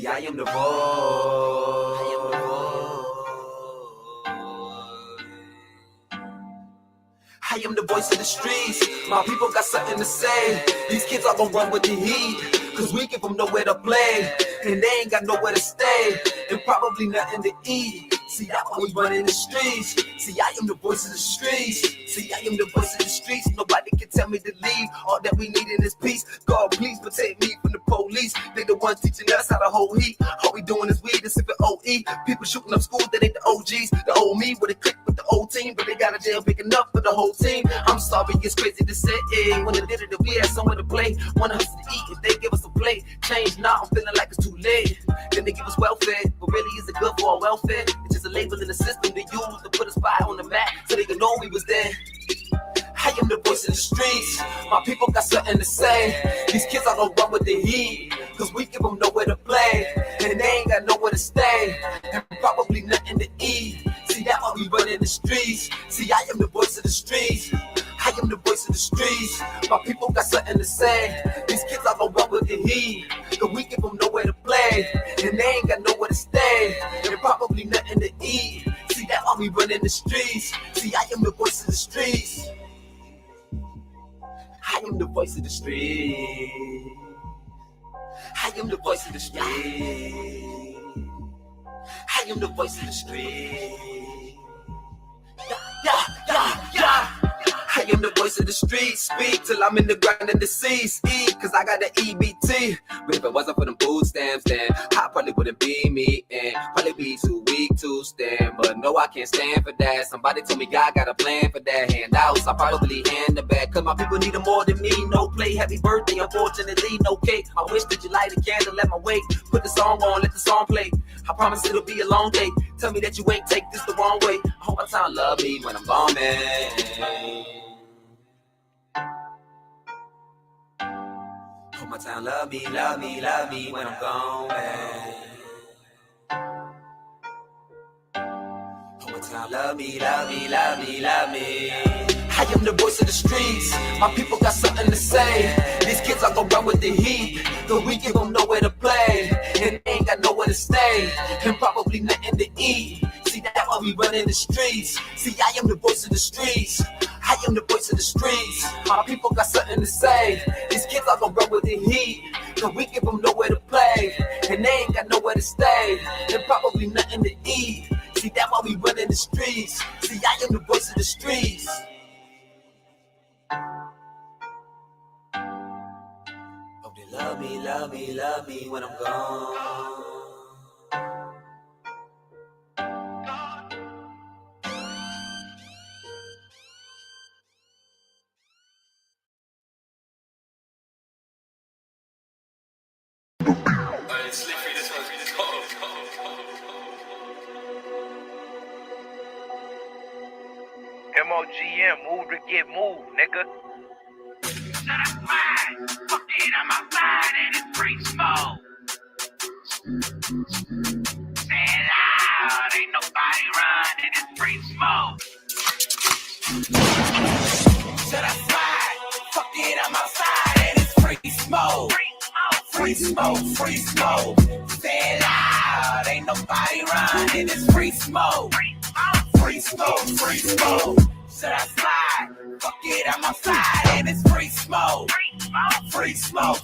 See, I am the voice. I am the voice of the streets. My people got something to say. These kids all gon' run with the heat, cause we give them nowhere to play, and they ain't got nowhere to stay, and probably nothing to eat. See, that's why we run in the streets. See, I am the voice of the streets. See, I am the voice of the streets. Nobody can tell me to leave. All that we need in is peace. God, please protect me from the police. They the ones teaching us how to hold heat. All we doing is weed and sipping OE. People shooting up schools that ain't the OGs. The old me with a click with the old team, but they got a jail big enough for the whole team. I'm sorry, it's crazy to say it. When they did it, we had somewhere to play. Wanna hustle to eat if they give us a plate. Change now, I'm feeling like it's too late. Then they give us welfare, but really is it good for our welfare? It's just a label in the system they use to put a spot on the map so they can know we was there. I am the voice of the streets. My people got something to say. These kids all gon' run with the heat, cause we give them nowhere to play, and they ain't got nowhere to stay, and probably nothing to eat. See, that's why we run in the streets. See, I am the voice of the streets. I am the voice of the streets. My people got something to say. These kids all gon' run with the heat, cause we give them nowhere to play, and they ain't got nowhere to stay, and probably nothing to eat. See, that's why we run in the streets. See, I am the voice of the streets. I am the voice of the streets. I am the voice of the streets. I am the voice of the streets. Yeah. I am the voice of the streets. Speak till I'm in the ground and deceased. Eat, cause I got the EBT. But if it wasn't for them food stamps, then I probably wouldn't be me, and probably be too weak to stand. But no, I can't stand for that. Somebody told me God got a plan for that. Handouts, I probably hand the back, cause my people need it more than me. No play, happy birthday, unfortunately, no cake. I wish that you light a candle, let my wake. Put the song on, let the song play. I promise it'll be a long day. Tell me that you ain't take this the wrong way. I hope my town love me when I'm gone, man. Hope my town love me when I'm gone, man. Hope my town love me. I am the voice of the streets. My people got something to say. These kids are gon' run with the heat, cause we give them nowhere to play, and they ain't got nowhere to stay, and probably nothing to eat. See, that's why we run in the streets. See, I am the voice of the streets. I am the voice of the streets. My people got something to say. These kids are gon' run with the heat, cause we give them nowhere to play, and they ain't got nowhere to stay, and probably nothing to eat. See, that's why we run in the streets. See, I am the voice of the streets. Hope they love me when I'm gone. MOGM, move to get moved, nigga. So that's fine. Fuck it, I'm outside and it's free smoke. Say it loud, ain't nobody running, it's free smoke. So that's fine. Fuck it, I'm outside and it's free smoke. Free smoke. Say it loud, ain't nobody running, it's free smoke. Free smoke. So that's fly. Fuck it, I'm outside and it's free smoke. Free smoke.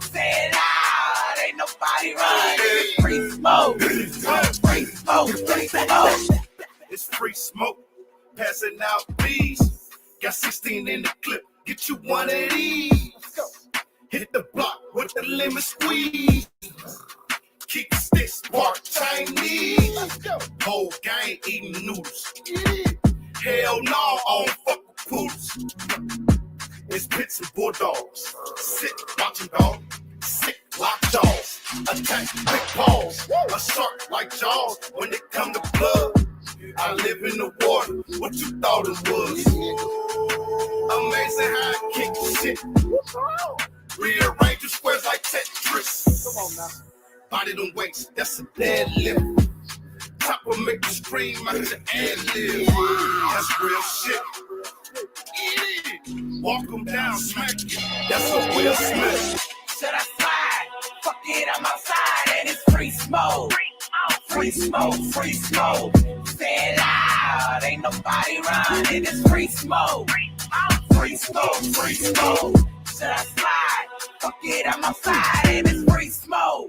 Say it loud, ain't nobody running. It's free smoke. Free smoke. It's free smoke. Passing out bees. Got 16 in the clip. Get you one of these. Hit the block with the lemon squeeze. Keep sticks, spark Chinese. Whole gang eating noodles. Hell no, I don't fuck with poodles. It's pits and bulldogs. Sit, watching dog. Sick, lock jaws. Attack, big paws. A shark like Jaws when it come to blood. I live in the water. What you thought it was? Amazing how I kick shit. Rearrange your squares like Tetris. Come on now. Body them weights, that's a deadlift. Top will make you scream out your ad-lib. That's real shit. Walk them down, smack you. That's a Will Smith. So that's fine. Fuck it, I'm outside. smoke. Free smoke, free smoke. Say it loud, ain't nobody running. It's free smoke. Free smoke, free smoke. Should I slide? Fuck it, I'm outside and it's free smoke.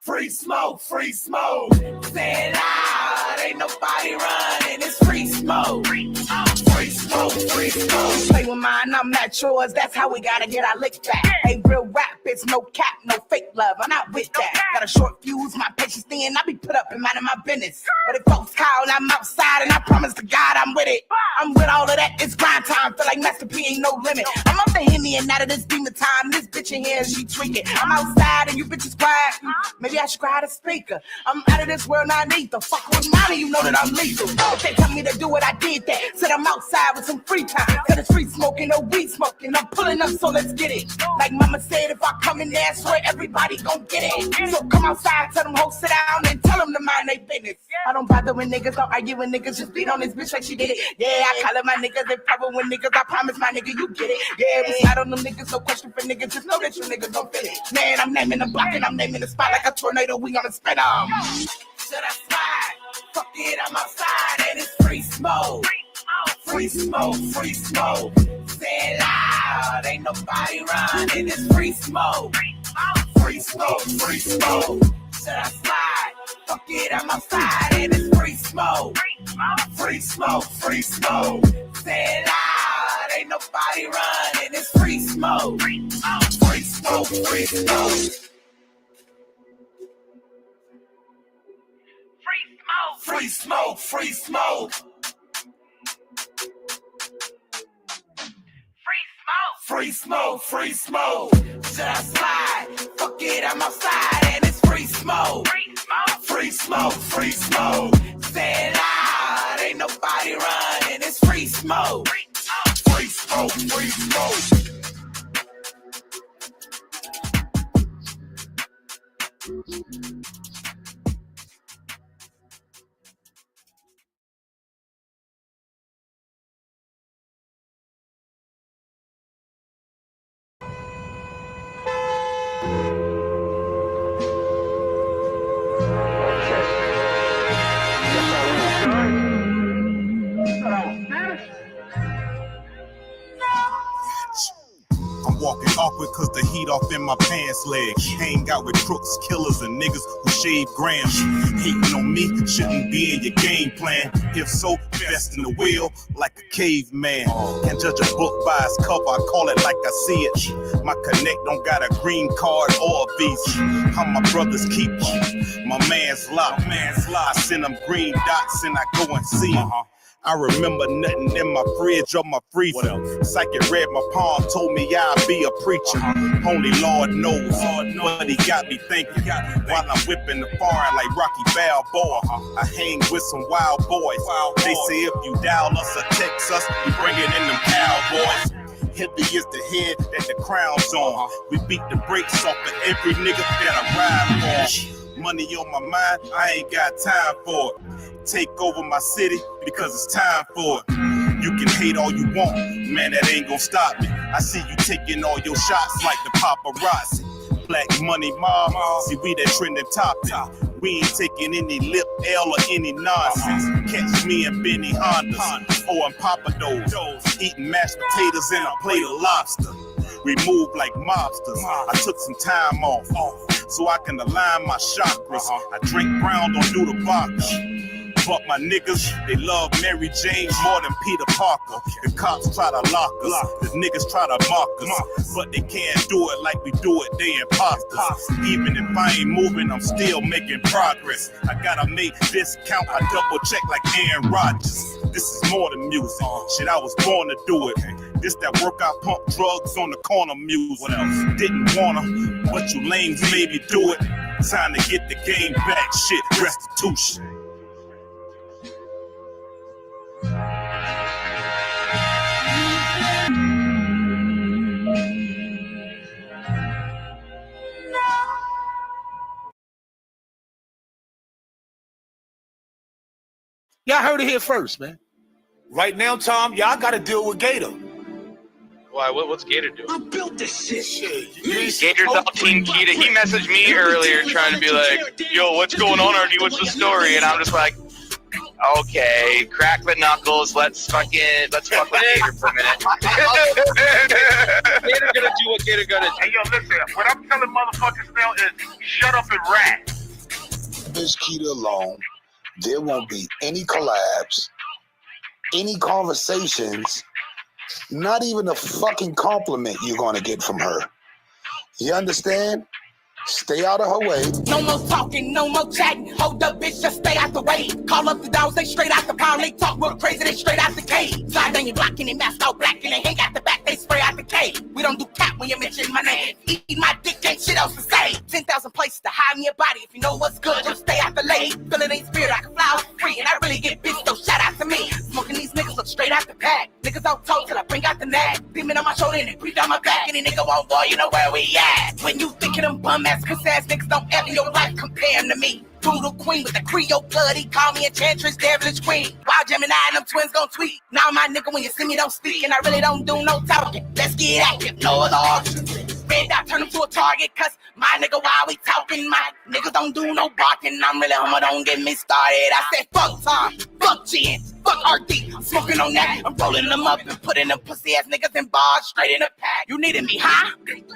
Free smoke, free smoke. Say it loud, ain't nobody running. It's free smoke. Free smoke, free smoke. Play with mine, I'm not yours. That's how we gotta get our lick back. Ain't real rap, it's no cap, no fake love. I'm not with that. Got a short fuse, my patience thin. I be put up and minding my business. But if folks call, I'm outside and I promise to God I'm with it. I'm with all of that. It's grind time. Feel like Masta P ain't no limit. I'm up the Henny and out of this demon time. This bitch in here, she tweaking. I'm outside and you bitches quiet. Maybe I should cry the speaker. I'm out of this world, not lethal. Fuck with money, you know that I'm lethal. If they tell me to do it, I did that. Said I'm outside with some free time. Cause it's free smoking, no weed smoking. I'm pulling up, so let's get it. Like mama said, if I come in there, I swear everybody gon' get it. So come outside, tell them hoes sit down and tell them to mind their business. I don't bother with niggas, don't argue with niggas. Just beat on this bitch like she did it. Yeah, I call it my niggas. They problem with niggas. I promise my nigga, you get it. Yeah, we slide on them niggas, no question for niggas. Just know that you niggas don't fit it. Man, I'm naming the block and I'm naming the spot like a tornado. We gonna spin them. Should I slide? Fuck it, I'm outside and it's free smoke. Free smoke, free smoke. Say it loud, ain't nobody running. It's free smoke. Free smoke, free smoke. Should I slide? Fuck it, I'm outside and it's free smoke. Free smoke, free smoke. Say it loud, ain't nobody running. It's free smoke. Free smoke, free smoke. Free smoke, free smoke. Free smoke, free smoke. Should I slide? Fuck it, I'm outside and it's free smoke. Free smoke, free smoke. Say it loud, ain't nobody running. It's free smoke. Free smoke, free smoke. I'm walking awkward cause the heat off in my pants leg. Hang out with crooks, killers, and niggas who shave grams. Hating on me shouldn't be in your game plan. If so, invest in the wheel like a caveman. Can't judge a book by its cover, I call it like I see it. My connect don't got a green card or a visa. I'm my brother's keeper, my man's lock. I send them green dots and I go and see him. I remember nothing in my fridge or my freezer. Psychic read my palm, told me I'd be a preacher. Only Lord knows, but he got me thinking. While I'm whipping the foreign like Rocky Balboa, I hang with some wild boys. They say if you dial us or text us, we bringing in them cowboys. Heavy is the head that the crown's on. We beat the brakes off of every nigga that I ride for. Money on my mind, I ain't got time for it. Take over my city because it's time for it. You can hate all you want, man, that ain't gonna stop me. I see you taking all your shots like the paparazzi. Black money mob, see we that trending topic. We ain't taking any lip L or any nonsense. Catch me in Benny Hondas or in Papados, eating mashed potatoes and a plate of lobster. We move like mobsters. I took some time off so I can align my chakras. I drink brown, don't do the vodka. But my niggas, they love Mary Jane more than Peter Parker. The cops try to lock us, the niggas try to mock us, but they can't do it like we do it, they imposters. Even if I ain't moving, I'm still making progress. I gotta make this count, I double check like Aaron Rodgers. This is more than music, shit I was born to do it. This that workout pump drugs on the corner music. What else? Didn't wanna, but you lames made me do it. Time to get the game back, shit, restitution. Y'all heard it here first, man. Right now, Tom, y'all got to deal with Gator. Why? What's Gator doing? I built this shit. Gator's all Team Kita. He messaged me earlier trying to be like, yo, what's going on, RD? What's the story? And I'm just like, okay, crack the knuckles. Let's fuck with Gator for a minute. Gator gonna do what Gator gonna do. Hey, yo, listen, what I'm telling motherfuckers now is shut up and rap. Miss Kita alone, there won't be any collabs, any conversations, not even a fucking compliment you're gonna get from her. You understand? Stay out of her way. No more talking, no more chatting. Hold up, bitch, just stay out the way. Call up the dogs, they straight out the pound. They talk real crazy, they straight out the gate. Slide down your block and they mask all black and they hang out the back, they spray out the cave. We don't do cap when you mention my name. Eat my dick, ain't shit else to say. 10,000 places to hide in your body. If you know what's good, just stay out the lane. Feeling ain't spirit, I can fly free. And I really get bitch, so shout out to me. Smoking these niggas look straight out the pack. Niggas out told till I bring out the nag. Demon on my shoulder and they breathe down my back. Any nigga want war, you know where we at. When you think of them bum ass, piss ass niggas don't ever in your life compare them to me. Doodle queen with the Creole blood, he call me Enchantress, devilish queen. Wild Gemini and them twins gon' tweet. Now my nigga, when you see me, don't speak, and I really don't do no talking. Let's get active, no other options. Red dot turn him to a target, cause my nigga, while we talking, my niggas don't do no barking. I'm really humble, don't get me started. I said fuck Tom, fuck Jen, fuck RD. I'm smoking on that, I'm rolling them up and putting them pussy ass niggas in bars straight in the pack. You needed me, huh?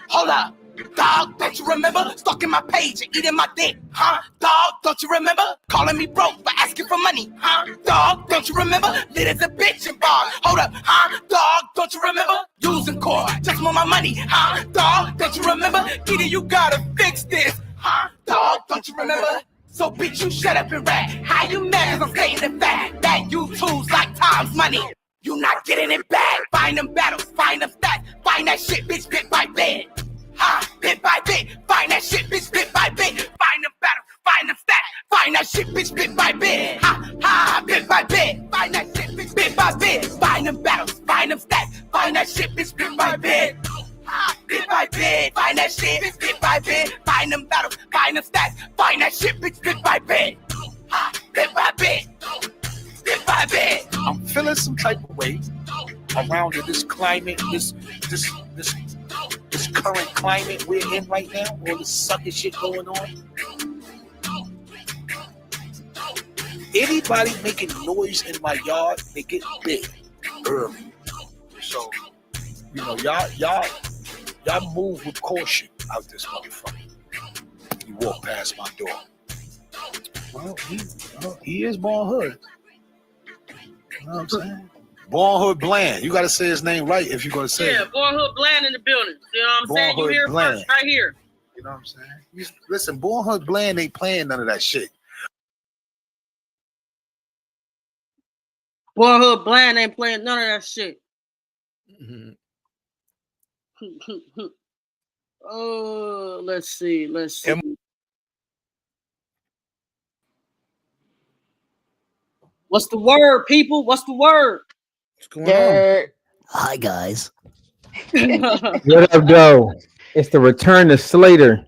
Hold up. Dog, don't you remember stalking my page and eating my dick, huh? Dog, don't you remember calling me broke for asking for money, huh? Dog, don't you remember lit as a bitch in bar? Hold up, huh? Dog, don't you remember using core just want my money, huh? Dog, don't you remember either you gotta fix this, huh? Dog, don't you remember? So bitch, you shut up and rap. How you mad? Cause I'm stating the fact that you choose like time's money. You not getting it back. Find them battles, find them stats, find that shit, bitch, bit by bit. Bit by bit, find that shit, bitch, bit by bit. Find them battles, find them stats, find that shit, bitch, bit by bit. Bit by bit, find that shit, bitch, bit by bit. Find them battles, find them stats, find that shit, bitch, bit by bit. Bit by bit, find that shit, bitch, bit by bit. Find them battles, find them stats, find that shit, bitch, bit by bit. Bit by bit, bit by bit. I'm feeling some type of way around this climate, this current climate we're in right now, all this sucker shit going on. Anybody making noise in my yard, they get big early. So, you know, y'all move with caution out this motherfucker. You walk past my door. Well, he is Born Hood. You know what I'm saying? Born Hood Bland. You got to say his name right if you're going to say it. Yeah, Born Hood Bland in the building. You know what I'm saying? You hear Bland. first right here. You know what I'm saying? Listen, Born Hood Bland ain't playing none of that shit. Born Hood Bland ain't playing none of that shit. Mm-hmm. Oh, let's see. What's the word, people? What's the word? What's going on? Hi, guys. What up, though? It's the return to Slater.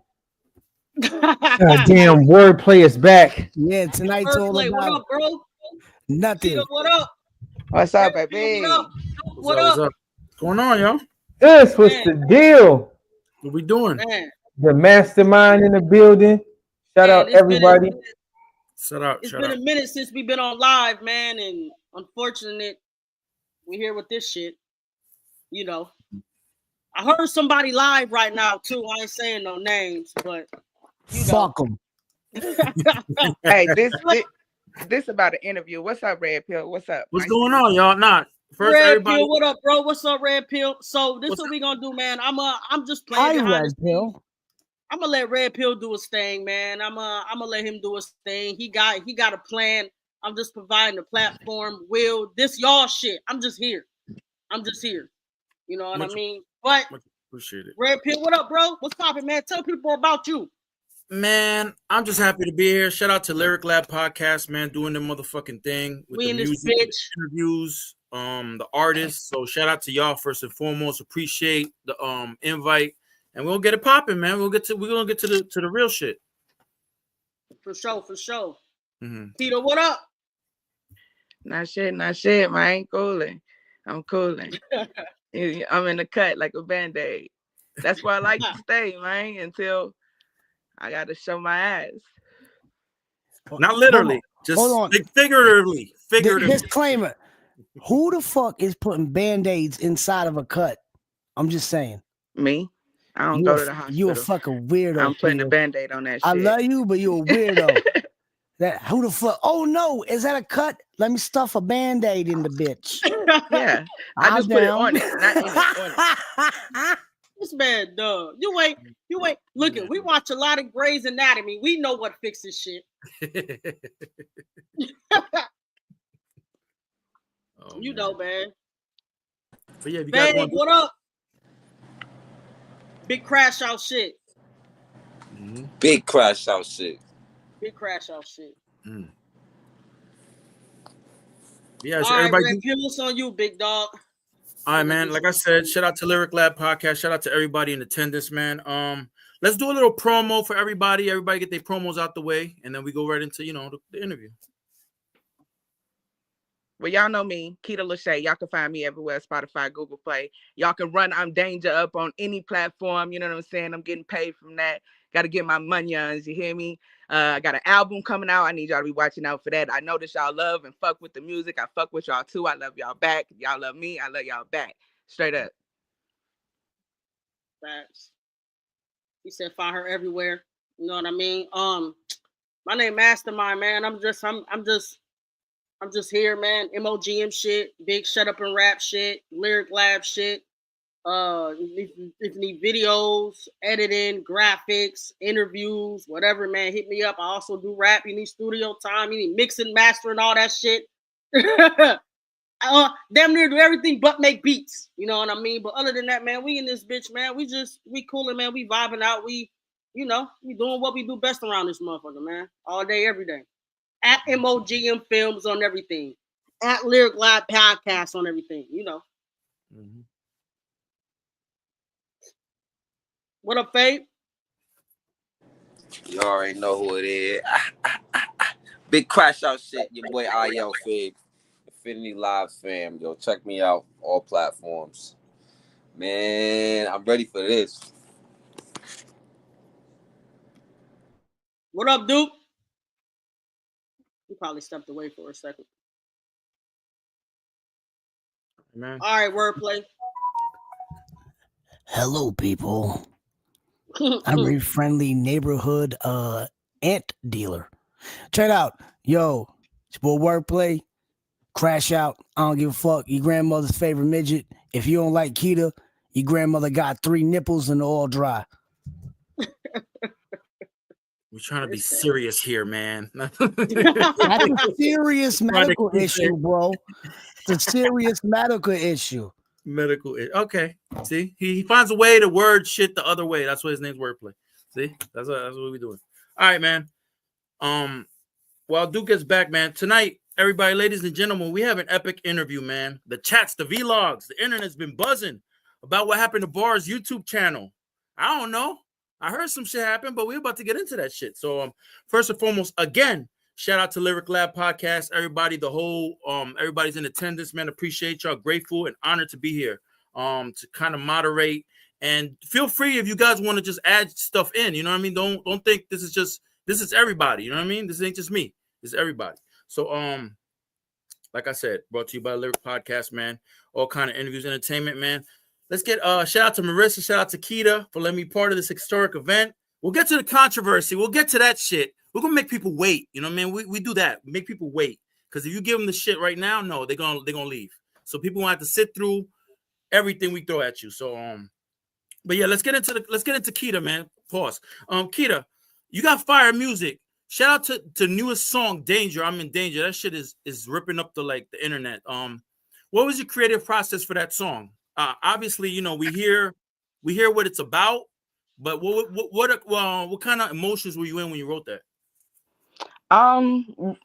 Damn, wordplay is back. Yeah, tonight's all Wordplay, about what up, bro? nothing. Tito, what up? What's up, baby? What up? What's up? What's going on, yo? This was the deal. What we doing? Man. The mastermind in the building. Shout out everybody. It's been a minute since we've been on live, man, and unfortunate we here with this shit. You know, I heard somebody live right now too. I ain't saying no names, but fuck them. Hey, this about an interview. What's up, RedPill? What's up? What's going on, y'all? First, Red everybody. Pill, what up, bro? What's up, Red Pill? So this is what we gonna do, man. I'm just playing. Hi, Red Pill. I'm gonna let Red Pill do his thing, man. I'm gonna let him do his thing. He got a plan. I'm just providing a platform. This y'all shit. I'm just here. You know what I mean? But appreciate it. Red Pill, what up, bro? What's poppin', man? Tell people about you. Man, I'm just happy to be here. Shout out to Lyric Lab Podcast, man, doing the motherfucking thing with the music, the interviews, the artists. So shout out to y'all first and foremost. Appreciate the invite, and we'll get it popping, man. We're gonna get to the real shit. For sure. Mm-hmm. Tito, what up? Not shit, man. Cooling. I'm cooling. I'm in the cut like a Band-Aid. That's where I like to stay, man, until I got to show my ass. Not literally, just figuratively. Disclaimer. Who the fuck is putting Band-Aids inside of a cut? I'm just saying. Me? I don't go to the hospital. You a fucking weirdo. I'm putting a Band-Aid on that shit. I love you, but you a weirdo. Who the fuck? Oh no, is that a cut? Let me stuff a Band-Aid in the bitch. Yeah. I just put it on it, not in it. This man, dog. You ain't. Look, we watch a lot of Grey's Anatomy. We know what fixes shit. You know, man. But yeah, man, what up? Big crash out shit. Big crash out shit. Big crash out shit. Yeah, so all everybody. Right, what's on you, big dog? All right, man. Like I said, shout out to Lyric Lab Podcast. Shout out to everybody in attendance, man. Let's do a little promo for everybody. Everybody get their promos out the way, and then we go right into the interview. Well, y'all know me, Kita Le'sha. Y'all can find me everywhere, Spotify, Google Play. Y'all can run I'm Danger up on any platform. You know what I'm saying? I'm getting paid from that. Got to get my monions, you hear me? I got an album coming out. I need y'all to be watching out for that. I know that y'all love and fuck with the music. I fuck with y'all too. I love y'all back. Y'all love me. I love y'all back. Straight up. Facts. He said find her everywhere. You know what I mean? My name Mastermind, man. I'm just here, man. MOGM shit, big shut up and rap shit, Lyric Lab shit. If you need videos, editing, graphics, interviews, whatever, man, hit me up. I also do rap. You need studio time. You need mixing, mastering, all that shit. Damn near do everything but make beats. You know what I mean? But other than that, man, we in this bitch, man. We cooling, man. We vibing out. We doing what we do best around this motherfucker, man. All day, every day. At MOGM Films on everything. At Lyric Lab Podcast on everything. You know. Mm-hmm. What up, Fabe? You already know who it is. Big crash out shit. Your boy IL Fabe. Infinity Live fam. Yo, check me out. All platforms. Man, I'm ready for this. What up, Duke? He probably stepped away for a second. Man. All right, wordplay. Hello, people. I'm a friendly neighborhood ant dealer. Check it out. Yo, it's your wordplay. Crash out. I don't give a fuck. Your grandmother's favorite midget. If you don't like Kita, your grandmother got 3 nipples and they're all dry. We're trying to be serious here, man. That's a serious medical issue, bro. It's a serious medical issue. Okay. See, he finds a way to word shit the other way. That's why his name's Wordplay. See, that's what we're doing. All right, man. While Duke gets back, man, tonight, everybody, ladies and gentlemen, we have an epic interview, man. The chats, the vlogs, the internet's been buzzing about what happened to B.A.R.Z YouTube channel. I don't know. I heard some shit happen, but we're about to get into that shit. So, first and foremost, again, shout out to Lyric Lab Podcast. Everybody, everybody's in attendance, man. Appreciate y'all. Grateful and honored to be here to kind of moderate. And feel free if you guys want to just add stuff in. You know what I mean? Don't think this is everybody. You know what I mean? This ain't just me. This is everybody. So, like I said, brought to you by Lyric Podcast, man. All kind of interviews, entertainment, man. Let's get shout out to Marissa, shout out to Kita for letting me be part of this historic event. We'll get to the controversy. We'll get to that shit. We're gonna make people wait. You know what I mean? We do that. We make people wait. Because if you give them the shit right now, no, they're gonna leave. So people want to have to sit through everything we throw at you. So but yeah, let's get into Kita, man. Pause. Kita, you got fire music. Shout out to newest song, Danger. I'm in Danger. That shit is ripping up the internet. What was your creative process for that song? Obviously, you know, we hear what it's about, but what kind of emotions were you in when you wrote that? I ain't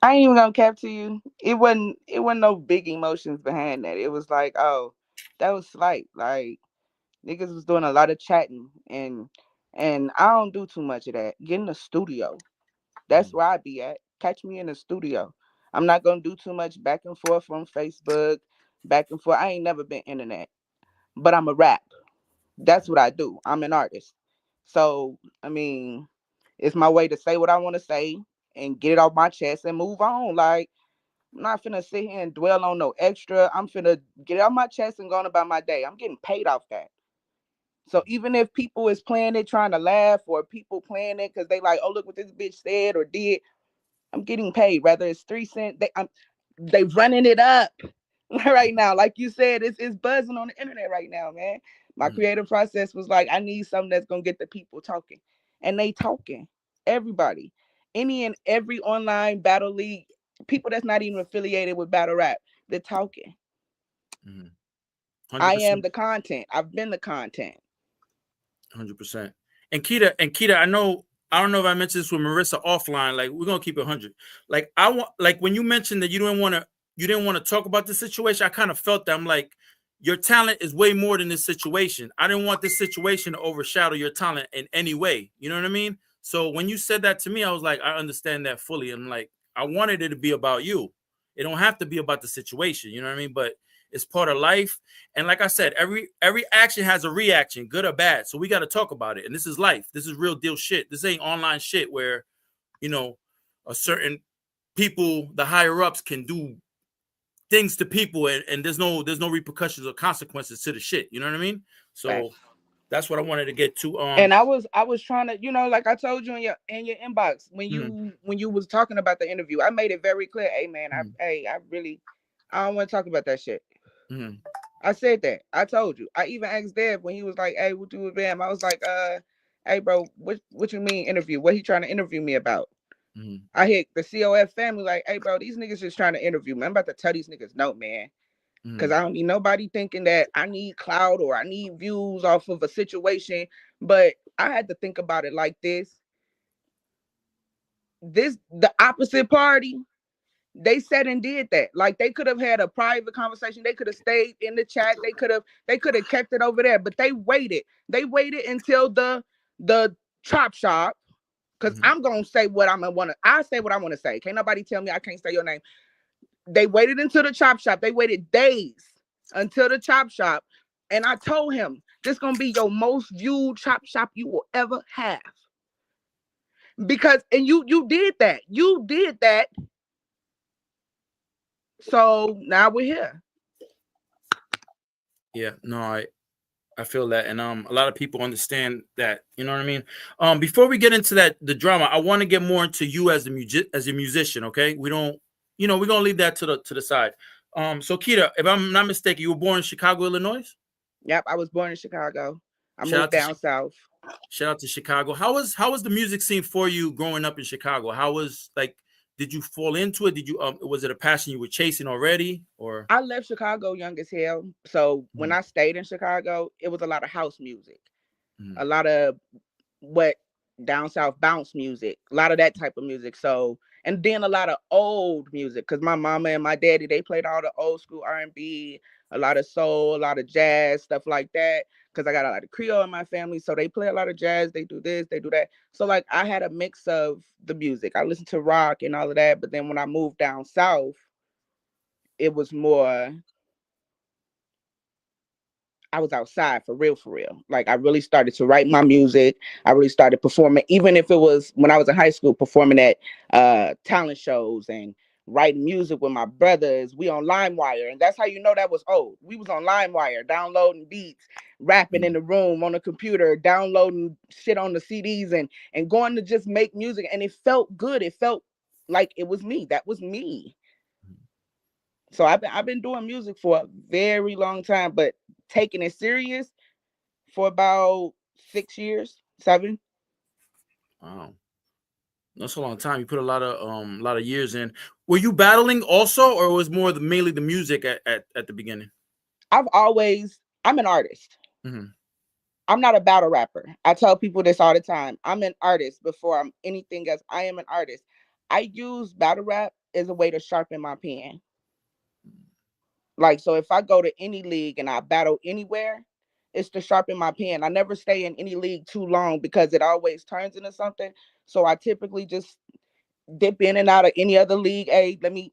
even gonna cap to you. It wasn't no big emotions behind that. It was like, oh, that was slight. Like niggas was doing a lot of chatting and I don't do too much of that. Get in the studio. That's where I be at. Catch me in the studio. I'm not gonna do too much back and forth on Facebook, back and forth. I ain't never been internet. but I'm a rap. That's what I do. I'm an artist. So, I mean, it's my way to say what I want to say and get it off my chest and move on. Like, I'm not finna sit here and dwell on no extra. I'm finna get it off my chest and go on about my day. I'm getting paid off that. So even if people is playing it trying to laugh, or people playing it because they like, oh, look what this bitch said or did, I'm getting paid. Whether it's 3 cents, they running it up right now. Like you said, it's buzzing on the internet right now, man. My creative process was like, I need something that's gonna get the people talking. And they talking. Everybody. Any and every online battle league, people that's not even affiliated with battle rap, they're talking. 100%. I am the content. I've been the content. 100%. And Kita, I don't know if I mentioned this with Marissa offline. Like, we're gonna keep it 100. Like, I want, like, when you mentioned that you didn't want to talk about the situation, I kind of felt that. I'm like, your talent is way more than this situation. I didn't want this situation to overshadow your talent in any way. You know what I mean? So when you said that to me, I was like, I understand that fully. I'm like, I wanted it to be about you. It don't have to be about the situation. You know what I mean? But it's part of life. And like I said, every action has a reaction, good or bad. So we got to talk about it. And this is life. This is real deal shit. This ain't online shit where, you know, a certain people, the higher ups, can do things to people and there's no repercussions or consequences to the shit. You know what I mean? So Right. That's what I wanted to get to. And I was trying to, like I told you in your inbox when you was talking about the interview, I made it very clear. Hey man, I don't want to talk about that shit. I said that. I told you. I even asked Dev when he was like, "Hey, what you with Bam?" I was like, hey bro, what you mean interview? What he trying to interview me about?" I hit the COF family like, "Hey bro, these niggas just trying to interview me. I'm about to tell these niggas no, man." Because I don't need nobody thinking that I need clout or I need views off of a situation. But I had to think about it like this. The opposite party, they said and did that. Like, they could have had a private conversation. They could have stayed in the chat. They could have kept it over there. But they waited. They waited until the chop shop. Because I'm gonna say what I say what I want to say. Can't nobody tell me I can't say your name. They waited until the chop shop. They waited days until the chop shop. And I told him, this gonna be your most viewed chop shop you will ever have. Because, and you did that. You did that. So now we're here. Yeah, no, I feel that, and a lot of people understand that. You know what I mean? Before we get into the drama, I want to get more into you as a musician. Okay, we don't, we're gonna leave that to the side. So Kita, if I'm not mistaken, you were born in Chicago, Illinois? Yep, I was born in Chicago. I moved down south. Shout out to Chicago. How was the music scene for you growing up in Chicago? How was, like, did you fall into it? Did you was it a passion you were chasing already, or? I left Chicago young as hell. So when I stayed in Chicago, it was a lot of house music, a lot of what down south bounce music, a lot of that type of music. So, and then a lot of old music, because my mama and my daddy, they played all the old school R&B, a lot of soul, a lot of jazz, stuff like that. Because I got a lot of Creole in my family, so they play a lot of jazz. They do this, they do that. So like I had a mix of the music. I listened to rock and all of that. But then when I moved down south, it was more, I was outside for real. Like, I really started to write my music. I really started performing, even if it was when I was in high school, performing at talent shows and writing music with my brothers. We on LimeWire, and that's how you know that was old. We was on LimeWire, downloading beats, rapping in the room on the computer, downloading shit on the CDs, and going to just make music. And it felt good. It felt like it was me. That was me. So I've been doing music for a very long time, but taking it serious for about 6 years, 7. Wow, that's a long time. You put a lot of years in. Were you battling also, or was more mainly the music at the beginning? I'm an artist. I'm not a battle rapper. I tell people this all the time. I'm an artist before I'm anything else. I am an artist. I use battle rap as a way to sharpen my pen. Like, so if I go to any league and I battle anywhere, it's to sharpen my pen. I never stay in any league too long because it always turns into something. So I typically just dip in and out of any other league. Hey, let me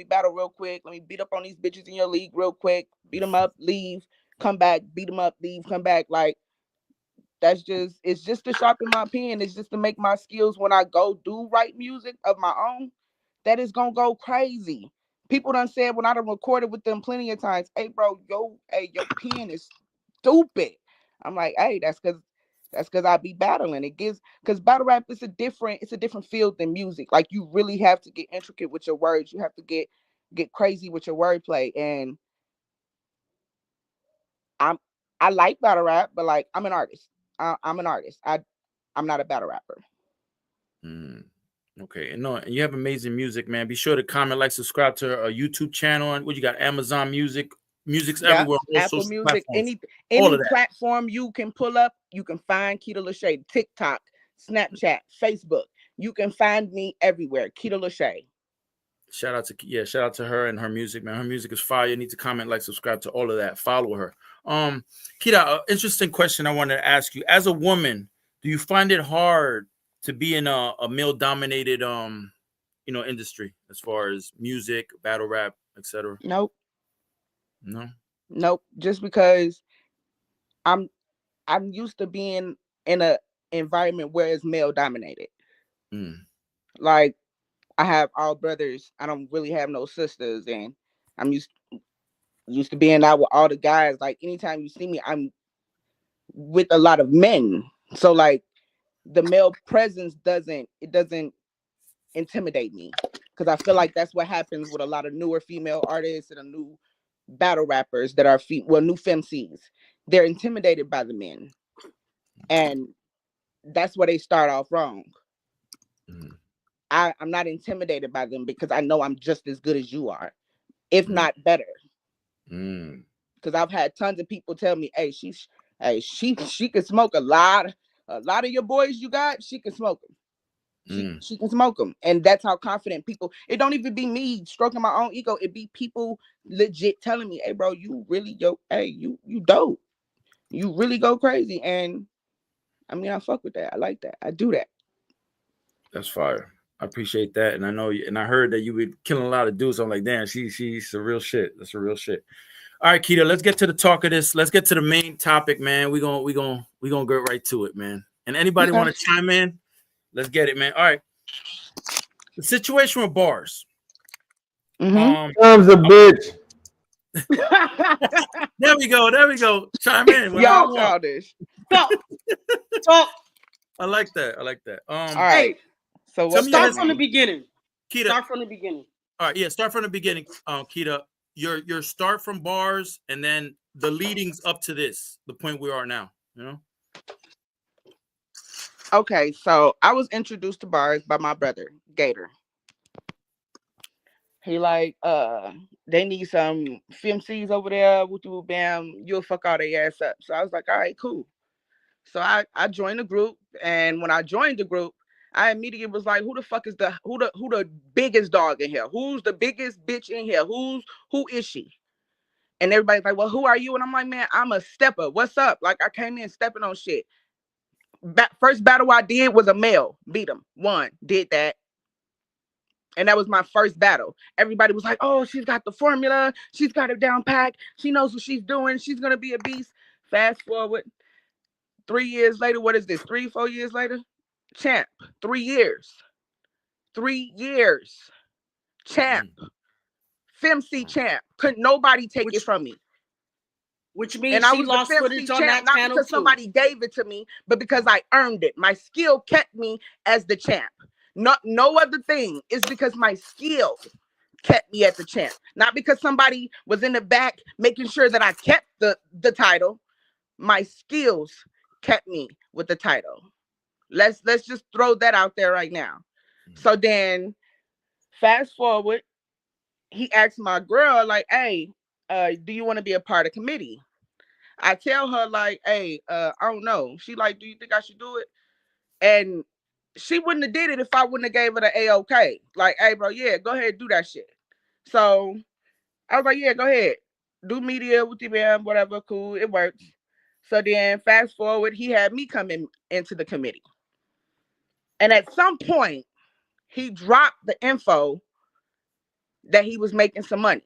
battle real quick. Let me beat up on these bitches in your league real quick. Beat them up, leave, come back, beat them up, leave, come back. Like, it's just to sharpen my pen. It's just to make my skills when I go do write music of my own, that is gonna go crazy. People done said when I done recorded with them plenty of times, hey bro, your pen is stupid. I'm like, hey, that's cause I be battling. It gives, cause battle rap is a different field than music. Like, you really have to get intricate with your words. You have to get crazy with your wordplay. And I like battle rap, but like, I'm an artist. I'm an artist. I'm not a battle rapper. Okay, and you have amazing music, man. Be sure to comment, like, subscribe to our YouTube channel. And what you got? Amazon Music, music's everywhere. Apple Music, any platform you can pull up, you can find Kita Le'sha. TikTok, Snapchat, Facebook. You can find me everywhere. Kita Le'sha. Shout out to her and her music, man. Her music is fire. You need to comment, like, subscribe to all of that. Follow her. Kita, interesting question I wanted to ask you. As a woman, do you find it hard to be in a male-dominated industry as far as music, battle rap, etc.? Nope. No. Nope. Just because I'm used to being in a environment where it's male-dominated. Like, I have all brothers. I don't really have no sisters, and I'm used to being out with all the guys. Like, anytime you see me, I'm with a lot of men. So like, the male presence doesn't intimidate me, because I feel like that's what happens with a lot of newer female artists and new battle rappers that are new femcees. They're intimidated by the men, and that's where they start off wrong. I'm not intimidated by them because I know I'm just as good as you are, if not better. Because I've had tons of people tell me, hey, she can smoke a lot of your boys you got. She can smoke them. She can smoke them. And that's how confident people, it don't even be me stroking my own ego. It be people legit telling me, hey bro, you really you dope. You really go crazy. And I mean, I fuck with that. I like that. I do that. That's fire. I appreciate that. And I know you, and I heard that you were killing a lot of dudes. So I'm like, damn, she's a real shit. That's a real shit. All right, Kita, let's get to the talk of this. Let's get to the main topic, man. We're gonna get right to it, man. And anybody want to chime in? Let's get it, man. All right. The situation with bars. Comes a bitch. There we go. Chime in. Y'all childish. Talk. I like that. All right. So start from the beginning. Kita. Start from the beginning. All right, yeah, start from the beginning. Kita, your start from bars and then the leadings up to this, the point we are now, you know? Okay, so I was introduced to bars by my brother, Gator. He like, they need some femcees over there. Bam, you'll fuck all their ass up. So I was like, all right, cool. So I joined the group, and when I joined the group, I immediately was like, who the fuck is who the biggest dog in here? Who's the biggest bitch in here? Who is she? And everybody's like, well, who are you? And I'm like, man, I'm a stepper. What's up? Like, I came in stepping on shit. First battle I did was a male. Beat him. Won. Did that. And that was my first battle. Everybody was like, oh, she's got the formula. She's got it down pack. She knows what she's doing. She's going to be a beast. Fast forward. 3 years later, what is this? 3-4 years later? Champ. 3 years. 3 years. Champ. Femcee Champ. Couldn't nobody take it from me. Which means she lost footage on that not channel because too. Somebody gave it to me, but because I earned it. My skill kept me as the champ. No other thing. It's because my skill kept me at the champ. Not because somebody was in the back making sure that I kept the title. My skills kept me with the title. Let's just throw that out there right now. So then, fast forward, he asked my girl, like, hey, do you want to be a part of committee? I tell her, like, hey, I don't know. She like, do you think I should do it? And she wouldn't have did it if I wouldn't have gave her the A-OK. Like, hey, bro, yeah, go ahead, do that shit. So I was like, yeah, go ahead. Do media with the man, whatever, cool, it works. So then, fast forward, he had me come into the committee. And at some point, he dropped the info that he was making some money.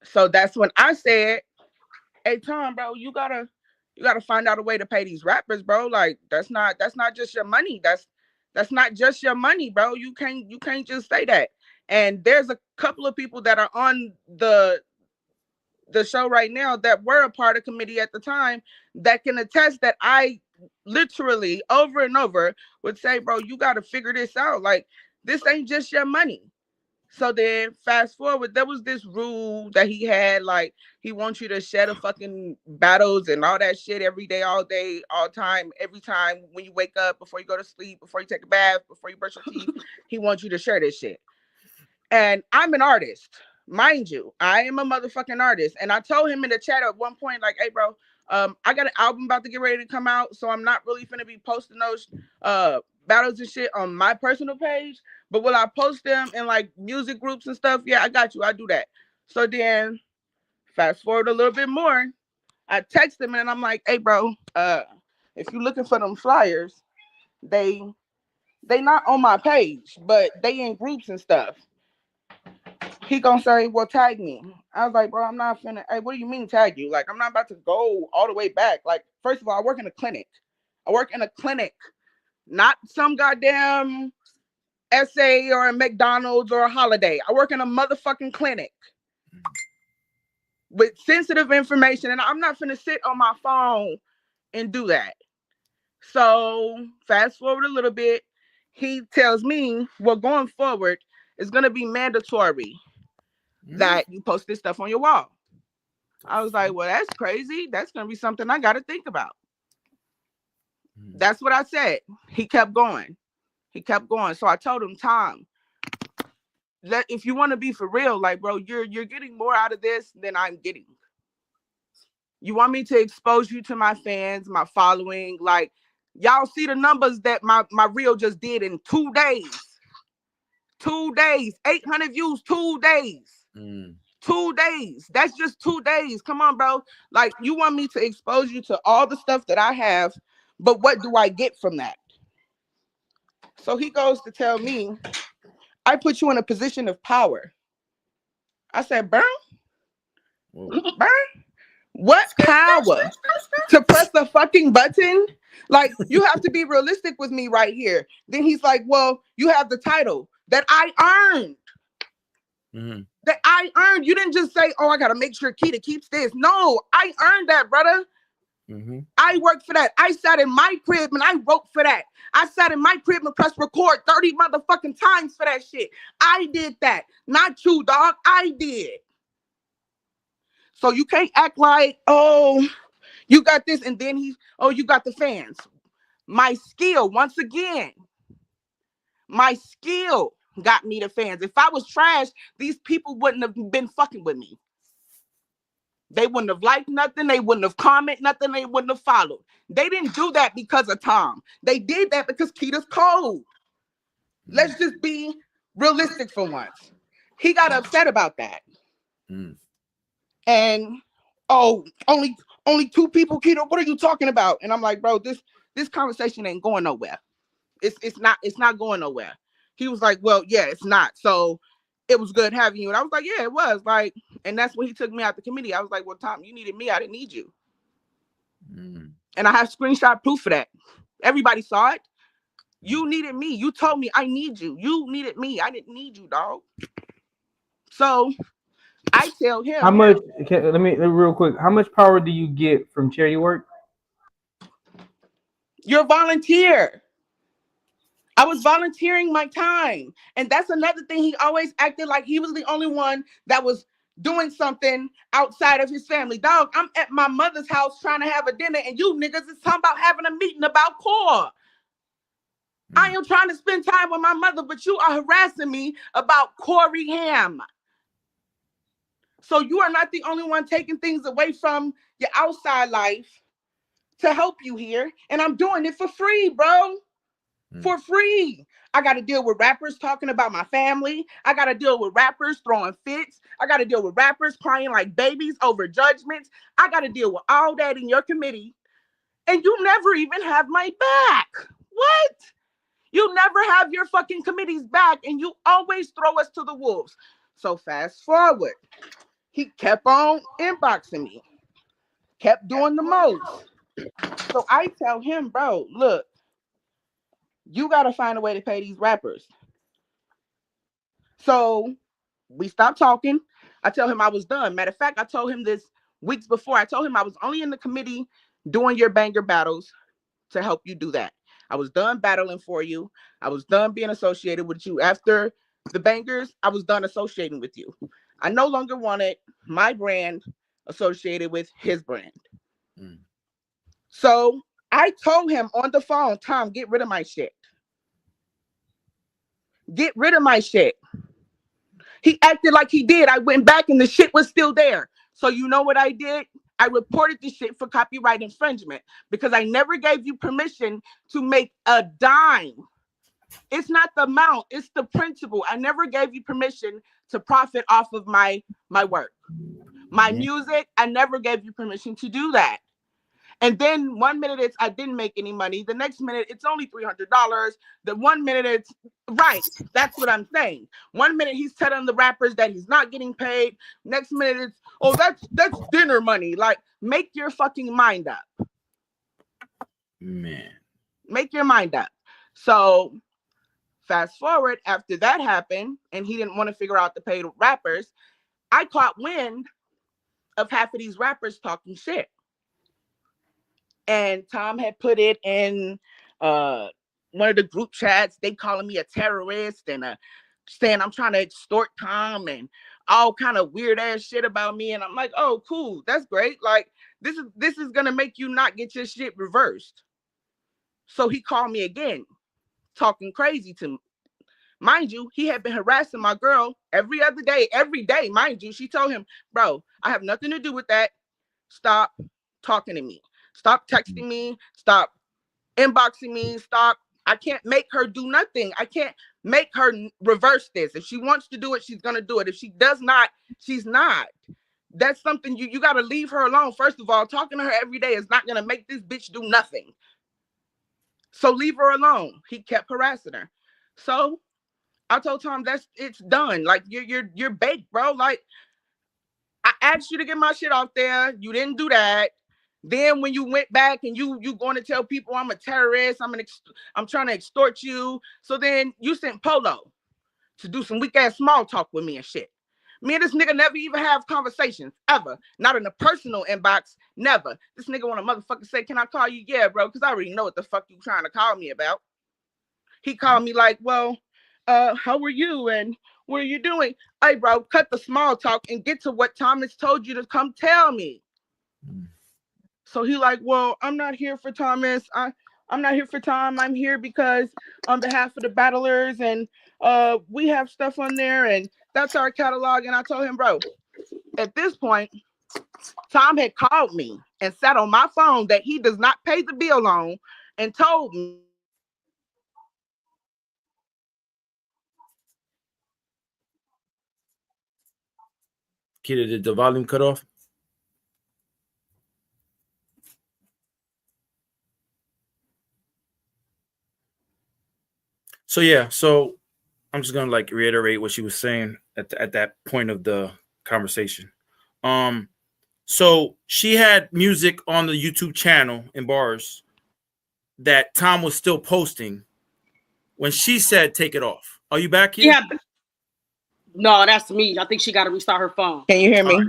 So that's when I said, hey Tom, bro, you gotta find out a way to pay these rappers, bro. Like that's not just your money. That's not just your money, bro. You can't just say that. And there's a couple of people that are on the show right now that were a part of committee at the time that can attest that I literally over and over would say, bro, you got to figure this out. Like, this ain't just your money. So then fast forward, there was this rule that he had, like he wants you to share the fucking battles and all that shit every day, all time, every time when you wake up, before you go to sleep, before you take a bath, before you brush your teeth, he wants you to share this shit. And I'm an artist, mind you. I am a motherfucking artist. And I told him in the chat at one point, like, hey, bro, I got an album about to get ready to come out, so I'm not really finna be posting those battles and shit on my personal page. But will I post them in like music groups and stuff? Yeah, I got you. I do that. So then fast forward a little bit more. I text him and I'm like, hey, bro, if you're looking for them flyers, they not on my page, but they in groups and stuff. He gonna say, well, tag me. I was like, bro, I'm not finna. Hey, what do you mean tag you? Like, I'm not about to go all the way back. Like, first of all, I work in a clinic. Not some goddamn SA or a McDonald's or a Holiday. I work in a motherfucking clinic with sensitive information, and I'm not finna sit on my phone and do that. So fast forward a little bit, he tells me, well, going forward, it's gonna be mandatory that you post this stuff on your wall. I was like, well, that's crazy. That's gonna be something I gotta think about. That's what I said. He kept going. So I told him, Tom, if you want to be for real, like, bro, you're getting more out of this than I'm getting. You want me to expose you to my fans, my following? Like, y'all see the numbers that my reel just did in 2 days. 2 days, 800 views, 2 days. 2 days. That's just 2 days. Come on, bro. Like, you want me to expose you to all the stuff that I have, but what do I get from that? So he goes to tell me, I put you in a position of power. I said, Burn? What power? To press the fucking button? Like, you have to be realistic with me right here. Then he's like, well, you have the title that I earned. That I earned. You didn't just say, oh, I got to make sure Kita keeps this. No, I earned that, brother. I worked for that. I sat in my crib and I wrote for that. I sat in my crib and pressed record 30 motherfucking times for that shit. I did that. Not you, dog. I did. So you can't act like, oh, you got this, and then you got the fans. My skill, once again, my skill got me the fans. If I was trash, these people wouldn't have been fucking with me. They wouldn't have liked nothing. They wouldn't have commented nothing. They wouldn't have followed. They didn't do that because of Tom. They did that because Kita's cold. Let's just be realistic for once. He got upset about that. And, oh, only 2 people, Kita, what are you talking about? And I'm like, bro, this conversation ain't going nowhere. It's not going nowhere. He was like, well, yeah, it's not. So it was good having you. And I was like, yeah, it was. Like, and that's when he took me out the committee. I was like, well, Tom, you needed me. I didn't need you. And I have screenshot proof for that. Everybody saw it. You needed me. You told me I need you. You needed me. I didn't need you, dog. So I tell him. How much? Let me real quick. How much power do you get from charity work? You're a volunteer. I was volunteering my time. And that's another thing. He always acted like he was the only one that was doing something outside of his family. Dog, I'm at my mother's house trying to have a dinner, and you niggas is talking about having a meeting about CORE. I am trying to spend time with my mother, but you are harassing me about Corey Ham. So you are not the only one taking things away from your outside life to help you here. And I'm doing it for free, bro. For free. I got to deal with rappers talking about my family. I got to deal with rappers throwing fits. I got to deal with rappers crying like babies over judgments. I got to deal with all that in your committee. And you never even have my back. What? You never have your fucking committee's back, and you always throw us to the wolves. So fast forward. He kept on inboxing me. kept doing the most. So I tell him, bro, look, you got to find a way to pay these rappers. So we stopped talking. I tell him I was done. Matter of fact, I told him this weeks before. I told him I was only in the committee doing your banger battles to help you do that. I was done battling for you. I was done being associated with you. After the bangers, I was done associating with you. I no longer wanted my brand associated with his brand. So I told him on the phone, Tom, get rid of my shit. Get rid of my shit. He acted like he did. I went back and the shit was still there. So you know what I did? I reported the shit for copyright infringement because I never gave you permission to make a dime. It's not the amount, it's the principle. I never gave you permission to profit off of my work. My music, I never gave you permission to do that. And then 1 minute it's I didn't make any money. The next minute it's only $300. The 1 minute it's right. That's what I'm saying. 1 minute he's telling the rappers that he's not getting paid. Next minute it's that's dinner money. Like, make your fucking mind up. Man. Make your mind up. So fast forward, after that happened, and he didn't want to figure out the paid rappers, I caught wind of half of these rappers talking shit. And Tom had put it in one of the group chats. They calling me a terrorist and saying I'm trying to extort Tom and all kind of weird ass shit about me. And I'm like, oh, cool, that's great. Like, this is gonna make you not get your shit reversed. So he called me again, talking crazy to me. Mind you, he had been harassing my girl every day, mind you. She told him, bro, I have nothing to do with that. Stop talking to me. Stop texting me. Stop inboxing me. Stop. I can't make her do nothing. I can't make her reverse this. If she wants to do it, she's going to do it. If she does not, she's not. That's something you got to leave her alone. First of all, talking to her every day is not going to make this bitch do nothing. So leave her alone. He kept harassing her. So I told Tom, it's done. Like, you're baked, bro. Like, I asked you to get my shit off there. You didn't do that. Then when you went back and you going to tell people I'm a terrorist, I'm trying to extort you. So then you sent Polo to do some weak ass small talk with me and shit. Me and this nigga never even have conversations ever. Not in a personal inbox, never. This nigga want to motherfucker say, can I call you? Yeah, bro, because I already know what the fuck you trying to call me about. He called me like, well, how are you and what are you doing? Hey, bro, cut the small talk and get to what Thomas told you to come tell me. So he like, well, I'm not here for Thomas. I'm not here for Tom. I'm here because on behalf of the battlers and we have stuff on there and that's our catalog. And I told him, bro, at this point, Tom had called me and sat on my phone that he does not pay the bill on and told me. Kita, did the volume cut off? So yeah, so I'm just gonna like reiterate what she was saying at that point of the conversation. So she had music on the YouTube channel in B.A.R.Z that Tom was still posting when she said take it off. Are you back here? Yeah. No, that's me. I think she got to restart her phone. Can you hear me?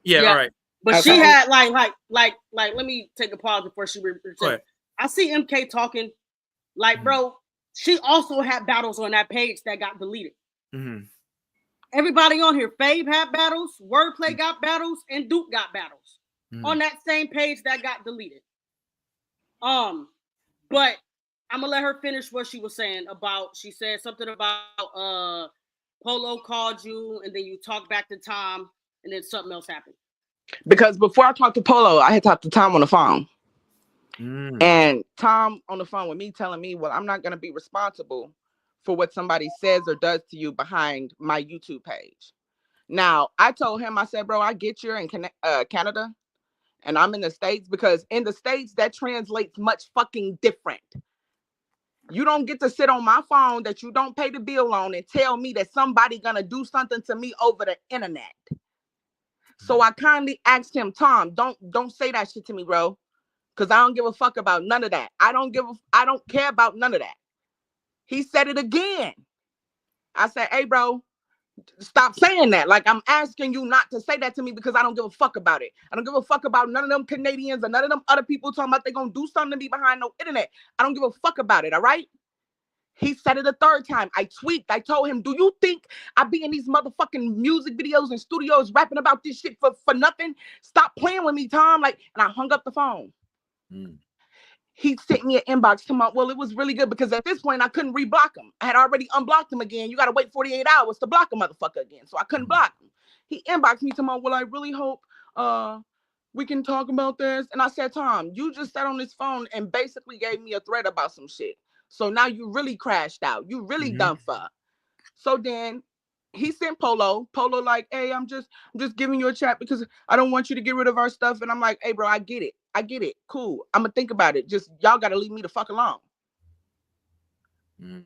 Yeah, all right. But okay. She had like let me take a pause before she I see MK talking like, bro, she also had battles on that page that got deleted. Mm-hmm. Everybody on here, Fave had battles, Wordplay got battles, and Duke got battles on that same page that got deleted. But I'm gonna let her finish what she was saying about. She said something about Polo called you, and then you talked back to Tom, and then something else happened. Because before I talked to Polo, I had talked to Tom on the phone. And Tom on the phone with me telling me, well, I'm not going to be responsible for what somebody says or does to you behind my YouTube page. Now, I told him, I said, bro, I get you're in Canada and I'm in the States, because in the States, that translates much fucking different. You don't get to sit on my phone that you don't pay the bill on and tell me that somebody going to do something to me over the internet. So I kindly asked him, Tom, don't say that shit to me, bro. Cause I don't give a fuck about none of that. I don't care about none of that. He said it again. I said, hey, bro, stop saying that. Like, I'm asking you not to say that to me because I don't give a fuck about it. I don't give a fuck about none of them Canadians or none of them other people talking about they gonna do something to me behind no internet. I don't give a fuck about it, all right? He said it a third time. I tweaked. I told him, do you think I be in these motherfucking music videos and studios rapping about this shit for nothing? Stop playing with me, Tom. Like, and I hung up the phone. He sent me an inbox to my, well, it was really good because at this point I couldn't reblock him. I had already unblocked him again. You got to wait 48 hours to block a motherfucker again. So I couldn't block him. He inboxed me to my, well, I really hope we can talk about this. And I said, Tom, you just sat on this phone and basically gave me a threat about some shit. So now you really crashed out. You really done for. So then he sent Polo like, hey, I'm just giving you a chat because I don't want you to get rid of our stuff. And I'm like, hey, bro, I get it. Cool. I'm gonna think about it. Just y'all gotta leave me the fuck alone.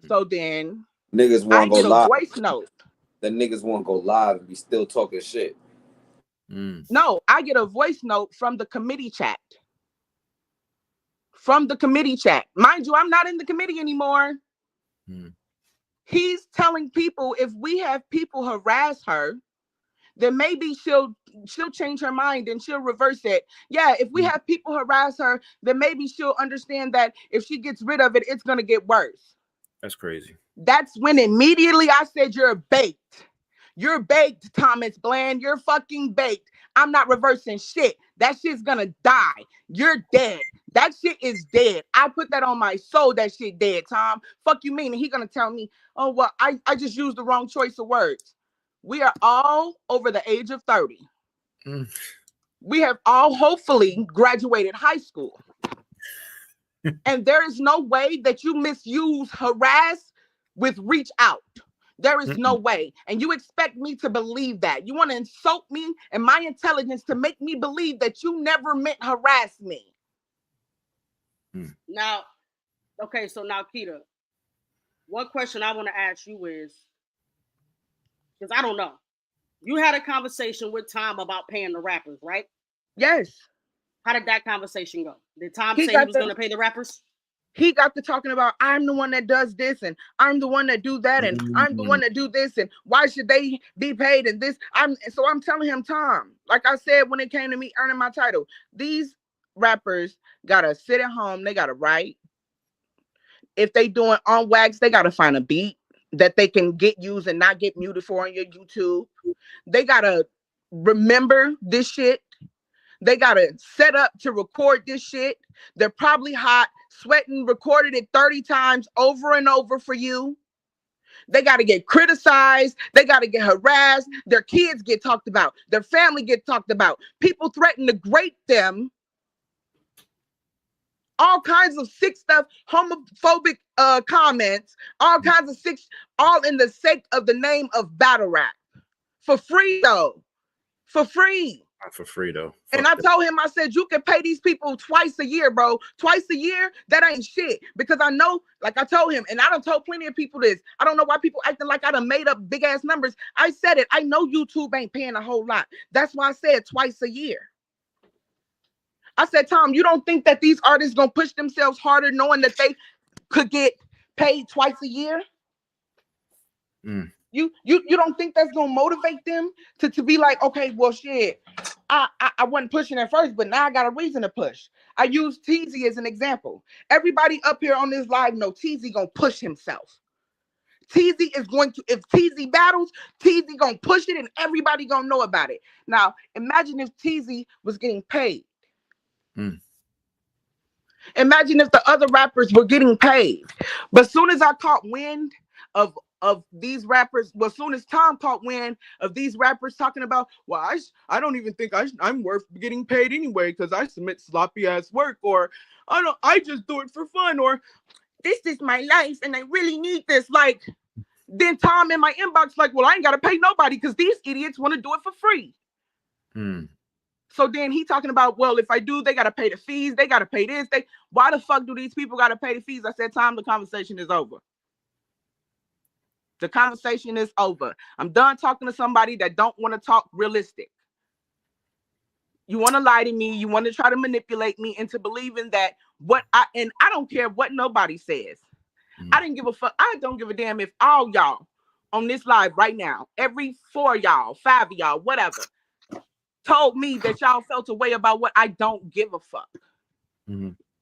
So then niggas won't go I get a live. voice note. The niggas won't go live and be still talking shit. No, I get a voice note from the committee chat. Mind you, I'm not in the committee anymore. He's telling people if we have people harass her, then maybe she'll change her mind and she'll reverse it. Yeah, if we have people harass her, then maybe she'll understand that if she gets rid of it, it's gonna get worse. That's crazy. That's when immediately I said, you're baked. You're baked, Thomas Bland. You're fucking baked. I'm not reversing shit. That shit's gonna die. You're dead. That shit is dead. I put that on my soul. That shit dead, Tom. Fuck you mean? And he gonna tell me, oh, well, I just used the wrong choice of words. We are all over the age of 30. We have all hopefully graduated high school. And there is no way that you misuse harass with reach out. There is no way. And you expect me to believe that. You want to insult me and my intelligence to make me believe that you never meant harass me. Now, okay, so now, Kita, one question I want to ask you is, because I don't know. You had a conversation with Tom about paying the rappers, right? Yes. How did that conversation go? Did Tom say he was going to pay the rappers? He got to talking about, I'm the one that does this, and I'm the one that do that, and I'm the one that do this, and why should they be paid? And this, I'm telling him, Tom, like I said when it came to me earning my title, these rappers gotta sit at home, they gotta write. If they doing on wax, they gotta find a beat that they can get used and not get muted for on your YouTube. They gotta remember this shit. They gotta set up to record this shit. They're probably hot, sweating, recorded it 30 times over and over for you. They gotta get criticized. They gotta get harassed. Their kids get talked about. Their family get talked about. People threaten to grate them. All kinds of sick stuff, homophobic comments, all kinds of sick, all in the sake of the name of battle rap. For free though. For free. Not for free though. And I told him, I said, you can pay these people twice a year, bro. Twice a year, that ain't shit. Because I know, like I told him, and I done told plenty of people this. I don't know why people acting like I done made up big ass numbers. I said it. I know YouTube ain't paying a whole lot. That's why I said twice a year. I said, Tom, you don't think that these artists gonna push themselves harder knowing that they could get paid twice a year? You don't think that's gonna motivate them to be like, okay, well, shit, I wasn't pushing at first, but now I got a reason to push. I use TZ as an example. Everybody up here on this live know TZ gonna push himself. TZ is going to, if TZ battles, TZ gonna push it and everybody gonna know about it. Now, imagine if TZ was getting paid. Imagine if the other rappers were getting paid. But as soon as I caught wind of these rappers, well, as soon as Tom caught wind of these rappers talking about, well, I don't even think I'm worth getting paid anyway because I submit sloppy ass work, or I just do it for fun, or this is my life and I really need this. Like, then Tom in my inbox like, well, I ain't gotta pay nobody because these idiots want to do it for free. So then he talking about, well, if I do, they gotta pay the fees, they gotta pay this. Why the fuck do these people gotta pay the fees? I said, Tom, the conversation is over. The conversation is over. I'm done talking to somebody that don't want to talk realistic. You want to lie to me. You want to try to manipulate me into believing that I don't care what nobody says. I didn't give a fuck. I don't give a damn if all y'all on this live right now, every 4 of y'all, 5 of y'all, whatever, told me that y'all felt a way about what I don't give a fuck.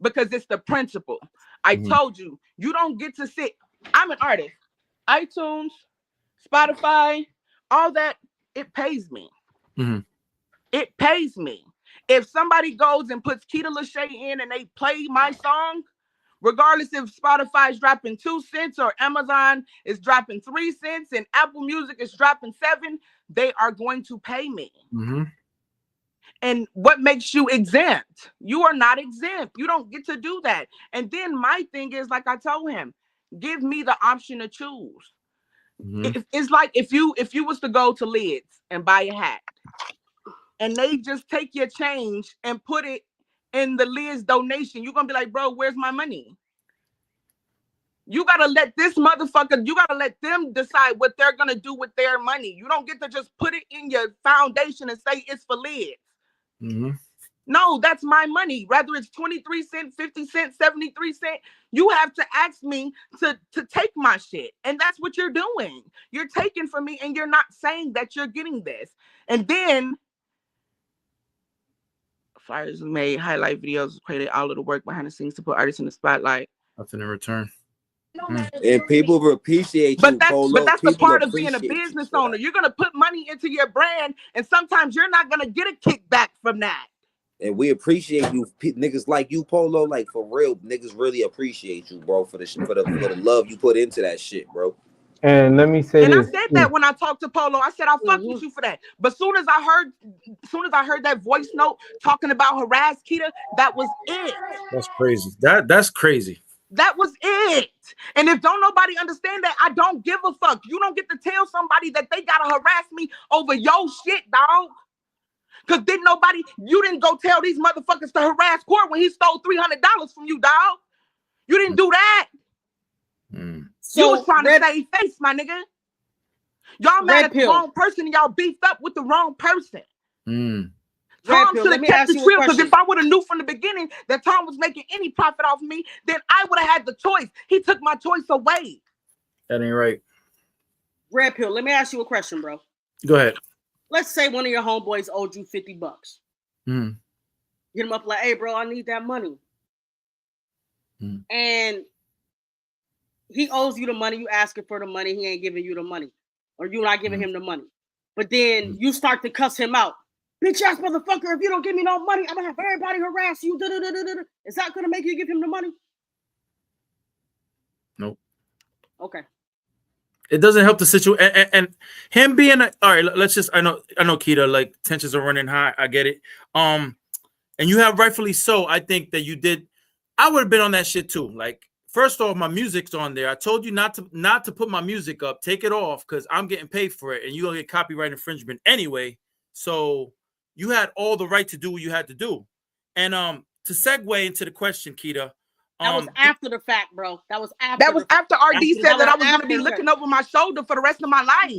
Because it's the principle. I told you, you don't get to sit. I'm an artist. iTunes, Spotify, all that, it pays me. It pays me. If somebody goes and puts Kita Le'sha in and they play my song, regardless if Spotify is dropping 2 cents or Amazon is dropping 3 cents and Apple Music is dropping 7, they are going to pay me. And what makes you exempt? You are not exempt. You don't get to do that. And then my thing is, like I told him, give me the option to choose. It's like if you was to go to Lids and buy a hat, and they just take your change and put it in the Lids donation, you're gonna be like, bro, where's my money? You gotta let you gotta let them decide what they're gonna do with their money. You don't get to just put it in your foundation and say it's for Lids. No, that's my money. Whether it's 23 cents, 50 cents, 73 cents, you have to ask me to take my shit. And that's what you're doing. You're taking from me and you're not saying that you're getting this. And then flyers made, highlight videos, created all of the work behind the scenes to put artists in the spotlight. Nothing in return. And people will appreciate you. But that's the part of being a business owner. You're gonna put money into your brand, and sometimes you're not gonna get a kickback from that. And we appreciate you, niggas like you, Polo. Like for real, niggas really appreciate you, bro, for the love you put into that shit, bro. And let me say this. I said that when I talked to Polo. I said I'll fuck with you for that. But soon as I heard that voice note talking about harass Kita, that was it. That's crazy. That's crazy. That was it. And if don't nobody understand that, I don't give a fuck. You don't get to tell somebody that they gotta harass me over your shit, dog. Cause you didn't go tell these motherfuckers to harass Court when he stole $300 from you, dog. You didn't do that. So you was trying to save face, my nigga. Y'all mad at the wrong person and y'all beefed up with the wrong person. Tom should have kept the trill, because if I would have knew from the beginning that Tom was making any profit off of me, then I would have had the choice. He took my choice away. That ain't right. RedPill, let me ask you a question, bro. Go ahead. Let's say one of your homeboys owed you $50. Get him up like, hey, bro, I need that money. And he owes you the money. You asking for the money. He ain't giving you the money. Or you not giving him the money. But then you start to cuss him out. Bitch ass motherfucker, if you don't give me no money, I'm gonna have everybody harass you. Is that gonna make you give him the money? Nope. Okay. It doesn't help the situation. And him being all right, let's just I know Kita, like tensions are running high. I get it. And you have rightfully so. I think that you did. I would have been on that shit too. Like, first off, my music's on there. I told you not to put my music up. Take it off because I'm getting paid for it, and you're gonna get copyright infringement anyway. So you had all the right to do what you had to do. And to segue into the question, Kita. That was after the fact, bro. That was after RD said that I was gonna be looking over my shoulder for the rest of my life.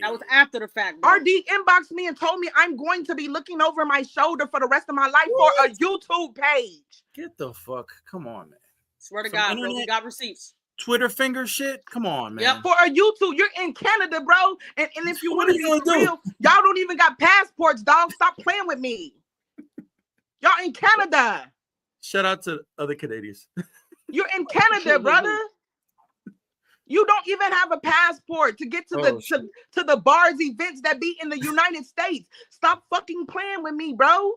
That was after the fact, bro. RD inboxed me and told me I'm going to be looking over my shoulder for the rest of my life for a YouTube page. Get the fuck. Come on, man. Swear to God, bro. We got receipts. Twitter finger shit? Come on, man. Yeah, for a YouTube. You're in Canada, bro. And if you want to be real, y'all don't even got passports, dog. Stop playing with me. Y'all in Canada. Shout out to other Canadians. You're in Canada, brother. You don't even have a passport to get to the B.A.R.Z events that be in the United States. Stop fucking playing with me, bro.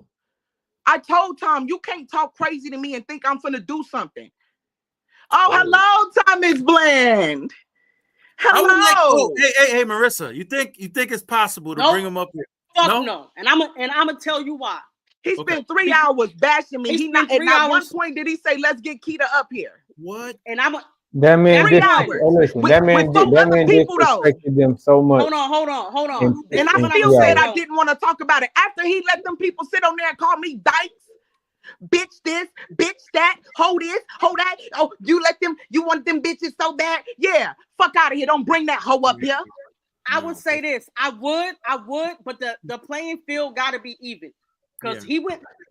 I told Tom, you can't talk crazy to me and think I'm finna do something. Oh, hello, Thomas Blend. Hello. Hey, Marissa. You think it's possible to bring him up here? Fuck no. And I'm gonna tell you why. He spent 3 hours bashing me. He not, and at one point did he say, "Let's get Kita up here"? What? And I'm that man. That man disrespected them so much. Hold on. And I still said I didn't want to talk about it after he let them people sit on there and call me dykes. Bitch this, bitch that, hold this, hold that. Oh, you want them bitches so bad? Yeah, fuck out of here. Don't bring that hoe up here. I would say this. I would, but the playing field gotta be even. because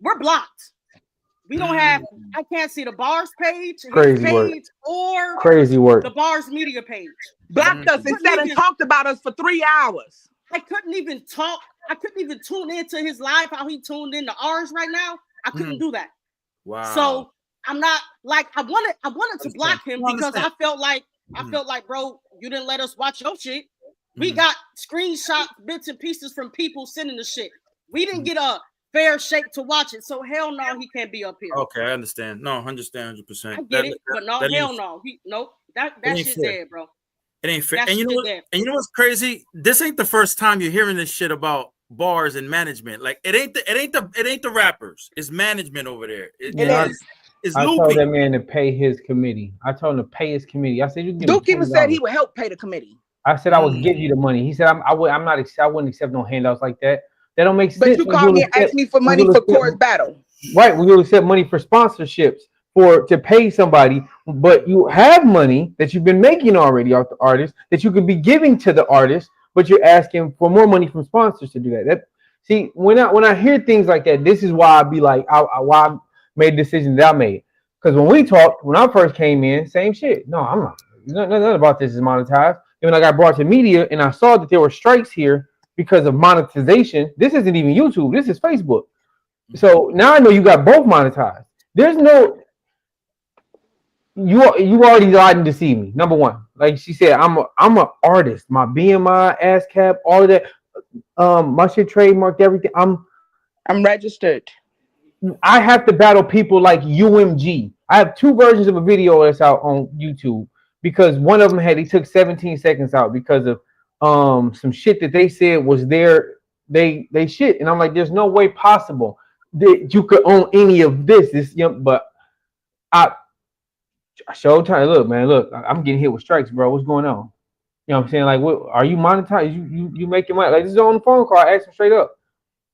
we're blocked. We don't have. I can't see the B.A.R.Z page, his Crazy work. page, or Crazy work. the B.A.R.Z media page. Blocked us and sat and talked about us for 3 hours. I couldn't even talk. I couldn't even tune into his live. How he tuned in to ours right now. I couldn't do that. Wow. So I'm not like I wanted to block him because I felt like bro, you didn't let us watch your shit. We got screenshot bits and pieces from people sending the shit. We didn't get a fair shake to watch it, so hell no, he can't be up here. Okay, I understand. No, understand 100%. I get it, but no, hell no. That shit's dead, bro. It ain't fair. And you know what's crazy? This ain't the first time you're hearing this shit about bars and management. Like it ain't the rappers. It's management over there. It's I told that man to pay his committee. I told him to pay his committee. I said, Duke even said he would help pay the committee. I said I would give you the money. He said I wouldn't accept no handouts like that. That don't make sense. But you called me and asked me for money for Core's battle. Right, we will accept money for sponsorships to pay somebody, but you have money that you've been making already off the artist that you could be giving to the artist, but you're asking for more money from sponsors to do that. See, when I hear things like that, this is why I be like, why I made the decision that I made. Because when we talked, when I first came in, same shit. No, I'm not. Nothing about this is monetized. And when I got brought to media and I saw that there were strikes here because of monetization, this isn't even YouTube. This is Facebook. So now I know you got both monetized. There's no. You already lied and deceived me. Number one, like she said, I'm an artist. My BMI, ASCAP, all of that. My shit trademarked, everything. I'm registered. I have to battle people like UMG. I have 2 versions of a video that's out on YouTube because one of them they took 17 seconds out because of some shit that they said was they shit, and I'm like, there's no way possible that you could own any of this. But I showed time. Look, man, I'm getting hit with strikes, bro. What's going on? You know what I'm saying? Like, what are you monetized? You making money? Like, this is on the phone call. I asked him straight up.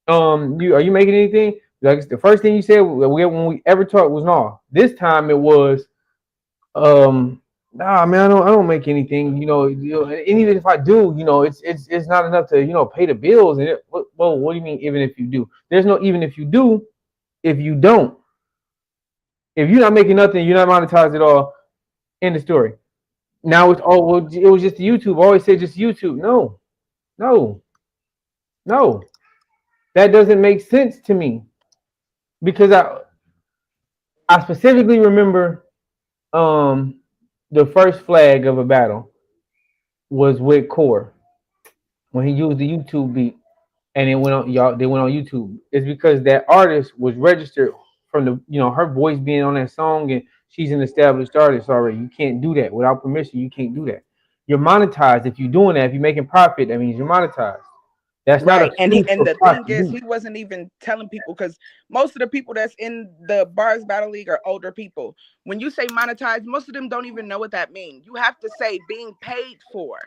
Are you making anything? Like, the first thing you said when we ever talked was no. This time it was, nah, man, I don't make anything. And even if I do, it's not enough to pay the bills. And well, what do you mean? Even if you do, there's no even if you do, if you don't. If you're not making nothing, you're not monetized at all. End of story. Now it's it was just YouTube. I always say just YouTube. No. That doesn't make sense to me. Because I specifically remember the first flag of a battle was with Core when he used the YouTube beat and they went on YouTube. It's because that artist was registered from her voice being on that song, and she's an established artist already. You can't do that without permission. You can't do that. You're monetized if you're doing that. If you're making profit, that means you're monetized. That's right. Not and the thing is, he wasn't even telling people, because most of the people that's in the B.A.R.Z Battle League are older people. When you say monetized, most of them don't even know what that means. You have to say being paid for.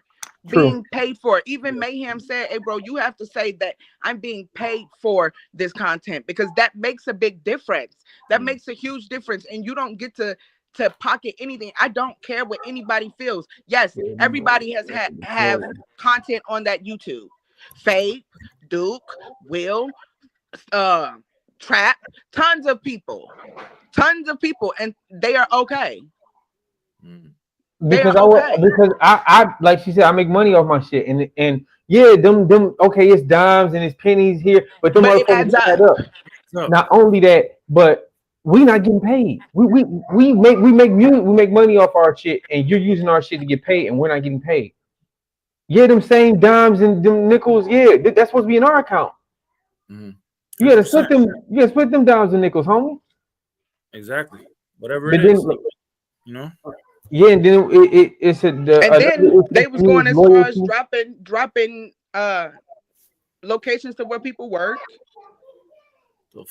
True. Being paid for. Even Mayhem said, hey, bro, you have to say that I'm being paid for this content, because that makes a big difference. That makes a huge difference. And you don't get to pocket anything. I don't care what anybody feels. Yes, everybody has have content on that YouTube. Faith, Duke, Will, Trap, tons of people, and they are okay. Because I like she said, I make money off my shit, and yeah, them okay, it's dimes and it's pennies here, but it adds up. Not only that, but we not getting paid. We make music, we make money off our shit, and you're using our shit to get paid, and we're not getting paid. Yeah, them same dimes and them nickels. Yeah, that's supposed to be in our account. You gotta split them. You gotta split them dimes and nickels, homie. Exactly. Whatever it is, Yeah, and then they was going as far as dropping locations to where people work.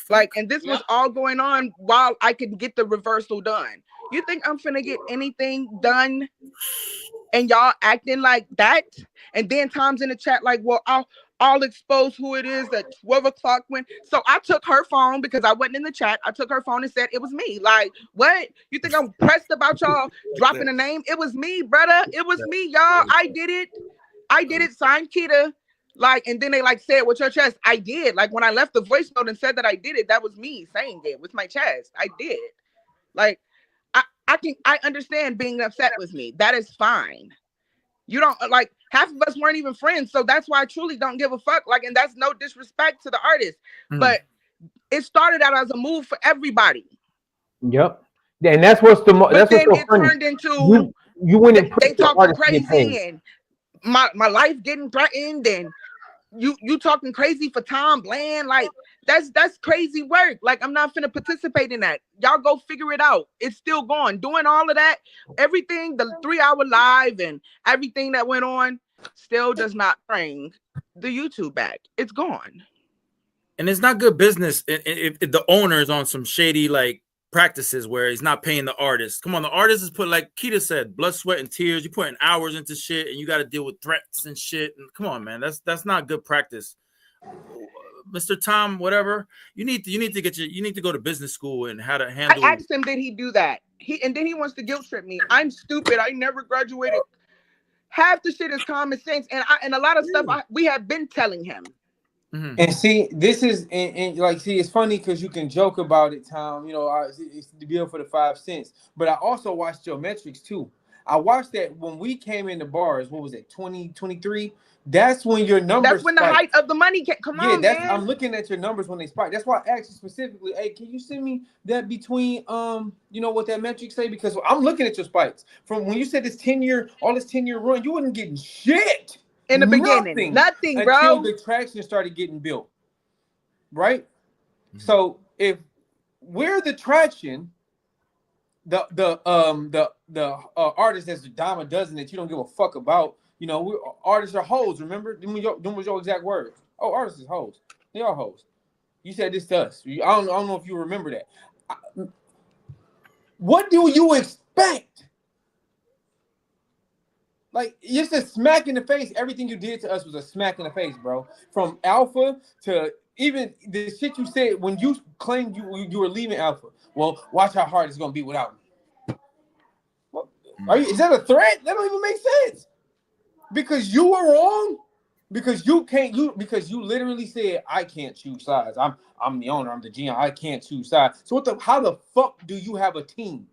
Like, and this was all going on while I could get the reversal done. You think I'm finna get anything done? And y'all acting like that? And then Tom's in the chat like, well, I'll expose who it is at 12 o'clock when. So I took her phone because I wasn't in the chat. I took her phone and said it was me. Like, what? You think I'm pressed about y'all dropping a name? It was me, brother. It was me, y'all. I did it. Signed Kita. Like, and then they like say it with your chest. I did. Like when I left the voice note and said that I did it, that was me saying it with my chest. I did. Like, I understand being upset with me. That is fine. You don't like half of us weren't even friends, so that's why I truly don't give a fuck. Like, and that's no disrespect to the artist, but it started out as a move for everybody. Yep. And that's what's the But that's then what's so it funny. turned into You went and they pushed the talking artist to get paid. crazy and my life getting threatened and you talking crazy for Tom Bland. Like that's crazy work. Like I'm not finna participate in that. Y'all go figure it out. It's still going. Doing all of that, everything, the 3-hour live and everything that went on still does not bring the YouTube back. It's gone. And it's not good business if the owner is on some shady like practices where he's not paying the artist. Come on, the artist is put, like Kita said, blood, sweat, and tears. You're putting hours into shit, and you got to deal with threats and shit. And come on, man, that's not good practice. Mr. Tom, whatever, you need to go to business school and how to handle. I asked him, did he do that? And then he wants to guilt trip me. I'm stupid. I never graduated. Half the shit is common sense, and a lot of stuff we have been telling him. Mm-hmm. And see, this is and like, see, it's funny because you can joke about it, Tom. You know, it's the bill for the 5 cents. But I also watched your metrics too. I watched that when we came into bars. What was it, 2023? That's when your numbers. That's when the height of the money came. Come on, man. I'm looking at your numbers when they spike. That's why I asked you specifically. Hey, can you send me that between you know what that metrics say? Because I'm looking at your spikes from when you said this 10-year, all this 10-year run. You wasn't getting shit. In the beginning, nothing, bro. Until the traction started getting built, right? Mm-hmm. So if we're the traction, the artist that's a dime a dozen that you don't give a fuck about, you know, artists are hoes. Remember, them was your exact words. Oh, artists is hoes. They are hoes. You said this to us. I don't know if you remember that. What do you expect? Like, it's a smack in the face. Everything you did to us was a smack in the face, bro. From Alpha to even the shit you said when you claimed you were leaving Alpha. Well, watch how hard it's gonna be without me. What, is that a threat? That don't even make sense. Because you were wrong. Because you literally said I can't choose sides. I'm the owner. I'm the GM. I can't choose sides. So how the fuck do you have a team?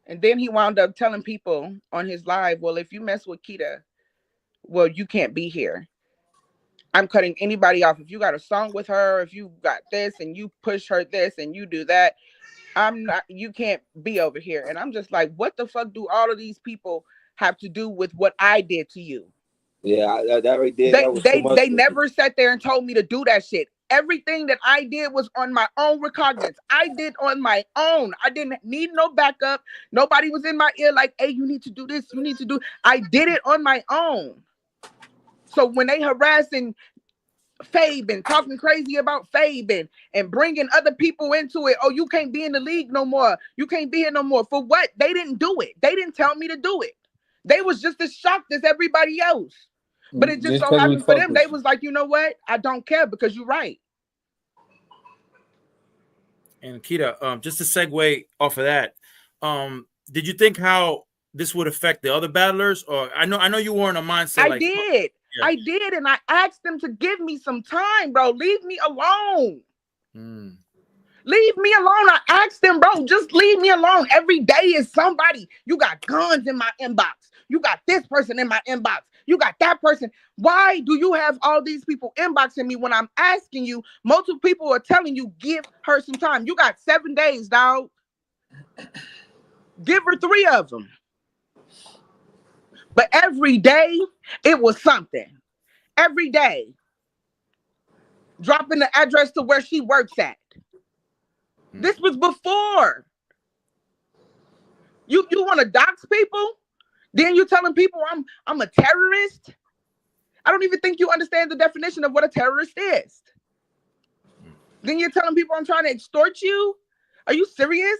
And then he wound up telling people on his live, well, if you mess with Kita, well, you can't be here. I'm cutting anybody off. If you got a song with her, if you got this and you push her this and you do that, you can't be over here. And I'm just like, what the fuck do all of these people have to do with what I did to you? Yeah, that right there. They never sat there and told me to do that shit. Everything that I did was on my own recognizance. I did on my own. I didn't need no backup. Nobody was in my ear like, hey, you need to do this. You need to do. I did it on my own. So when they harassing Fabe and talking crazy about Fabe and bringing other people into it, oh, you can't be in the league no more. You can't be here no more. For what? They didn't do it. They didn't tell me to do it. They was just as shocked as everybody else. But it just so happened for them, they was like, you know what? I don't care because you're right. And Kita, just to segue off of that, did you think how this would affect the other battlers? Or I know you were in a mindset. I did, and I asked them to give me some time, bro. Leave me alone. Leave me alone. I asked them, bro, just leave me alone. Every day is somebody. You got guns in my inbox. You got this person in my inbox. You got that person. Why do you have all these people inboxing me when I'm asking you? Multiple people are telling you, give her some time. You got 7 days, dog. Give her 3 of them. But every day, it was something. Every day. Dropping the address to where she works at. This was before. You want to dox people? Then you telling people I'm a terrorist? I don't even think you understand the definition of what a terrorist is. Then you're telling people I'm trying to extort you? Are you serious?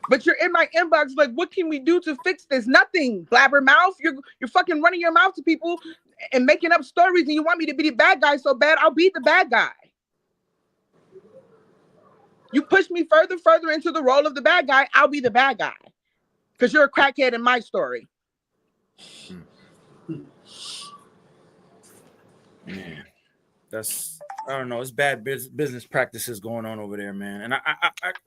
But you're in my inbox like, what can we do to fix this? Nothing, blabbermouth. You're fucking running your mouth to people and making up stories, and you want me to be the bad guy so bad, I'll be the bad guy. You push me further into the role of the bad guy, I'll be the bad guy. Because you're a crackhead in my story. Man, that's I don't know. It's bad business practices going on over there, man. And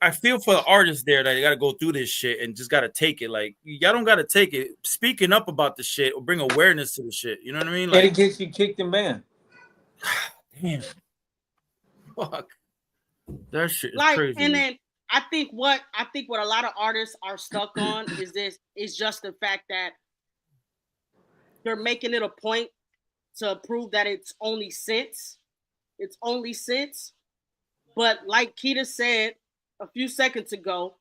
I feel for the artists there that they got to go through this shit and just got to take it. Like y'all don't got to take it. Speaking up about the shit will bring awareness to the shit. You know what I mean? Like, and it gets you kicked and banned. Damn. Fuck. That shit is like, crazy. And then I think what a lot of artists are stuck on is just the fact that they're making it a point to prove that it's only cents. It's only cents. But like Kita said a few seconds ago,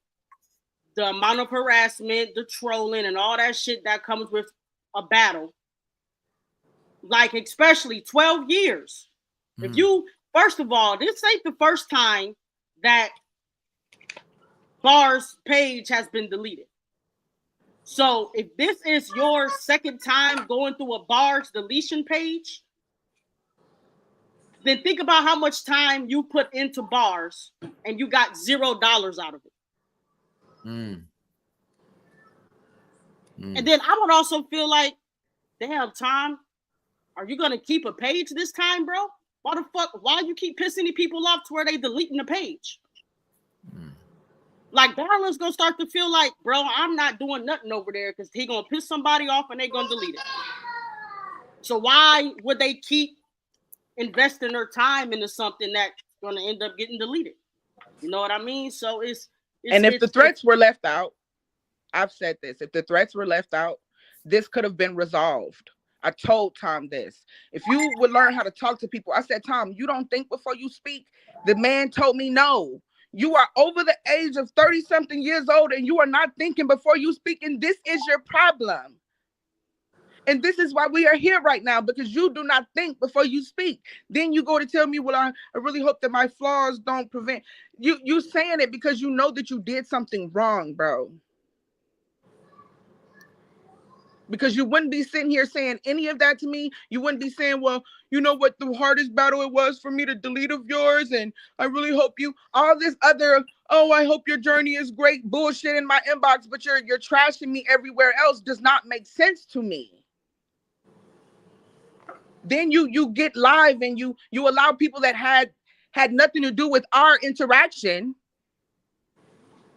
the amount of harassment, the trolling, and all that shit that comes with a battle, like especially 12 years. If you, first of all, this ain't the first time that B.A.R.Z page has been deleted. So if this is your second time going through a B.A.R.Z deletion page, then think about how much time you put into B.A.R.Z and you got $0 out of it. And then I would also feel like, damn, Tom, are you gonna keep a page this time, bro? Why the fuck? Why you keep pissing people off to where they deleting the page? Like Darlin's gonna start to feel like, bro, I'm not doing nothing over there because he gonna piss somebody off and they gonna delete it. So why would they keep investing their time into something that's gonna end up getting deleted? You know what I mean? So it's and if the threats were left out, I've said this, if the threats were left out, this could have been resolved. I told Tom this. If you would learn how to talk to people, I said, Tom, you don't think before you speak? The man told me, no, you are over the age of 30-something years old and you are not thinking before you speak, and this is your problem. And this is why we are here right now, because you do not think before you speak. Then you go to tell me, well, I really hope that my flaws don't prevent. You saying it because you know that you did something wrong, bro. Because you wouldn't be sitting here saying any of that to me. You wouldn't be saying, well, you know what the hardest battle it was for me to delete of yours, and I really hope you, all this other, oh, I hope your journey is great bullshit in my inbox, but you're trashing me everywhere else does not make sense to me. Then you get live and you allow people that had nothing to do with our interaction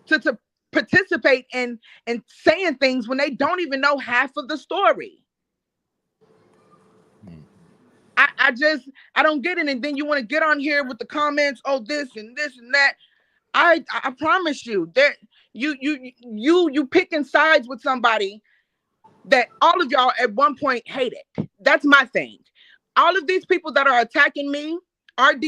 to participate in saying things when they don't even know half of the story. I don't get it. And then you want to get on here with the comments, oh, this and this and that. I promise you that you picking sides with somebody that all of y'all at one point hated. That's my thing. All of these people that are attacking me, RD,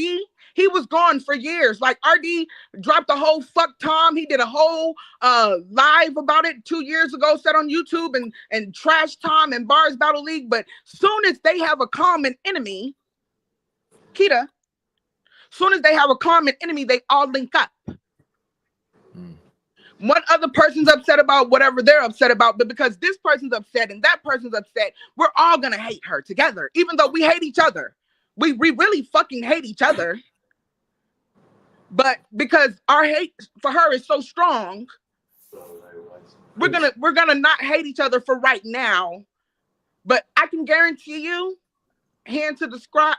he was gone for years. Like RD dropped a whole fuck Tom. He did a whole live about it 2 years ago, set on YouTube and trashed Tom and B.A.R.Z Battle League. But soon as they have a common enemy, Kita, soon as they have a common enemy, they all link up. One other person's upset about whatever they're upset about, but because this person's upset and that person's upset, we're all gonna hate her together, even though we hate each other. We really fucking hate each other. But because our hate for her is so strong, we're gonna not hate each other for right now. But I can guarantee you, hand to the sky,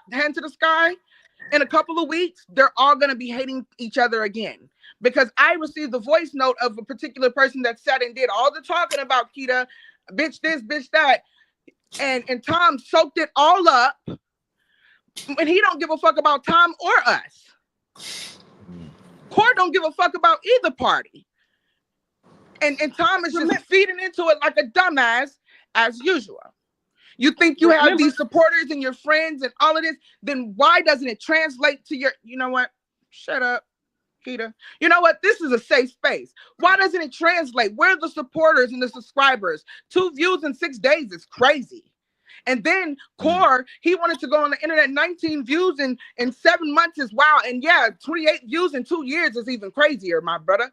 in a couple of weeks, they're all gonna be hating each other again. Because I received the voice note of a particular person that sat and did all the talking about Kita, bitch this, bitch that, and Tom soaked it all up. And he don't give a fuck about Tom or us. Court don't give a fuck about either party. And Tom is just feeding into it like a dumbass as usual. You think you have these supporters and your friends and all of this, then why doesn't it translate to your, you know what? Shut up, Kita. You know what? This is a safe space. Why doesn't it translate? Where are the supporters and the subscribers? 2 views in 6 days is crazy. And then Core, he wanted to go on the internet, 19 views in 7 months is wow. And yeah, 28 views in 2 years is even crazier, my brother.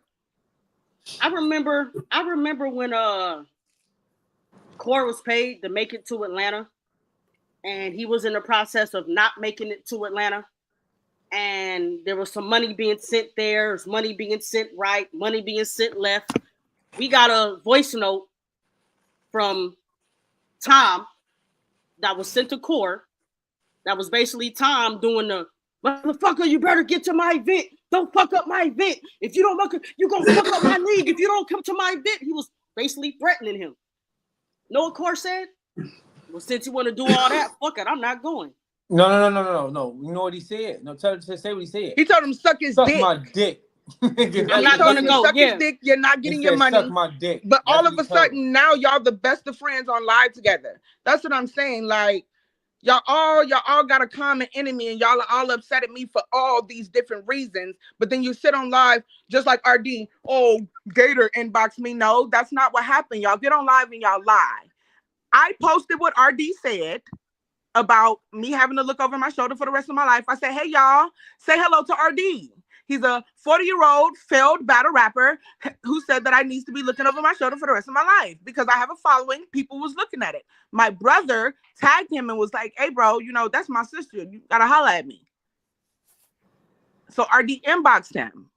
I remember when Core was paid to make it to Atlanta, and he was in the process of not making it to Atlanta. And there was some money being sent there, there's money being sent right, money being sent left. We got a voice note from Tom that was sent to Core That was basically Tom doing the motherfucker, you better get to my event. Don't fuck up my event. If you don't fuck up, you're gonna fuck up my league. If you don't come to my event, he was basically threatening him. Know what Core said? Well, since you want to do all that, fuck it, I'm not going. No. You know what he said? No, say what he said. He told him suck his dick. My dick. I'm not gonna go. Suck his dick. You're not getting your money. Suck my dick. But all of a sudden, now y'all the best of friends on live together. That's what I'm saying. Like, y'all all got a common enemy, and y'all are all upset at me for all these different reasons. But then you sit on live just like RD. Oh, Gator inboxed me. No, that's not what happened. Y'all get on live and y'all lie. I posted what RD said about me having to look over my shoulder for the rest of my life. I said, hey, y'all, say hello to RD. He's a 40-year-old failed battle rapper who said that I need to be looking over my shoulder for the rest of my life because I have a following. People was looking at it. My brother tagged him and was like, hey, bro, you know, that's my sister. You got to holler at me. So RD inboxed him.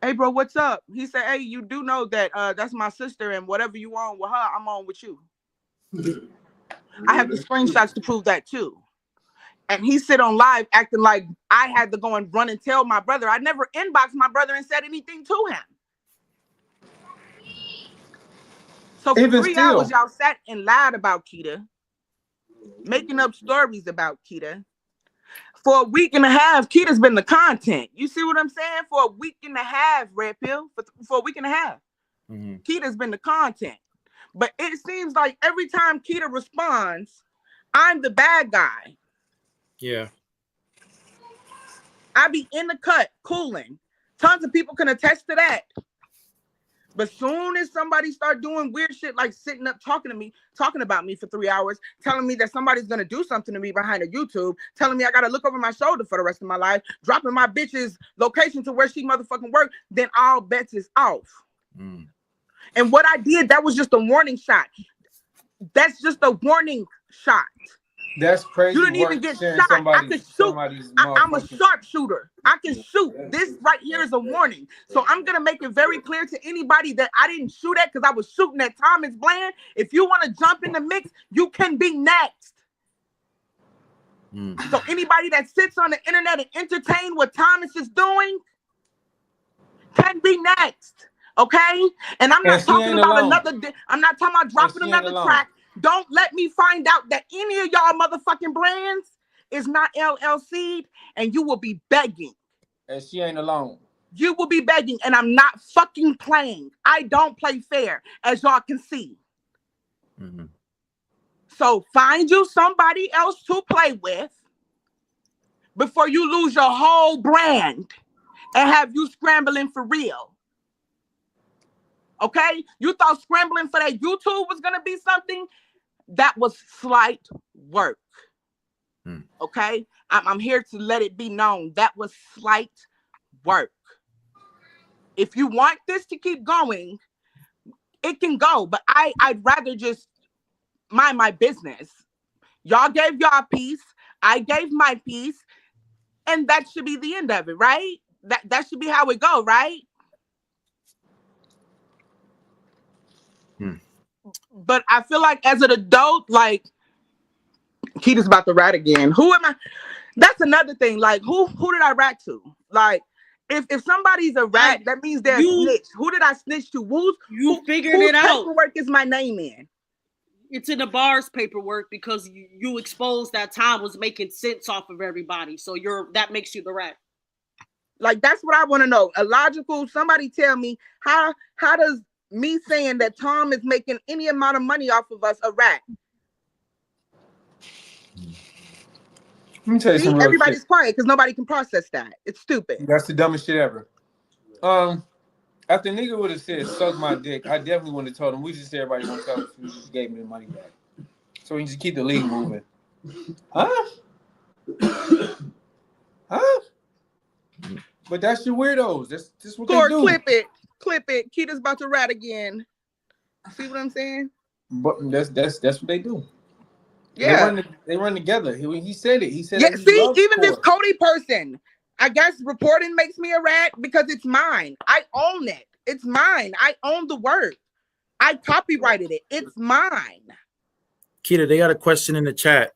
Hey, bro, what's up? He said, hey, you do know that that's my sister, and whatever you on with her, I'm on with you. I have the screenshots to prove that too. And he sit on live acting like I had to go and run and tell my brother. I never inboxed my brother and said anything to him. So for 3 hours, y'all sat and lied about Kita, making up stories about Kita. For a week and a half, Kita's been the content. You see what I'm saying? For a week and a half, RedPill, for a week and a half. Mm-hmm. Kita's been the content. But it seems like every time Kita responds, I'm the bad guy. Yeah. I be in the cut, cooling. Tons of people can attest to that. But soon as somebody start doing weird shit like sitting up talking about me for 3 hours, telling me that somebody's gonna do something to me behind a YouTube, telling me I gotta look over my shoulder for the rest of my life, dropping my bitch's location to where she motherfucking work, then all bets is off. Mm. And what I did, that was just a warning shot. That's just a warning shot. That's crazy. You didn't even get shot. I could shoot. I'm a sharpshooter. I can shoot. This right here is a warning. So I'm going to make it very clear to anybody that I didn't shoot at because I was shooting at Thomas Bland. If you want to jump in the mix, you can be next. Mm. So anybody that sits on the internet and entertain what Thomas is doing can be next. Okay? And I'm not talking about I'm not talking about dropping another track. Don't let me find out that any of y'all motherfucking brands is not LLC'd and you will be begging. And she ain't alone. You will be begging and I'm not fucking playing. I don't play fair, as y'all can see. Mm-hmm. So find you somebody else to play with before you lose your whole brand and have you scrambling for real. Okay? You thought scrambling for that YouTube was going to be something? That was slight work. Mm. Okay? I'm here to let it be known. That was slight work. If you want this to keep going, it can go. But I'd rather just mind my business. Y'all gave y'all piece. I gave my piece. And that should be the end of it, right? That should be how it go, right? Hmm. But I feel like as an adult, like Kita's about to rat again. Who am I? That's another thing. Like who did I rat to? Like if somebody's a rat, that means they're a snitch. Who did I snitch to? Who figured it out? Paperwork is my name in. It's in the B.A.R.Z paperwork because you exposed that Tom was making sense off of everybody. So that makes you the rat. Like that's what I want to know. A logical. Somebody tell me how does me saying that Tom is making any amount of money off of us a rat? Let me tell you something. Everybody's quiet because nobody can process that. It's stupid. That's the dumbest shit ever. After nigga would have said suck my dick, I definitely would have told him we just said everybody wants to we just gave me the money back. So we just keep the league moving. Huh? But that's your weirdos. That's what they do. Clip it. Kita's about to rat again. See what I'm saying? But that's what they do. Yeah, they run together. He said it. He said, yeah. See, even this Cody person, I guess reporting makes me a rat because it's mine. I own it. It's mine. I own the work. I copyrighted it. It's mine. Kita, they got a question in the chat.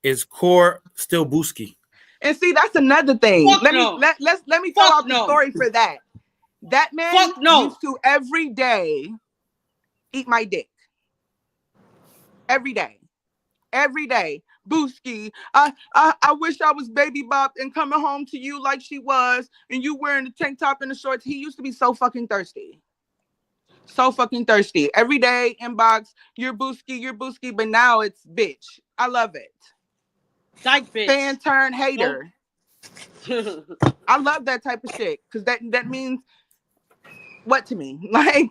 Is Core still Booski? And see, that's another thing. Fuck Let no. me tell Fuck out the no. story for that. That man Fuck no. used to every day eat my dick. Every day. Every day. Booski, I wish I was Baby Bop and coming home to you like she was, and you wearing the tank top and the shorts. He used to be so fucking thirsty. So fucking thirsty. Every day, inbox, you're Booski, but now it's bitch. I love it. Dyke bitch. Fan turn hater. I love that type of shit because that means what to me? Like,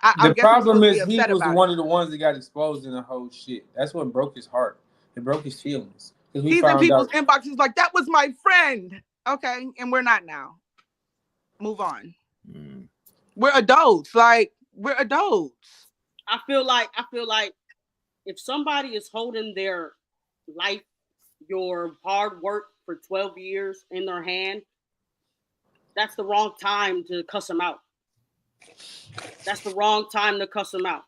I The guess I'm problem supposed to is be he upset was about one it. of the ones that got exposed in the whole shit. That's what broke his heart. It broke his feelings. We He's in found people's out. inboxes like, that was my friend. Okay, and we're not now. Move on. We're adults. Like, we're adults. I feel like if somebody is holding their life, your hard work for 12 years in their hand, that's the wrong time to cuss them out. That's the wrong time to cuss them out.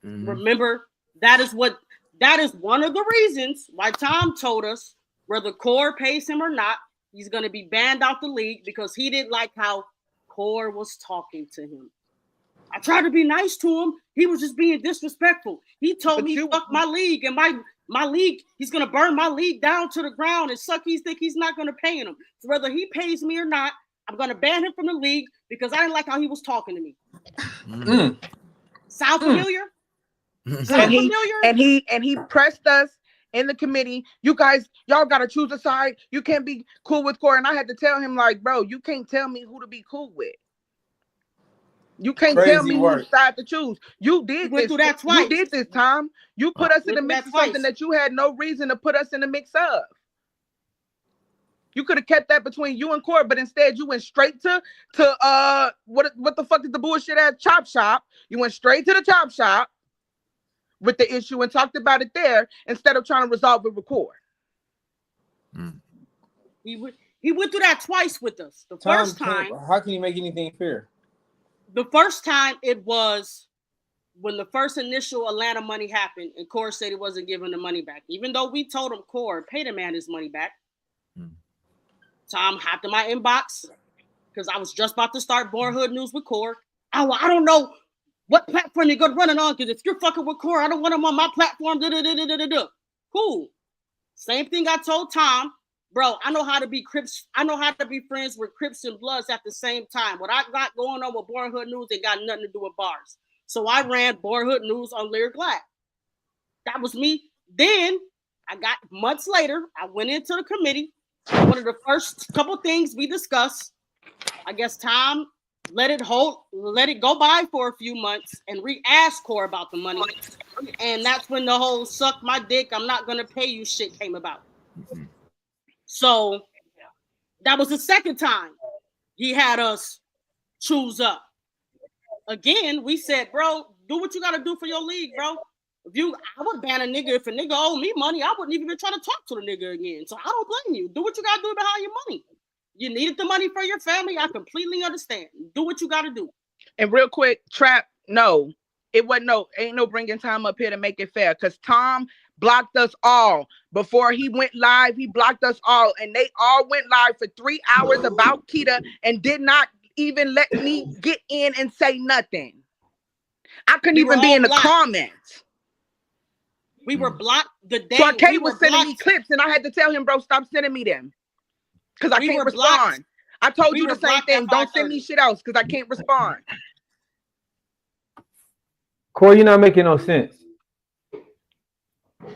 Mm-hmm. Remember, that is one of the reasons why Tom told us whether Core pays him or not, he's going to be banned out the league because he didn't like how Core was talking to him. I tried to be nice to him. He was just being disrespectful. He told me, fuck my league, and my league, he's going to burn my league down to the ground, and Suckies think he's not going to pay him. So whether he pays me or not, I'm going to ban him from the league because I didn't like how he was talking to me. Sound familiar? And he pressed us in the committee. You guys, y'all got to choose a side. You can't be cool with Core. And I had to tell him, like, bro, you can't tell me who to be cool with. You can't tell me whose side to choose. You did this. You did this, Tom. You put us in the mix of something that you had no reason to put us in the mix of. You could have kept that between you and Core, but instead you went straight to what the fuck is the bullshit ass chop shop? You went straight to the chop shop with the issue and talked about it there instead of trying to resolve it with Core. He went through that twice with us. The first time. How can you make anything fair? The first time it was when the first initial Atlanta money happened, and Core said he wasn't giving the money back, even though we told him, Core, pay the man his money back. Tom hopped in my inbox because I was just about to start Born Hood News with Core. I don't know what platform you're going to run it on, because if you're fucking with Core, I don't want him on my platform. Cool. Same thing I told Tom. Bro, I know how to be Crips. I know how to be friends with Crips and Bloods at the same time. What I got going on with Born Hood News, it got nothing to do with bars. So I ran Born Hood News on Lyric Lab. That was me. Then I got months later, I went into the committee. One of the first couple things we discussed, I guess Tom let it go by for a few months and re-asked Core about the money. And that's when the whole suck my dick, I'm not going to pay you shit came about. So that was the second time he had us choose up. Again, we said, bro, do what you got to do for your league, bro. I would ban a nigga if a nigga owed me money. I wouldn't even try to talk to the nigga again. So I don't blame you. Do what you got to do behind your money. You needed the money for your family. I completely understand. Do what you got to do. And real quick, Trap, no. It wasn't ain't no bringing Tom up here to make it fair, because Tom blocked us all. Before he went live, he blocked us all. And they all went live for 3 hours about Kita and did not even let me get in and say nothing. I couldn't even be in the comments. We were blocked the day. So K was sending me clips and I had to tell him, bro, stop sending me them. Because I can't respond. I told you the same thing. Don't send me shit else because I can't respond. Corey, you're not making no sense.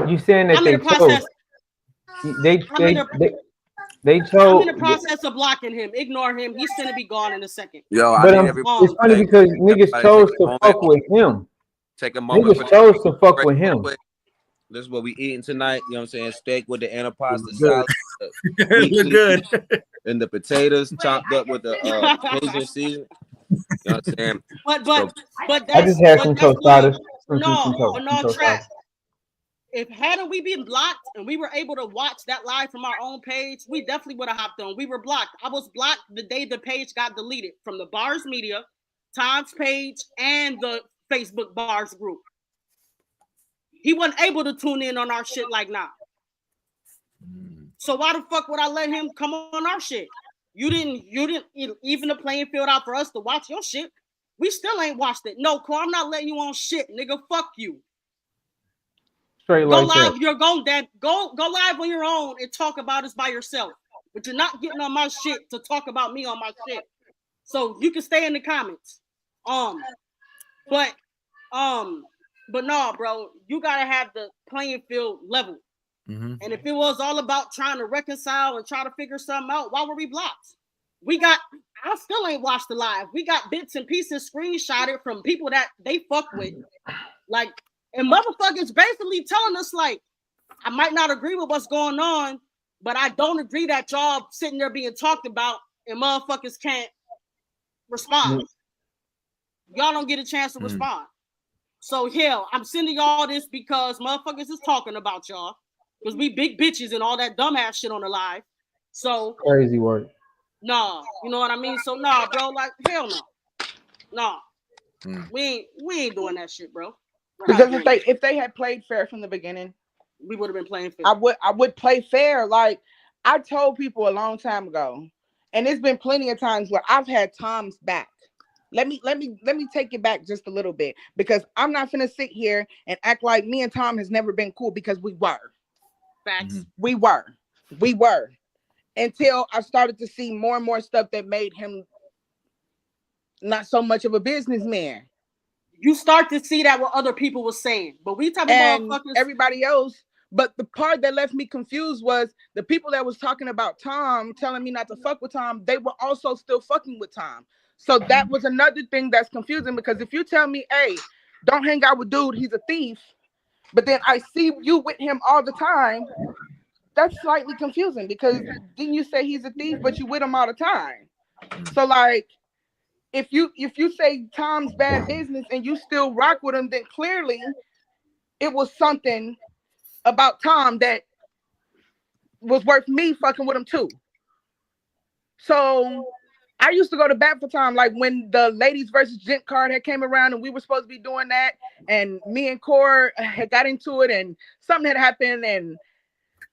You saying that they chose. They chose. I'm in the process of blocking him. Ignore him. He's gonna be gone in a second. Yo, but it's funny because niggas chose to fuck with him. Take a moment. Niggas chose to fuck with him. This is what we eating tonight. You know what I'm saying? Steak with the antipasta salad. Look good. And the potatoes chopped up with the Cajun season. You know what I'm saying? But I just had some tostadas. No, Trap. If hadn't we been blocked and we were able to watch that live from our own page, we definitely would have hopped on. We were blocked. I was blocked the day the page got deleted from the B.A.R.Z Media, Tom's page, and the Facebook B.A.R.Z group. He wasn't able to tune in on our shit like now. So why the fuck would I let him come on our shit? You didn't even the playing field out for us to watch your shit. We still ain't watched it. No, Cole, I'm not letting you on shit, nigga. Fuck you. Straight go like live. that. You're going that. Go live on your own and talk about us by yourself. But you're not getting on my shit to talk about me on my shit. So you can stay in the comments. But no, bro, you gotta have the playing field level. And if it was all about trying to reconcile and try to figure something out, why were we blocked? I still ain't watched the live. We got bits and pieces screenshotted from people that they fuck with. Like, and motherfuckers basically telling us, like, I might not agree with what's going on, but I don't agree that y'all sitting there being talked about and motherfuckers can't respond. Y'all don't get a chance to respond. So, hell, I'm sending y'all this because motherfuckers is talking about y'all. Because we big bitches and all that dumbass shit on the live. So crazy work. Nah, you know what I mean? So nah, bro, like hell no. Nah. We ain't doing that shit, bro. Because if they had played fair from the beginning, we would have been playing fair. I would play fair. Like I told people a long time ago, and there's been plenty of times where I've had Tom's back. Let me take it back just a little bit, because I'm not gonna sit here and act like me and Tom has never been cool, because we were. Facts. We were until I started to see more and more stuff that made him not so much of a businessman. You start to see that what other people were saying, but we type of motherfuckers. Everybody else. But the part that left me confused was the people that was talking about Tom, telling me not to fuck with Tom, they were also still fucking with Tom. So that was another thing that's confusing, because if you tell me, hey, don't hang out with dude, he's a thief, but then I see you with him all the time, that's slightly confusing, because didn't you say he's a thief, but you with him all the time? So like, if you say Tom's bad business and you still rock with him, then clearly it was something about Tom that was worth me fucking with him too. So I used to go to bat for Tom, like when the ladies versus gent card had came around and we were supposed to be doing that, and me and Core had got into it and something had happened and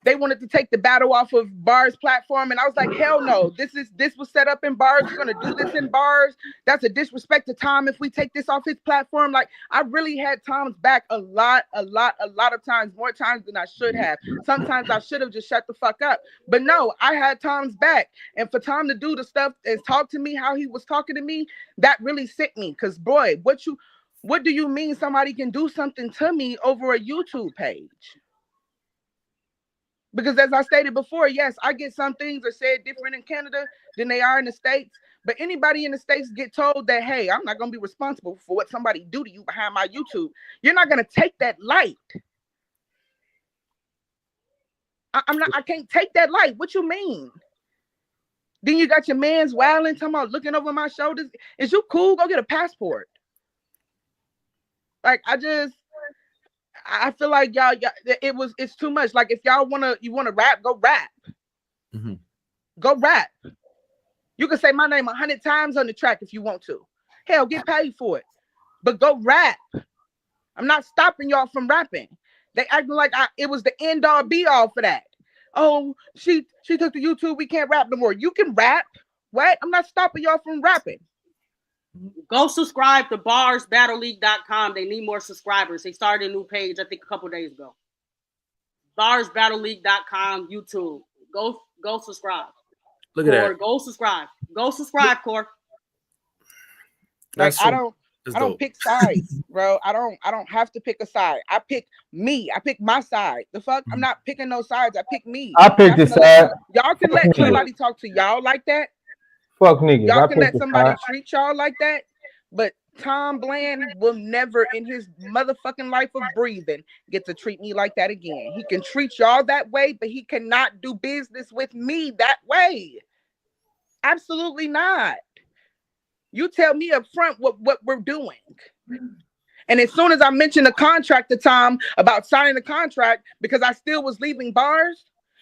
they wanted to take the battle off of B.A.R.Z platform, and I was like, hell no, this was set up in B.A.R.Z. We're gonna do this in B.A.R.Z. That's a disrespect to Tom if we take this off his platform. Like, I really had Tom's back a lot of times, more times than I should have. Sometimes I should have just shut the fuck up. But no, I had Tom's back. And for Tom to do the stuff and talk to me how he was talking to me, that really sick me. Cause boy, what do you mean somebody can do something to me over a YouTube page? Because as I stated before, yes, I get some things are said different in Canada than they are in the States. But anybody in the States get told that, hey, I'm not going to be responsible for what somebody do to you behind my YouTube. You're not going to take that light. I can't take that light. What you mean? Then you got your mans wilding, talking about looking over my shoulders. Is you cool? Go get a passport. Like, I feel like y'all it's too much. Like, if y'all you wanna rap, go rap. Go rap. You can say my name 100 times on the track if you want to. Hell, get paid for it. But go rap. I'm not stopping y'all from rapping. They acting like it was the end all be all for that. Oh, she took the YouTube, we can't rap no more. You can rap. What? I'm not stopping y'all from rapping. Go subscribe to BarzBattleLeague.com. They need more subscribers. They started a new page, I think, a couple days ago. BarzBattleLeague.com, YouTube. Go subscribe. Look at that. Go subscribe. Go subscribe, Core. Like, I don't pick sides, bro. I don't have to pick a side. I pick me. I pick my side. The fuck? I'm not picking no sides. I pick me. I picked the side. Y'all can let somebody talk to y'all like that. Fuck niggas. Y'all can let somebody treat y'all like that, but Tom Bland will never in his motherfucking life of breathing get to treat me like that again. He can treat y'all that way, but he cannot do business with me that way. Absolutely not. You tell me up front what we're doing. And as soon as I mentioned the contract to Tom about signing the contract, because I still was leaving B.A.R.Z,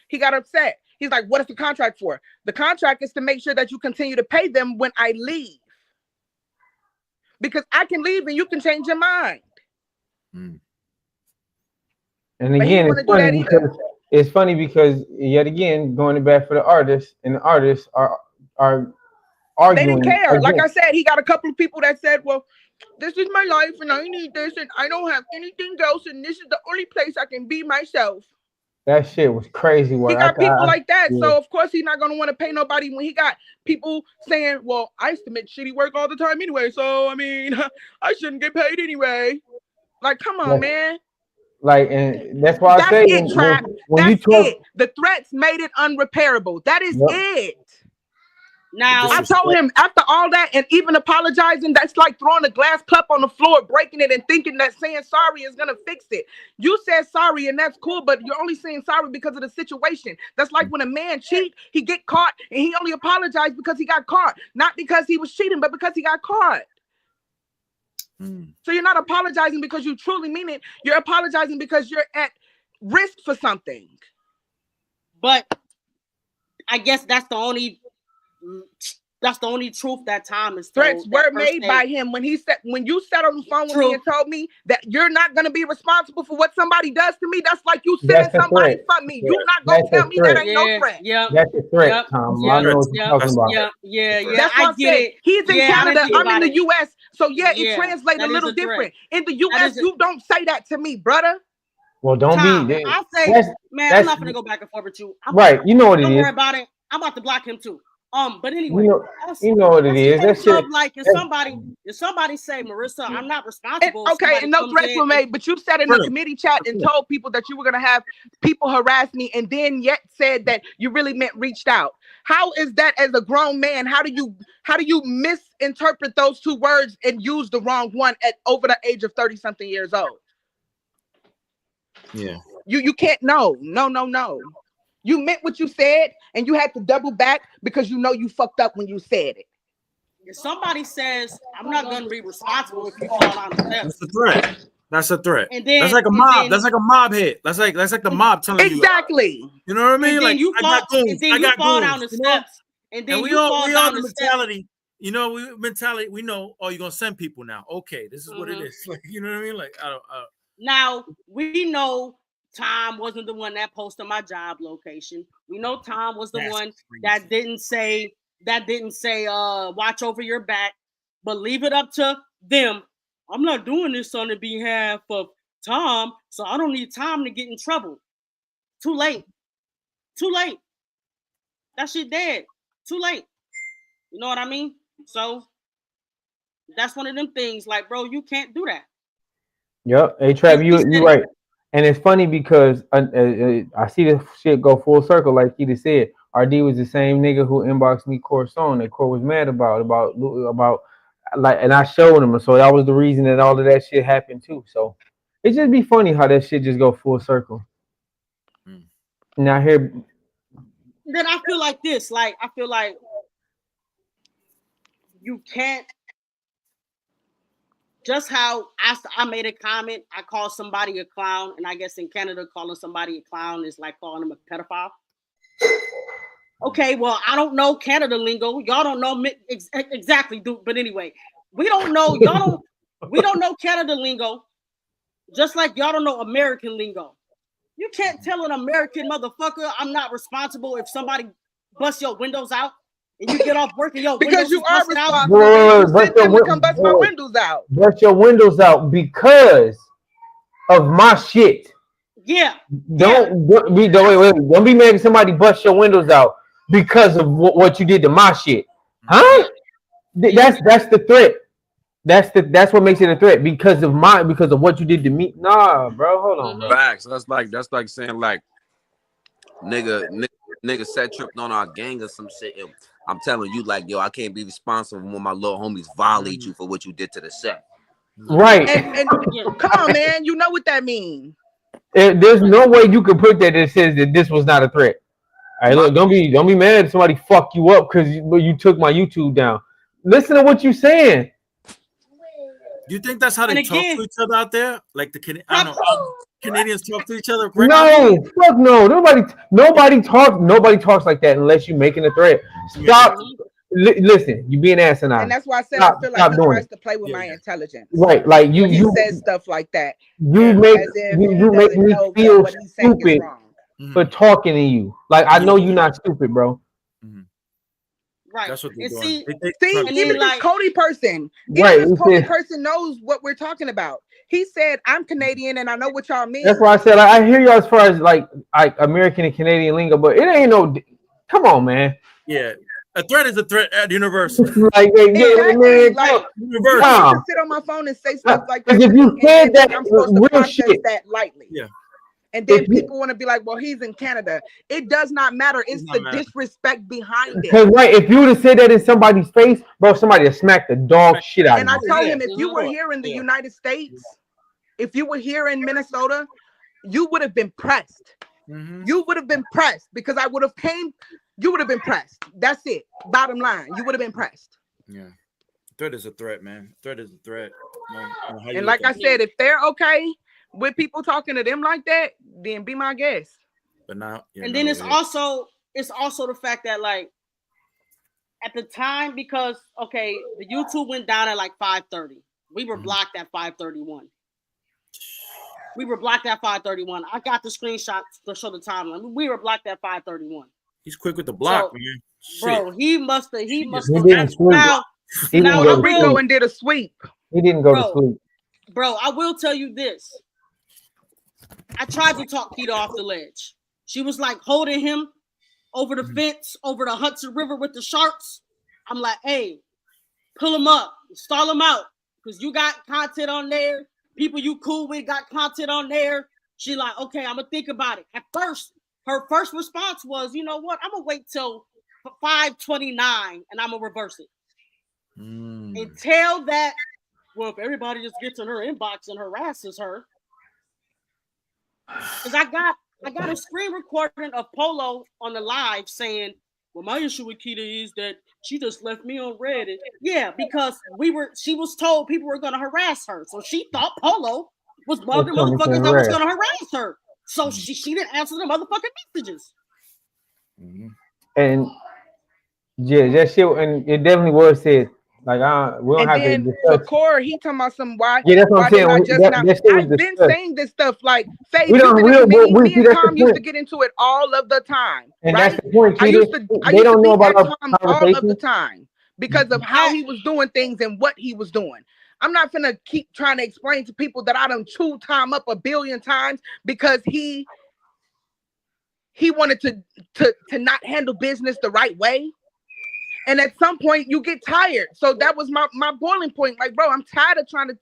he got upset. He's like, what is the contract for? The contract is to make sure that you continue to pay them when I leave. Because I can leave and you can change your mind. And again, it's funny because it's funny because yet again, going back for the artists, and the artists are They didn't arguing care. Like I against said, he got a couple of people that said, well, this is my life and I need this and I don't have anything else and this is the only place I can be myself. that shit was crazy. He got people like that. Yeah. So, of course, he's not going to want to pay nobody when he got people saying, well, I submit shitty work all the time anyway. So, I mean, I shouldn't get paid anyway. Like, come on, man. Like, and that's why I say it, Trap. when That's you talk, it. The threats made it unrepairable. That is it. Now I told him after all that and even apologizing, that's like throwing a glass cup on the floor, breaking it, and thinking that saying sorry is gonna fix it. You said sorry, and that's cool, but you're only saying sorry because of the situation. That's like when a man cheat, he get caught, and he only apologized because he got caught, not because he was cheating, but because he got caught. So you're not apologizing because you truly mean it. You're apologizing because you're at risk for something. But I guess that's the only truth that time is told. Threats were made by him when he said, when you sat on the phone with me and told me that you're not going to be responsible for what somebody does to me. That's like you sending somebody from me. You're not going to tell me that ain't no threat. That's a threat, Tom. I know what you're talking about. That's what I get it. He's in Canada. I'm in the U.S. So it translates a little different. In the U.S., you don't say that to me, brother. Well, don't Tom, be. I say, man, I'm not going to go back and forth with you. Right. You know what it is. Don't worry about it. I'm about to block him too. But anyway, you know what it is. That shit. Like if somebody say, Marissa, I'm not responsible. Okay, and no threats were made, but you said in the committee chat and told people that you were gonna have people harass me, and then yet said that you really meant reached out. How is that as a grown man? How do you misinterpret those two words and use the wrong one at over the age of 30-something years old? Yeah. You can't. No. You meant what you said, and you had to double back because you know you fucked up when you said it. If somebody says, I'm not going to be responsible if you fall down the steps. That's a threat. That's a threat. And then, that's like a mob. That's like a mob hit. That's like the mob telling you. Exactly. You know what I mean? And like you fall, I got goons. and then you fall down the steps. And then we you all fall down the the mentality. steps. You know, we know. Oh, you're gonna send people now. Okay, this is what it is. Like, you know what I mean? Like, I don't. Now we know Tom wasn't the one that posted my job location. We know Tom was the one that didn't say watch over your back, but leave it up to them. I'm not doing this on the behalf of Tom, so I don't need Tom to get in trouble. Too late. That shit dead. Too late. You know what I mean? So that's one of them things. Like, bro, you can't do that. Yep. Hey, Trav, you right. And it's funny because I see this shit go full circle, like he just said. RD was the same nigga who inboxed me Core song that Core was mad about like, and I showed him, so that was the reason that all of that shit happened too. So it just be funny how that shit just go full circle. Now here, then I feel like this. Like I feel like you can't. Just how I made a comment, I called somebody a clown, and I guess in Canada, calling somebody a clown is like calling them a pedophile. Okay, well, I don't know Canada lingo. Y'all don't know exactly, dude. But anyway, we don't know. We don't know Canada lingo, just like y'all don't know American lingo. You can't tell an American motherfucker I'm not responsible if somebody busts your windows out. And you get off work and your because you are responsible. Bust my windows out. Bust your windows out because of my shit. Yeah. Don't be mad if somebody bust your windows out because of what you did to my shit. Huh? That's the threat. That's what makes it a threat because of what you did to me. Nah, bro, hold on. Bro. Facts. That's like saying like nigga set tripped on our gang or some shit. I'm telling you, like, yo, I can't be responsible when my little homies violate you for what you did to the set. Right. And come on, man, you know what that means. There's no way you can put that says that this was not a threat. All right, look, don't be mad if somebody fucked you up because you took my YouTube down. Listen to what you're saying. You think that's how they talk to each other out there? Like I don't know. Canadians talk to each other. No, fuck no. Nobody talks like that unless you're making a threat. Stop. Listen, you being asinine. And that's why I said I feel like he tries to play with my intelligence. Right, like you says stuff like that. You make me feel stupid. for talking to you. Like, I know you're not stupid, bro. Right. That's what they're And doing. See, and even then, this like, Cody person, Right, even this he Cody said- person knows what we're talking about. He said, "I'm Canadian and I know what y'all mean." That's why I said, like, I hear you as far as like American and Canadian lingo, but it ain't no. Come on, man. Yeah, a threat is a threat at universal. Like, Exactly. man, Like, Universal. you don't get to sit on my phone and say stuff like that. Because if you said that, think I'm supposed to real process shit. that lightly. Yeah. And then If you- people want to be like, "Well, he's in Canada." It does not matter. It's not the matter. disrespect behind it. Because right, if you would have said that in somebody's face, bro, somebody would smack the dog shit out And of I you. told him, if you were here in the United States, if you were here in Minnesota, you would have been pressed. You would have been pressed because I would have came. You would have been pressed. That's it. Bottom line, you would have been pressed. Yeah, threat is a threat, man. Threat is a threat. And like I said, if they're okay with people talking to them like that, then be my guest. But now, and then it's also the fact that, like, at the time, because the YouTube went down at like 5:30. We were blocked at 5:31. We were blocked at 5:31. I got the screenshots to show the timeline. We were blocked at 5:31. He's quick with the block, So, man. Bro, he must have. He didn't sleep. He didn't now go I to will, sleep. and did a sweep. He didn't go to sleep. Bro, I will tell you this. I tried to talk Kita off the ledge. She was like holding him over the fence, over the Hudson River with the sharks. I'm like, hey, pull him up, stall him out, because you got content on there. People you cool with got content on there. She like, okay, I'm gonna think about it. At first, her first response was, you know what? I'm gonna wait till 5:29 and I'm gonna reverse it. And tell that, well, if everybody just gets in her inbox and harasses her, because I got a screen recording of Polo on the live saying, well, my issue with Kita is that she just left me on Reddit. Yeah, because she was told people were gonna harass her. So she thought Polo was one of the motherfuckers that was gonna harass her. So she didn't answer the motherfucking messages. And yeah, that shit, and it definitely was said. Like, we don't And have then to for discuss. Corey, he talking about some why. Yeah, that's what why I'm saying. didn't I just That now? shit was I've been discussed. saying this stuff like, Faith, We don't- me see, and that's the Tom used to point. get into it all of the time. And right? that's the point, I Kita. used to They don't know about our Tom all of conversation. the time because of how he was doing things and what he was doing. I'm not gonna keep trying to explain to people that I done chewed Tom up 1 billion times because he wanted to not handle business the right way. And at some point you get tired. So that was my boiling point. Like, bro, I'm tired of trying to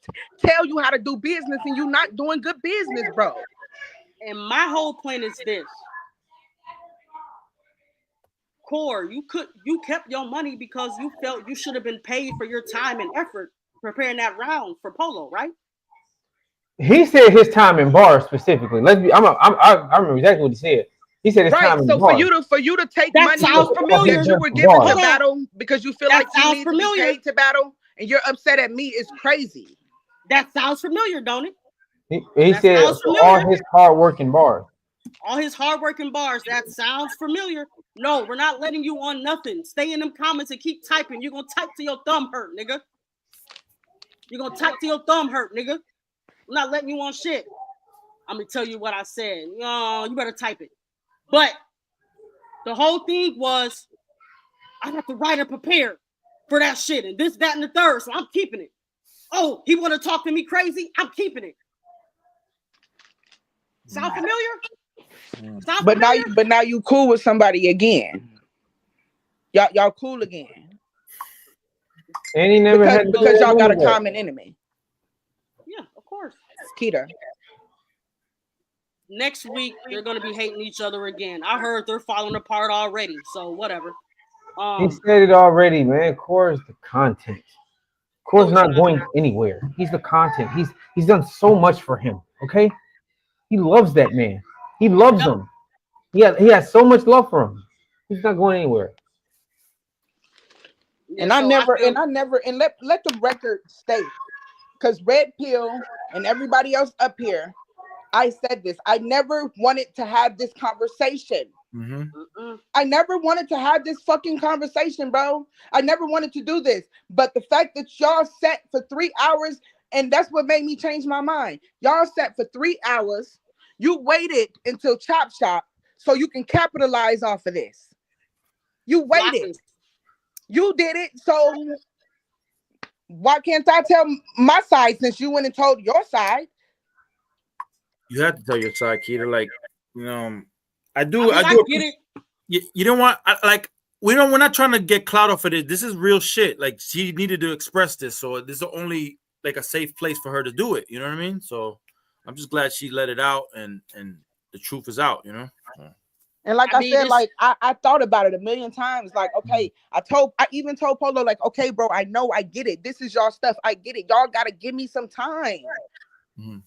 tell you how to do business and you not doing good business, bro. And my whole point is this. Core, you kept your money because you felt you should have been paid for your time and effort preparing that round for Polo, right? He said his time in bars specifically. I remember exactly what he said. He said his time in So bars. for you to take That money sounds familiar. that you were given Hold to on. battle because you feel That like you sounds need familiar. to be paid to battle and you're upset at me is crazy. That sounds familiar, don't it? He That said sounds for all familiar. his hard work in bars. All his hardworking bars, that sounds familiar. No, we're not letting you on nothing. Stay in them comments and keep typing. You're gonna type till your thumb hurt, nigga. You're gonna type till your thumb hurt, nigga. I'm not letting you on shit. I'm gonna tell you what I said. You better type it. But the whole thing was, I have to write and prepare for that shit and this, that, and the third. So I'm keeping it. Oh, he want to talk to me crazy? I'm keeping it. Sound familiar? Sound familiar? But now you cool with somebody again. Y'all cool again. And he never had because y'all got a that. common enemy. Yeah, of course. Kita. Next week they're gonna be hating each other again. I heard they're falling apart already. So whatever. He said it already, man. Core is the content. Core's not going anywhere. He's the content. He's done so much for him. Okay, he loves that man. He loves him. He has so much love for him. He's not going anywhere. And I never let the record state, because RedPill and everybody else up here, I said this. I never wanted to have this conversation. I never wanted to have this fucking conversation, bro. I never wanted to do this. But the fact that y'all sat for 3 hours, and that's what made me change my mind. Y'all sat for 3 hours. You waited until Chop Shop so you can capitalize off of this. You waited. You did it. So why can't I tell my side since you went and told your side? You have to tell your side, Kita. Like, you know, I get it. You don't want we're not trying to get clout off of it. This is real shit. Like, she needed to express this, so this is only like a safe place for her to do it. You know what I mean? So I'm just glad she let it out and the truth is out. You know. And like I said, like I thought about it a million times. Like, okay, I even told Polo, like, okay, bro, I know, I get it. This is y'all stuff. I get it. Y'all gotta give me some time. Mm-hmm.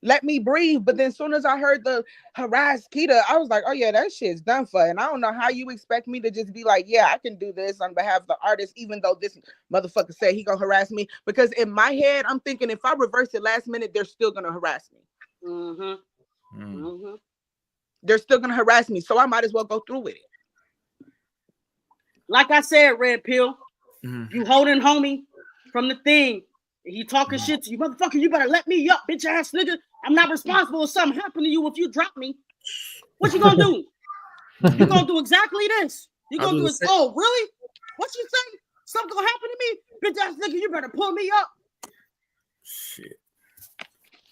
Let me breathe. But then as soon as I heard the harass Kita, I was like, oh yeah, that shit's done for. And I don't know how you expect me to just be like, yeah, I can do this on behalf of the artist, even though this motherfucker said he gonna harass me. Because in my head, I'm thinking if I reverse it last minute, they're still gonna harass me. Mm-hmm. Mm-hmm. They're still gonna harass me, so I might as well go through with it. Like I said, RedPill, you holding homie from the thing. He talking shit to you, motherfucker. You better let me up, bitch ass nigga. I'm not responsible if something happened to you if you drop me. What you gonna do? You gonna do exactly this? You gonna do this? Oh, really? What you say? Something gonna happen to me, bitch ass nigga? You better pull me up. Shit.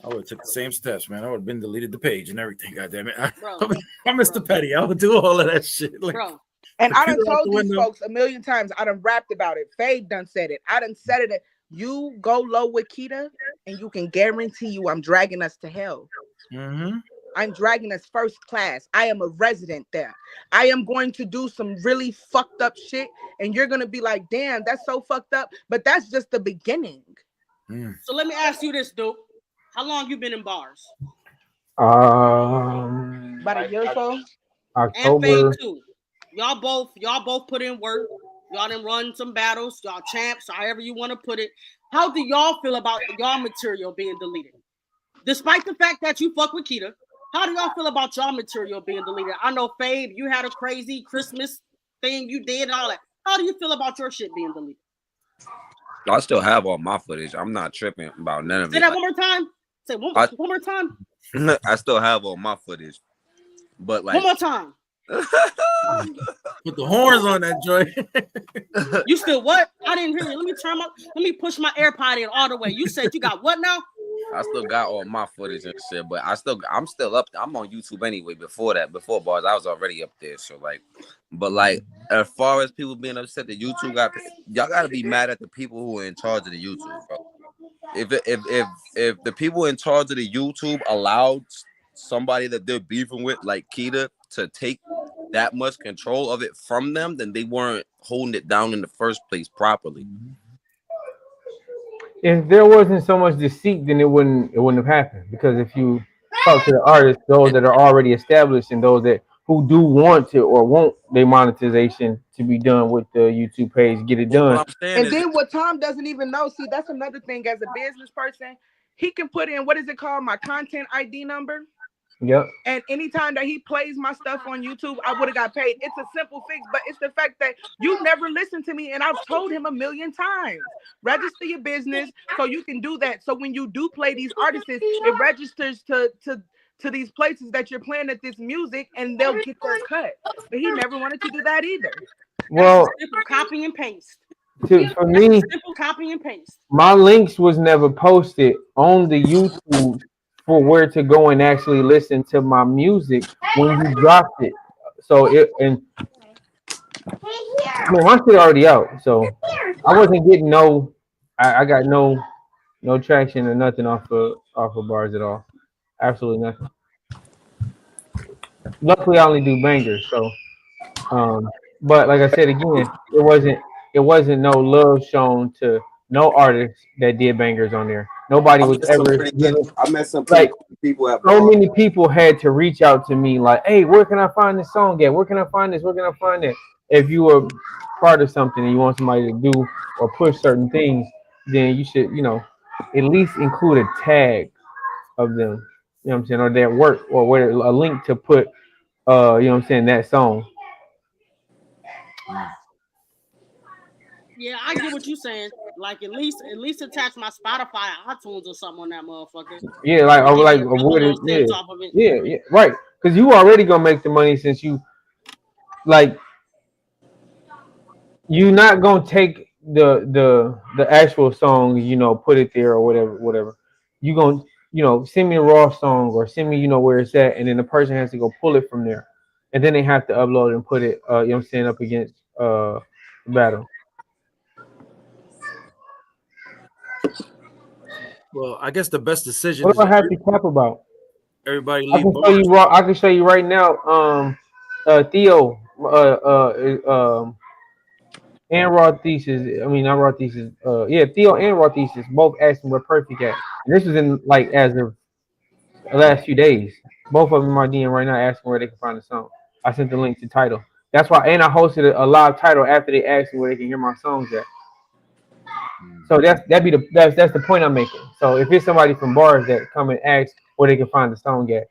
I would have took the same steps, man. I would have been deleted the page and everything. Goddamn it, I'm Mr. Petty. I would do all of that shit, like, bro. And I done told these folks a million times. I done rapped about it. Fave done said it. I done said it. You go low with Kita, and you can guarantee you I'm dragging us to hell. Mm-hmm. I'm dragging us first class. I am a resident there. I am going to do some really fucked up shit, and you're gonna be like, "Damn, that's so fucked up." But that's just the beginning. So let me ask you this, dude. How long you been in bars? About a year or so. October. And Fave too. Y'all both put in work. Y'all done run some battles. Y'all champs, however you want to put it. How do y'all feel about y'all material being deleted? Despite the fact that you fuck with Kita, how do y'all feel about y'all material being deleted? I know, Fave, you had a crazy Christmas thing you did and all that. How do you feel about your shit being deleted? I still have all my footage. I'm not tripping about none of it. Say that one more time. Say one more time. I still have all my footage, but like one more time. Put the horns on that joint. You still what? I didn't hear you. Let me push my AirPod in all the way. You said you got what now? I still got all my footage and shit, but I'm still up. I'm on YouTube anyway. Before B.A.R.Z, I was already up there. So like, but like, as far as people being upset that YouTube y'all got to be mad at the people who are in charge of the YouTube, bro. If the people in charge of the YouTube allowed somebody that they're beefing with, like Kita, to take that much control of it from them, then they weren't holding it down in the first place properly. If there wasn't so much deceit, then it wouldn't have happened. Because if you talk to the artists, those that are already established and those who do want to or want their monetization to be done with the YouTube page, get it done. And then what Tom doesn't even know, see, that's another thing as a business person, he can put in, what is it called? My content ID number. Yep. And anytime that he plays my stuff on YouTube, I would have got paid. It's a simple fix, but it's the fact that you never listened to me, and I've told him a million times. Register your business so you can do that. So when you do play these artists, it registers to these places that you're playing at this music, and they'll get their cut. But he never wanted to do that either. Well, simple copy and paste. For me, simple copy and paste. My links was never posted on the YouTube for where to go and actually listen to my music when you dropped it. So my shit already out. So I wasn't getting I got no traction or nothing off of B.A.R.Z at all. Absolutely nothing. Luckily I only do bangers, so but like I said again, it wasn't no love shown to no artist that did bangers on there. Nobody was ever. I met some people at so many people had to reach out to me like, "Hey, where can I find this song at? Where can I find this? Where can I find that?" If you were part of something and you want somebody to do or push certain things, then you should, at least include a tag of them. You know what I'm saying, or their work, or where a link to put, you know what I'm saying, that song. Yeah, I get what you're saying. Like at least attach my Spotify, iTunes, or something on that motherfucker. Yeah, right. because you already gonna make the money since you like you're not gonna take the actual song, put it there or whatever. You gonna send me a raw song or send me where it's at, and then the person has to go pull it from there, and then they have to upload and put it up against the battle. Well, I guess the best decision What is do I have to cap about? everybody I leave can show bars. you raw. I can show you right now. Theo, and Raw Thesis. I mean, not Raw Thesis. Yeah, Theo and Raw Thesis both asking where Perfect at. And this was in like as of the last few days. Both of them are DM right now asking where they can find the song. I sent the link to Title. That's why, and I hosted a live Title after they asked me where they can hear my songs at. So that's the point I'm making. So if it's somebody from bars that come and ask where they can find the song at,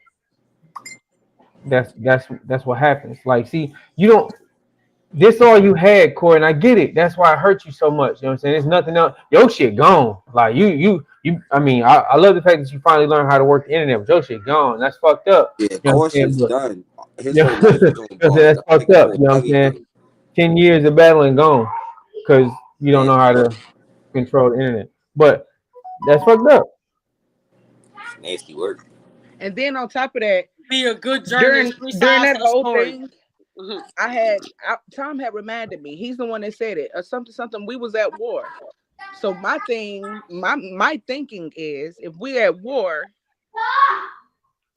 that's what happens. Like, see, you don't. This all you had, Corey, and I get it. That's why it hurt you so much. You know what I'm saying? There's nothing else. Your shit gone. Like you. I mean, I love the fact that you finally learned how to work the internet, but your shit gone. That's fucked up. Yeah, You know what I'm saying? Caution's But, done. His you know, whole life is on bars. that's That fucked nigga up. whole You know what I'm saying? everything. 10 years of battling gone because you don't know Nasty how work. to control the internet. But that's fucked up. Nasty work. And then on top of that, Be a good during journalist. Three during sides that to the whole story. thing, Mm-hmm. Tom had reminded me. He's the one that said it. Or something. We was at war. So my thinking is, if we at war,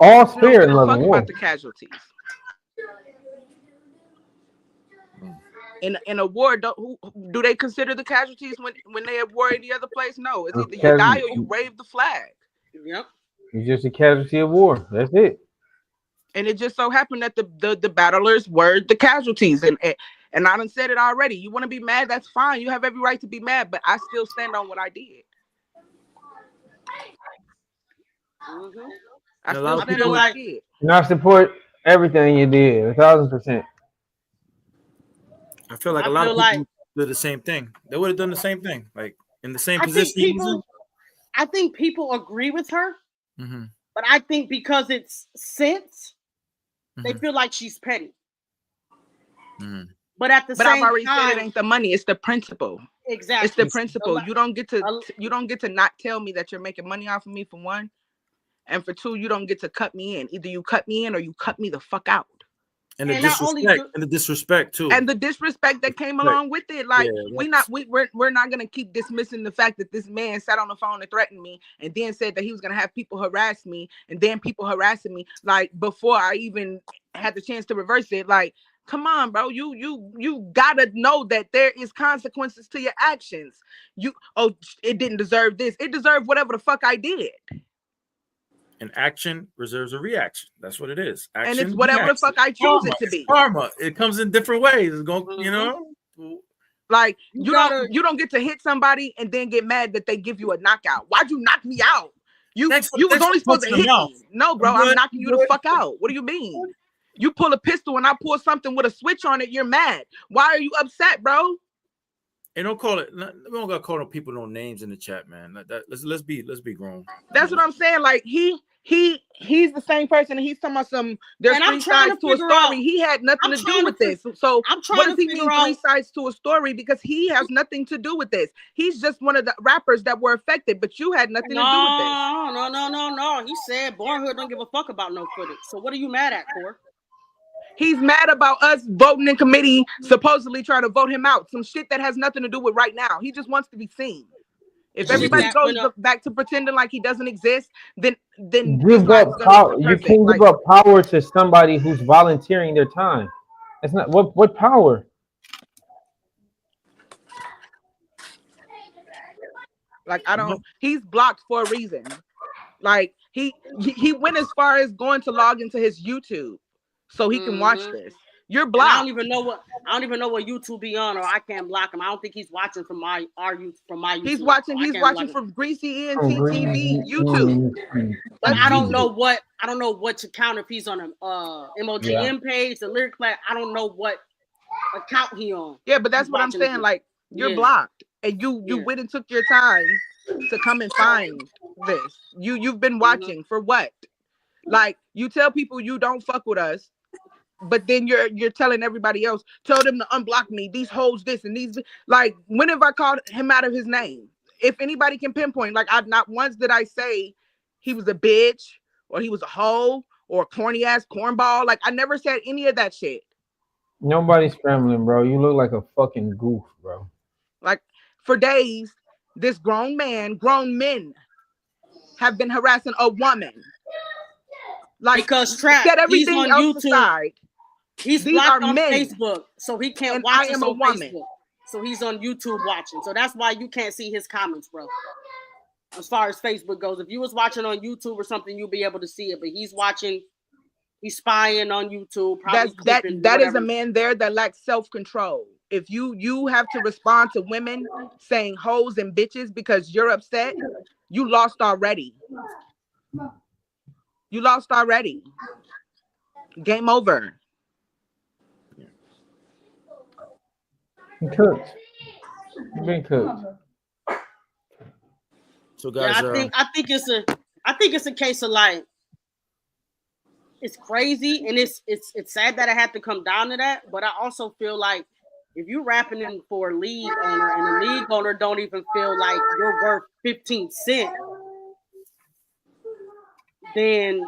All we don't spirit give and a love fuck and about war. the casualties. In a war, do they consider the casualties when they at war any other place? No, it's either you die or you wave the flag. Yep. You're just a casualty of war. That's it. And it just so happened that the battlers were the casualties. And I done said it already. You want to be mad? That's fine. You have every right to be mad, but I still stand on what I did. Mm-hmm. I still stand on what I did. And I support everything you did, 1,000%. I feel like a lot of people do the same thing. They would have done the same thing, like in the same position. I think people agree with her, mm-hmm. but I think because it's sense, they feel like she's petty. Mm-hmm. But at the same I've already time, said it ain't the money; it's the principle. Exactly, it's the principle. You don't get to not tell me that you're making money off of me, for one, and for two, you don't get to cut me in. Either you cut me in or you cut me the fuck out. And the disrespect too. And the disrespect that came along with it. Like, we're not gonna keep dismissing the fact that this man sat on the phone and threatened me and then said that he was gonna have people harass me and then people harassing me, like, before I even had the chance to reverse it. Like, come on, bro. You gotta know that there is consequences to your actions. It didn't deserve this. It deserved whatever the fuck I did. An action reserves a reaction. That's what it is. Action, and it's whatever the fuck I choose it to be. Karma. It comes in different ways. It's going, like you don't get to hit somebody and then get mad that they give you a knockout. Why'd you knock me out? You was only supposed to hit me. No, bro, I'm knocking you the fuck out. What do you mean? You pull a pistol and I pull something with a switch on it, you're mad. Why are you upset, bro? And don't call it. We don't gotta call people no names in the chat, man. Let's be grown. That's what I'm saying. Like he's the same person, and he's talking about some. There's three sides to a story. He had nothing to do with this. So what does he mean three sides to a story? Because he has nothing to do with this. He's just one of the rappers that were affected, but you had nothing to do with this. No. He said Bornhood don't give a fuck about no footage. So what are you mad at, Cor? He's mad about us voting in committee, supposedly trying to vote him out. Some shit that has nothing to do with right now. He just wants to be seen. If everybody goes back to pretending like he doesn't exist, then give up power. You can't give up power to somebody who's volunteering their time. That's not what power. Like, I don't. He's blocked for a reason. Like he went as far as going to log into his YouTube so he can watch this. You're blocked. I don't even know what YouTube be on, or I can't block him. I don't think he's watching from my YouTube. He's watching from Greasy ENT TV YouTube. But I don't know what account, if he's on a MOGM page, the Lyric Plat. I don't know what account he on. Yeah, but that's what I'm saying. Like, you're blocked, and you went and took your time to come and find this. You've been watching for what? Like, you tell people you don't fuck with us, but then you're telling everybody else, tell them to unblock me. These hoes, this and these. Like, when have I called him out of his name? If anybody can pinpoint, like, I've not once did I say he was a bitch or he was a hoe or a corny ass cornball. Like, I never said any of that shit. Nobody's scrambling, bro. You look like a fucking goof, bro. Like, for days, this grown men have been harassing a woman. Like, because Trap, set everything he's on else YouTube. aside. He's These blocked are on men, Facebook, so he can't and watch I us am a on woman. Facebook. So he's on YouTube watching. So that's why you can't see his comments, bro. As far as Facebook goes, if you was watching on YouTube or something, you'll be able to see it. But he's watching, he's spying on YouTube. Probably That is a man there that lacks self-control. If you have to respond to women saying hoes and bitches because you're upset, you lost already. You lost already. Game over. You cooked. You've been cooked. So guys, yeah, I think it's a case of like, it's crazy and it's sad that I had to come down to that, but I also feel like if you rapping in for a league owner and the league owner don't even feel like you're worth 15 cents, then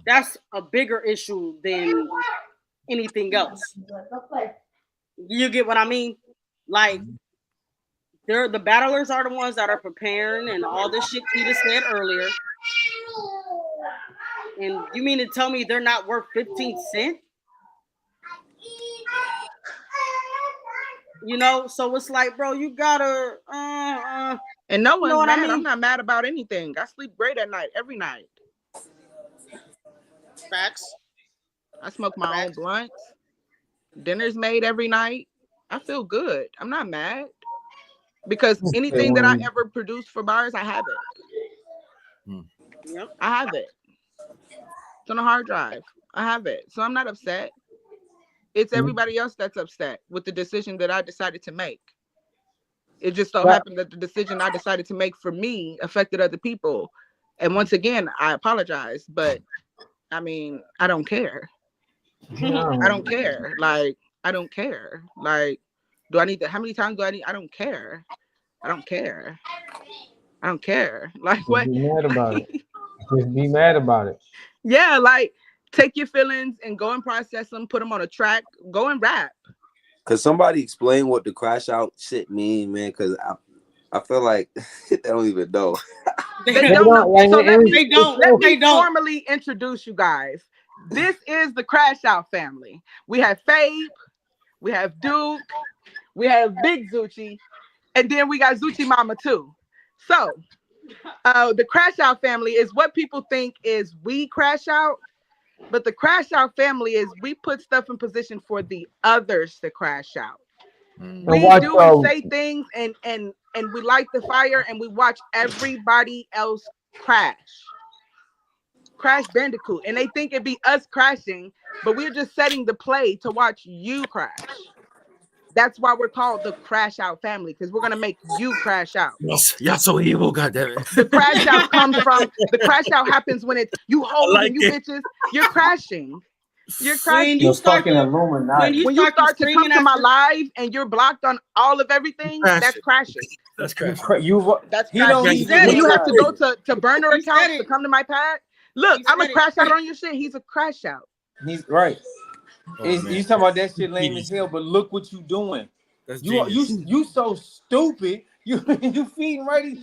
that's a bigger issue than anything else. You get what I mean? Like, the battlers are the ones that are preparing and all this shit Kita said earlier. And you mean to tell me they're not worth 15 cents? You know, so it's like, bro, you gotta and no one's mad. I mean? I'm not mad about anything. I sleep great at night, every night. Facts. I smoke my own blunts. Dinner's made every night. I feel good. I'm not mad. Because anything that I ever produced for B.A.R.Z, I have it. Yep. I have it. It's on a hard drive. I have it. So I'm not upset. It's everybody else that's upset with the decision that I decided to make. It just so happened that the decision I decided to make for me affected other people. And once again, I apologize, but I mean, I don't care. I don't care. Like, I don't care. Like, do I need to, how many times do I need? I don't care. I don't care. I don't care. Like, what? Be mad about it. Just be mad about it. Yeah, like, take your feelings and go and process them, put them on a track, go and rap. Could somebody explain what the crash out shit mean, man? Because I feel like they don't even know. They don't know. So let me formally introduce you guys. This is the Crash Out family. We have Fabe, we have Duke, we have Big Zucci, and then we got Zucci Mama too. So the Crash Out family is what people think is we crash out, but the Crash Out family is we put stuff in position for the others to crash out. We do and say things and we light the fire and we watch everybody else crash. Crash Bandicoot, and they think it'd be us crashing, but we're just setting the play to watch you crash. That's why we're called the Crash Out family, because we're gonna make you crash out. Y'all so evil, goddamn it. The crash out comes from the crash out happens when it's you hoes and you bitches. You're crashing. You're crashing. When you start to come to my live and you're blocked on all of everything, that's crashing. That's crashing. That's He don't crashing. even You have to realize go to burner accounts to come to my pad. Look, I'm a crash out on your shit. He's a crash out. He's right. Oh, You talking about that shit lame as hell, but look what you doing. You so stupid. You feeding right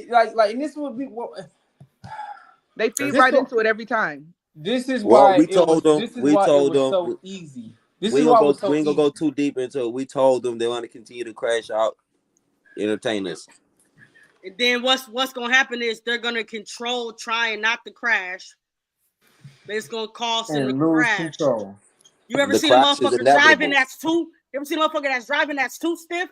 like and this would be what they feed right into it every time. This is why we told them. This is why it was so easy. This we is ain't why gonna it was so we ain't gonna easy. go too deep into it. We told them they want to continue to crash out, entertain us. And then what's gonna happen is they're gonna control trying not to crash. It's gonna cause them to crash. Control. You ever seen a motherfucker driving that's too? You ever seen a motherfucker that's driving that's too stiff?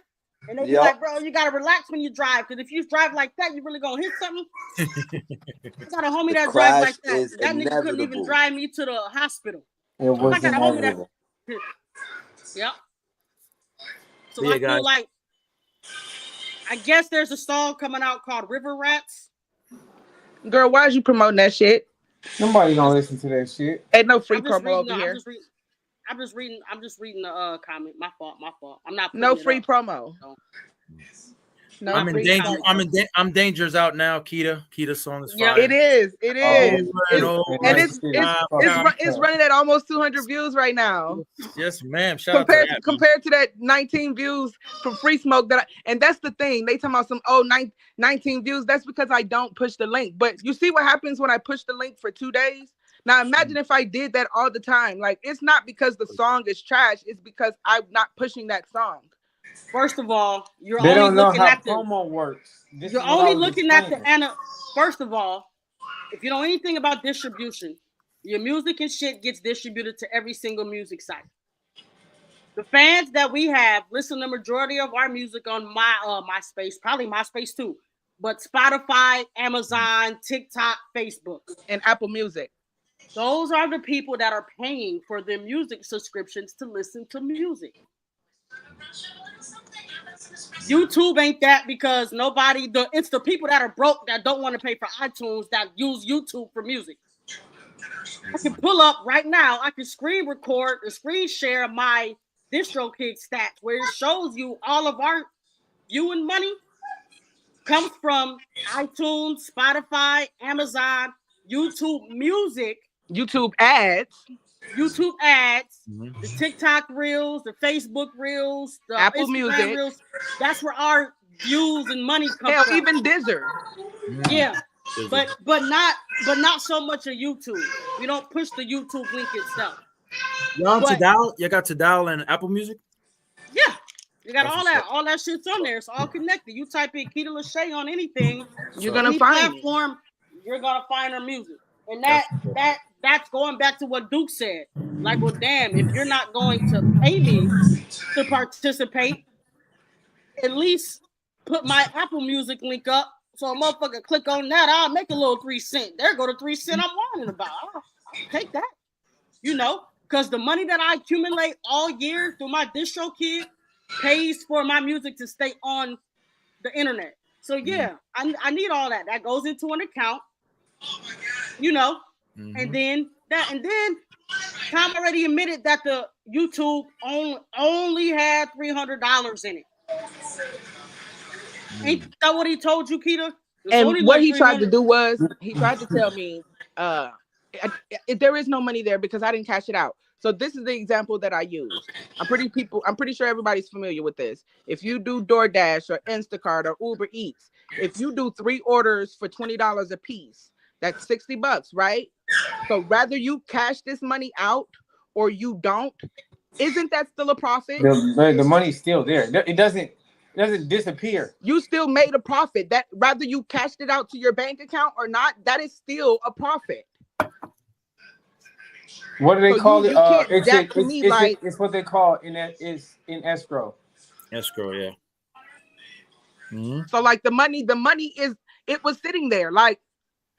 And they be like, bro, you gotta relax when you drive, because if you drive like that, you really gonna hit something. I got a homie that drives like that. That nigga couldn't even drive me to the hospital. It was I got a homie that. Yep. So I feel like, I guess there's a song coming out called River Rats. Girl, why is you promoting that shit? Nobody gonna listen to that shit. Ain't no free I'm just promo reading. over here. I'm just reading the comment. My fault. I'm not No putting free it up, promo. so. No I'm in free danger. promo. I'm danger's out now. Kita's song is fire. It is. It is. It's running at almost 200 views right now. Yes, ma'am. Shout out to that. Compared to that 19 views from Free Smoke and that's the thing. They talking about some 19 views. That's because I don't push the link. But you see what happens when I push the link for 2 days? Now imagine if I did that all the time. Like, it's not because the song is trash, it's because I'm not pushing that song. First of all, you're They only don't know looking how at promo works. You're only looking at the First of all, if you know anything about distribution, your music and shit gets distributed to every single music site. The fans that we have listen to the majority of our music on MySpace, probably MySpace too, but Spotify, Amazon, TikTok, Facebook, and Apple Music. Those are the people that are paying for their music subscriptions to listen to music. YouTube ain't that, because it's the people that are broke that don't want to pay for iTunes that use YouTube for music. I can pull up right now, I can screen record or screen share my DistroKid stats where it shows you all of our viewing money comes from iTunes, Spotify, Amazon, YouTube Music, YouTube ads, the TikTok reels, the Facebook reels, the Apple Instagram Music reels. That's where our views and money come from. Even Dizzer. Yeah, but not so much of YouTube. We don't push the YouTube link itself. Y'all Tidal? You got Tidal and Apple Music? Yeah, you got all that shit's on there. It's all connected. You type in Kita Le'sha on anything, you're gonna find platform, you're gonna find her music. And that's going back to what Duke said. Like, well, damn, if you're not going to pay me to participate, at least put my Apple Music link up so a motherfucker click on that. I'll make a little 3 cents. There go the 3 cents I'm whining about. I'll take that. Because the money that I accumulate all year through my DistroKid pays for my music to stay on the internet. So yeah, I need all that. That goes into an account. And then Tom already admitted that the YouTube only had $300 in it. Ain't that what he told you, Kita? And what he tried to do was he tried to tell me there is no money there because I didn't cash it out. So this is the example that I use. I'm pretty sure everybody's familiar with this. If you do DoorDash or Instacart or Uber Eats, if you do 3 orders for $20 a piece, that's $60, right? So rather you cash this money out or you don't, isn't that still a profit? The money's still there. It doesn't disappear. You still made a profit. That rather you cashed it out to your bank account or not, that is still a profit. What do they call it? It's what they call in escrow. Escrow, yeah. Mm-hmm. So like the money was sitting there. Like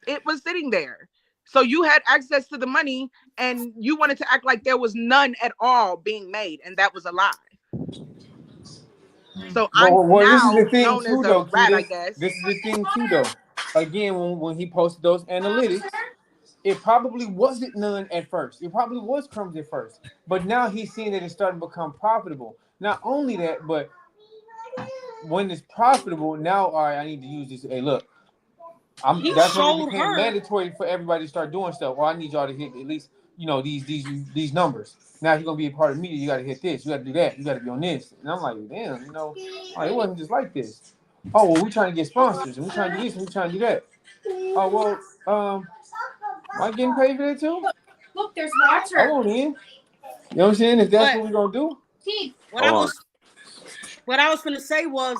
it was sitting there. So you had access to the money and you wanted to act like there was none at all being made, and that was a lie. So this is the thing too, though. I guess. This is the thing too, though. Again, when he posted those analytics, it probably wasn't none at first. It probably was crumbs at first. But now he's seeing that it's starting to become profitable. Not only that, but when it's profitable, now, all right, I need to use this. Hey, look. That's when it became mandatory for everybody to start doing stuff. Well, I need y'all to hit at least, these numbers. Now you're gonna be a part of media. You got to hit this. You got to do that. You got to be on this. And I'm like, damn, it wasn't just like this. Oh well, we trying to get sponsors, and we trying to do this, and we trying to do that. Oh well, am I getting paid for that too? Look, there's water. I want in. You know what I'm saying? If that's what we're gonna do. What I was gonna say was,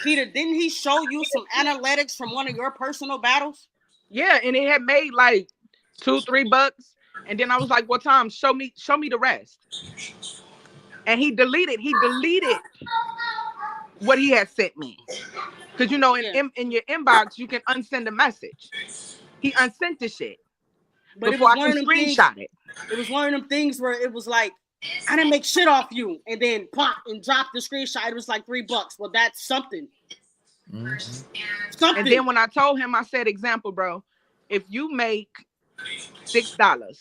Kita, didn't he show you some analytics from one of your personal battles? Yeah, and it had made like $2-3, and then I was like, "Well, Tom, show me the rest." And he deleted what he had sent me, because in your inbox you can unsend a message. He unsent the shit, but it was one of them screenshot it. It was one of them things where it was like, I didn't make shit off you, and then pop and drop the screenshot. It was like $3. Well, that's something. Mm-hmm. Something. And then when I told him, I said, example, bro, if you make $6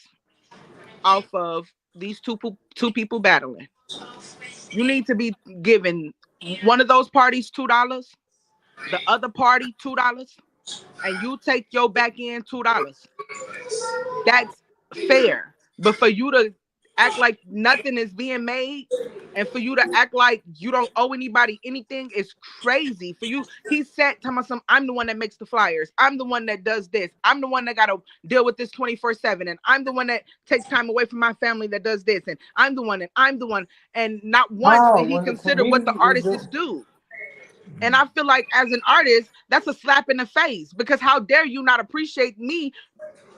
off of these two people battling, you need to be giving one of those parties $2, the other party $2, and you take your back end $2. That's fair. But for you to act like nothing is being made, and for you to act like you don't owe anybody anything is crazy. For you, he said, "Tell me some. I'm the one that makes the flyers. I'm the one that does this. I'm the one that got to deal with this 24/7, and I'm the one that takes time away from my family that does this, and I'm the one, and I'm the one." And not once did he consider what the artist is due. And I feel like as an artist, that's a slap in the face, because how dare you not appreciate me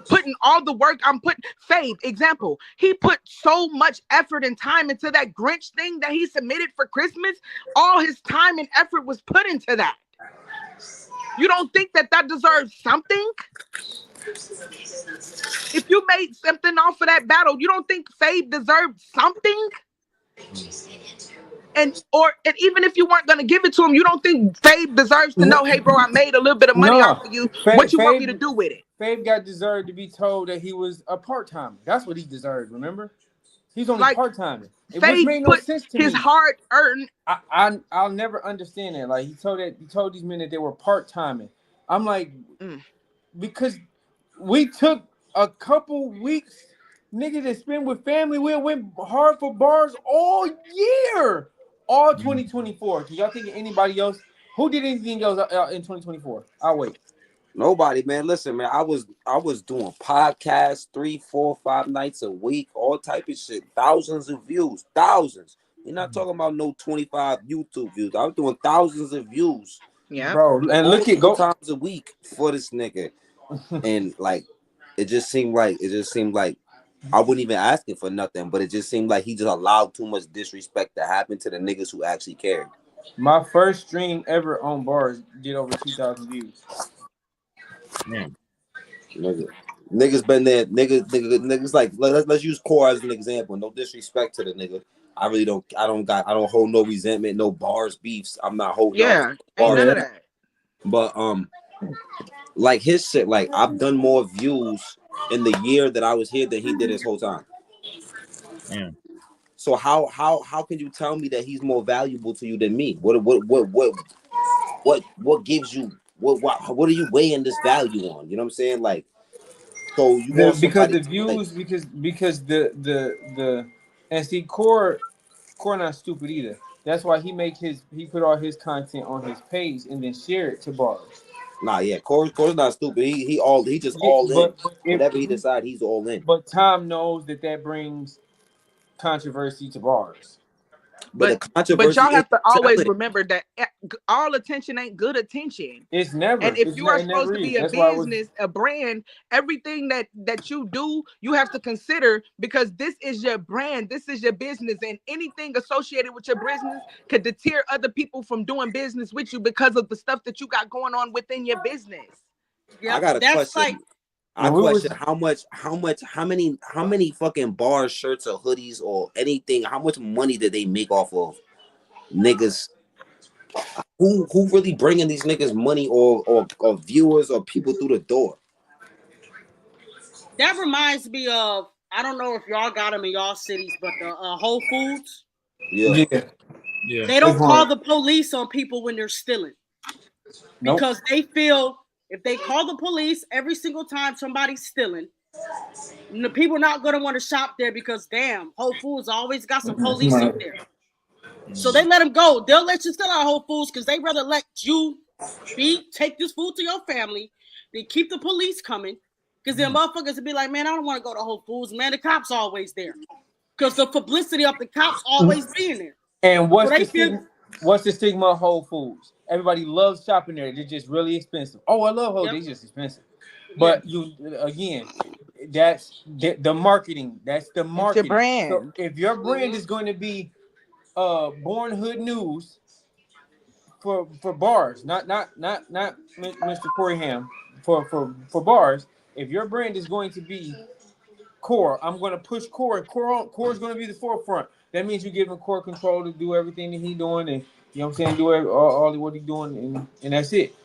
putting all the work I'm putting. Fave, example, he put so much effort and time into that Grinch thing that he submitted for Christmas. All his time and effort was put into that. You don't think that deserves something? If you made something off of that battle, you don't think Fave deserved something? And even if you weren't gonna give it to him, you don't think Fave deserves to know, hey bro, I made a little bit of money off of you. What you want me to do with it? Fave got deserved to be told that he was a part-timer. That's what he deserved, remember? He's only part-timing. Which made no sense to his me. hard earned. I'll never understand that. Like he told these men that they were part-timing. I'm like, because we took a couple weeks, nigga, to spend with family. We went hard for bars all year. All 2024. Can y'all think of anybody else? Who did anything else in 2024? I'll wait. Nobody, man. Listen, man. I was doing podcasts 3, 4, 5 nights a week, all type of shit. Thousands of views, thousands. You're not talking about no 25 YouTube views. I was doing thousands of views. Yeah, bro. And look at times a week for this nigga, and like, it just seemed like I wasn't even asking for nothing, but it just seemed like he just allowed too much disrespect to happen to the niggas who actually cared. My first stream ever on bars did over 2,000 views. Niggas been there. Niggas like let's use Core as an example. No disrespect to the nigga. I really don't. I don't hold no resentment, no bars beefs. I'm not holding. Ain't none of that. But like his shit. Like I've done more views in the year that I was here than he did his whole time. So how can you tell me that he's more valuable to you than me? What gives you what are you weighing this value on? You know what I'm saying? Like, so you want because the views, because the and see Core not stupid either. That's why he put all his content on his page and then share it to bars. Nah, yeah, Core's not stupid. He just all in. Whatever he decides, he's all in. But Tom knows that brings controversy to bars. But y'all have to always remember that all attention ain't good attention. It's never. And if you are supposed to be a business, a brand, everything that you do, you have to consider, because this is your brand, this is your business, and anything associated with your business could deter other people from doing business with you because of the stuff that you got going on within your business. I got a question. I question how many fucking bars, shirts, or hoodies or anything, how much money did they make off of niggas? Who really bringing these niggas money or viewers or people through the door? That reminds me of, I don't know if y'all got them in y'all cities, but the Whole Foods. Yeah. They don't call the police on people when they're stealing. Because they feel if they call the police every single time somebody's stealing, the people are not going to want to shop there, because damn, Whole Foods always got some police in there. So they let them go. They'll let you steal at Whole Foods because they rather let you take this food to your family than keep the police coming. Because then motherfuckers will be like, man, I don't want to go to Whole Foods. Man, the cops always there. Because the publicity of the cops always being there. And what's the stigma of Whole Foods? Everybody loves shopping there. They're just really expensive. Oh, I love Whole Foods. They're just expensive. But that's the marketing. That's the marketing. It's your brand. So if your brand is going to be Born Hood News for bars, not Mr. Coreyham, for bars. If your brand is going to be Core, I'm going to push Core. Core is going to be the forefront. That means you're giving Core control to do everything that he's doing, and you know what I'm saying, do all what he's doing, and that's it.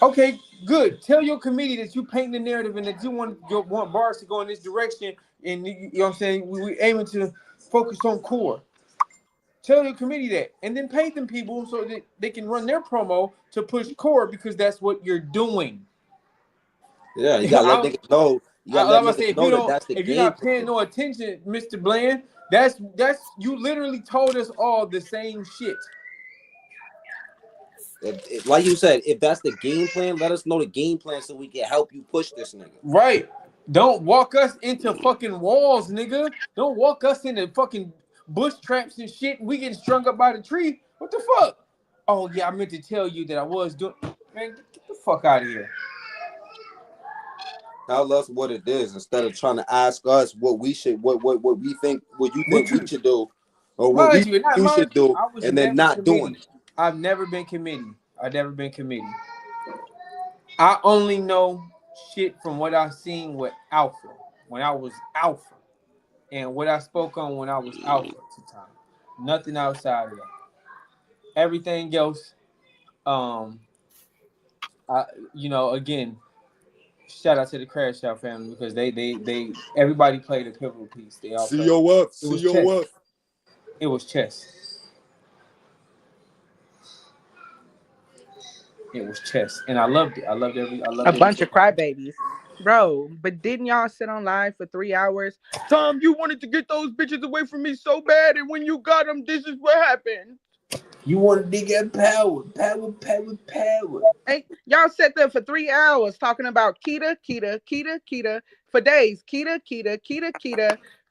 Okay, good. Tell your committee that you paint the narrative and that you want B.A.R.Z to go in this direction. And you know what I'm saying? We aiming to focus on core. Tell your committee that, and then pay them people so that they can run their promo to push core because that's what you're doing. Yeah, you gotta let niggas know. You gotta let niggas know that that's the if you're game not paying no attention, Mr. Bland, that's you literally told us all the same shit. Like you said, if that's the game plan, let us know the game plan so we can help you push this nigga. Right. Don't walk us into fucking walls, nigga. Don't walk us into fucking bush traps and shit. And we getting strung up by the tree. What the fuck? Oh yeah, I meant to tell you that I was doing. Man, get the fuck out of here. Tell us what it is instead of trying to ask us what we should, what we think, what you think we should do, or what we think you should do, and then not doing it. I've never been committee. I've never been committee. I only know shit from what I've seen with Alpha when I was Alpha, and what I spoke on when I was Alpha at the time. Nothing outside of that. Everything else, again, shout out to the Crash Out family because they everybody played a pivotal piece. They all played. It was chess. It was chess, and I loved it. I loved a bunch of crybabies, bro. But didn't y'all sit on live for 3 hours? Tom, you wanted to get those bitches away from me so bad, and when you got them, this is what happened. You wanted to get power. Hey, y'all sat there for 3 hours talking about Kita for days. Kita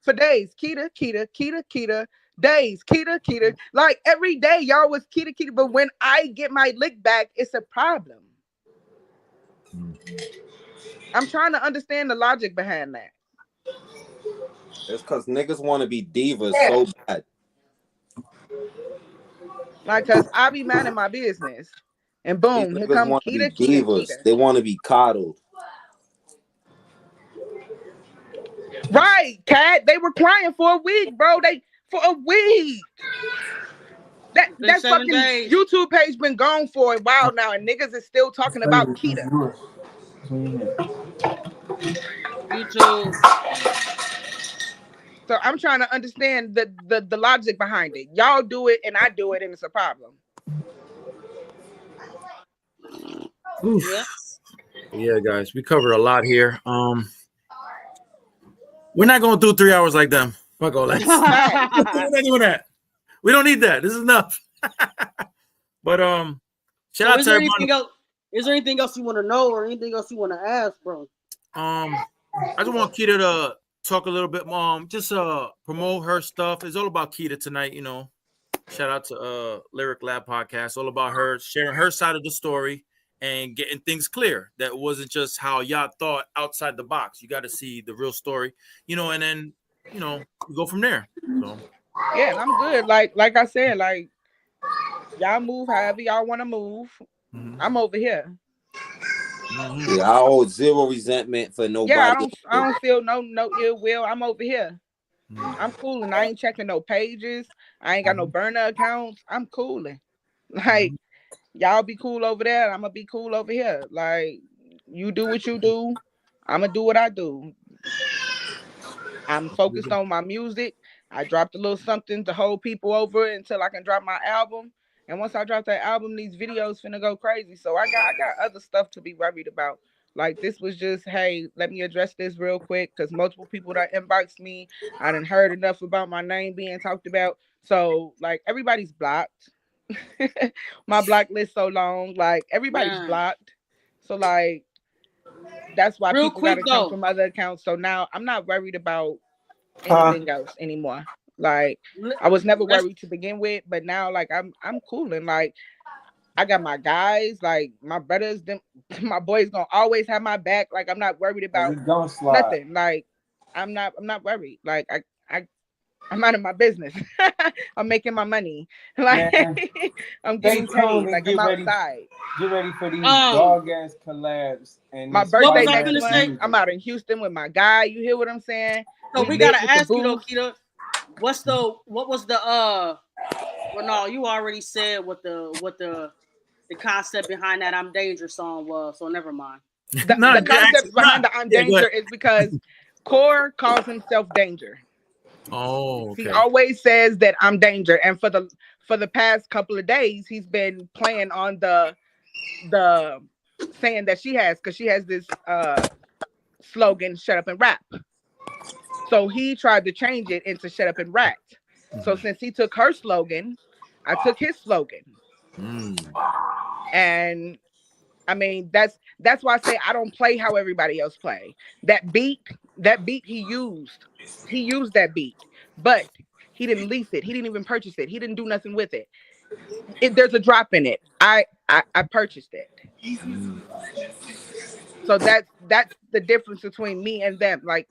for days. Kita days. Kita. Like every day, y'all was Kita. But when I get my lick back, it's a problem. I'm trying to understand the logic behind that. It's because niggas want to be divas so bad. Like, cause I be minding my business, and boom, here come Kita. They want to be coddled. Right, Cat. They were crying for a week, bro. For a week. That fucking days. YouTube page been gone for a while now, and niggas is still talking about Kita. YouTube. So I'm trying to understand the logic behind it. Y'all do it, and I do it, and it's a problem. Yeah, guys, we covered a lot here. We're not going through 3 hours like them. Fuck all that. We're not doing that. We don't need that. This is enough. But shout out to everybody. Is there anything else you want to know or anything else you want to ask, bro? I just want Kita to talk a little bit more. Just promote her stuff. It's all about Kita tonight, you know. Shout out to Lyric Lab Podcast. All about her sharing her side of the story and getting things clear. That wasn't just how y'all thought outside the box. You got to see the real story, you know, and then, you know, go from there. So yeah, and I'm good. Like I said, like y'all move however y'all want to move. Mm-hmm. I'm over here. Mm-hmm. Yeah, I hold zero resentment for nobody. Yeah, I don't feel no ill will. I'm over here. Mm-hmm. I'm cooling. I ain't checking no pages. I ain't got no burner accounts. I'm cooling. Like y'all be cool over there. I'm gonna be cool over here. Like you do what you do. I'm gonna do what I do. I'm focused on my music. I dropped a little something to hold people over until I can drop my album. And once I drop that album, these videos finna go crazy. So I got other stuff to be worried about. Like this was just, hey, let me address this real quick because multiple people that inboxed me, I done heard enough about my name being talked about. So like everybody's blocked. My block list so long, like everybody's blocked. So like that's why people gotta come from other accounts. So now I'm not worried about anything else anymore. Like I was never worried to begin with, but now like I'm cooling. Like I got my guys, like my brothers, them my boys gonna always have my back. Like I'm not worried about nothing. Like I'm not worried. Like I'm out of my business. I'm making my money. Like I'm getting paid. Like I'm outside. Get ready for these dog ass collabs. And my birthday next month. I'm out in Houston with my guy. You hear what I'm saying? So we gotta ask you though, Kita. What was the well no, you already said what the the concept behind that "I'm Danger" song was. So never mind. The concept behind the "I'm Danger" is because Core calls himself Danger. Oh, okay. He always says that I'm Danger, and for the past couple of days, he's been playing on the saying that she has, because she has this slogan, "Shut up and rap." So he tried to change it into "Shut up and rap." So since he took her slogan, I took his slogan. And I mean, that's why I say I don't play how everybody else play. That beat he used that beat, but he didn't lease it. He didn't even purchase it. He didn't do nothing with it. There's a drop in it. I purchased it. So that's the difference between me and them. Like,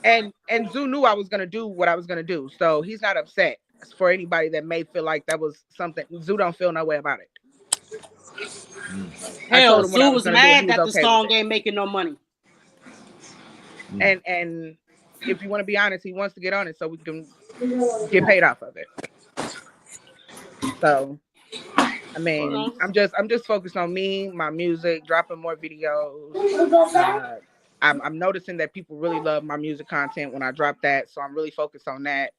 and Zoo knew I was gonna do what I was gonna do, so he's not upset. For anybody that may feel like that was something, Zoo don't feel no way about it. Hell, Zoo was mad that the song ain't making no money. And if you want to be honest, he wants to get on it so we can get paid off of it. So, I mean, I'm just focused on me, my music, dropping more videos. I'm noticing that people really love my music content when I drop that, so I'm really focused on that.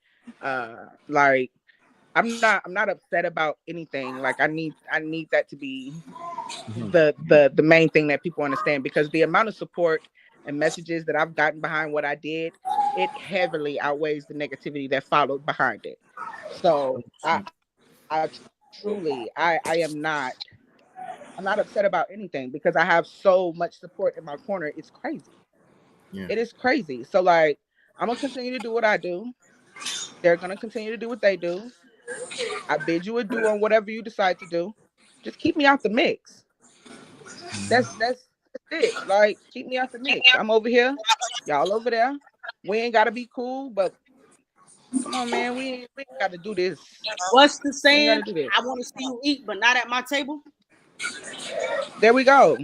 Like, I'm not upset about anything. Like, I need that to be the main thing that people understand, because the amount of support and messages that I've gotten behind what I did, it heavily outweighs the negativity that followed behind it. So I truly I'm not upset about anything, because I have so much support in my corner. It's crazy. Yeah. It is crazy. So, like, I'm gonna continue to do what I do. They're gonna continue to do what they do. I bid you adieu on whatever you decide to do. Just keep me out the mix. That's it. Like, keep me out the mix. I'm over here, y'all over there. We ain't gotta be cool, but come on, man. We ain't gotta do this. What's the saying? I want to see you eat, but not at my table. There we go.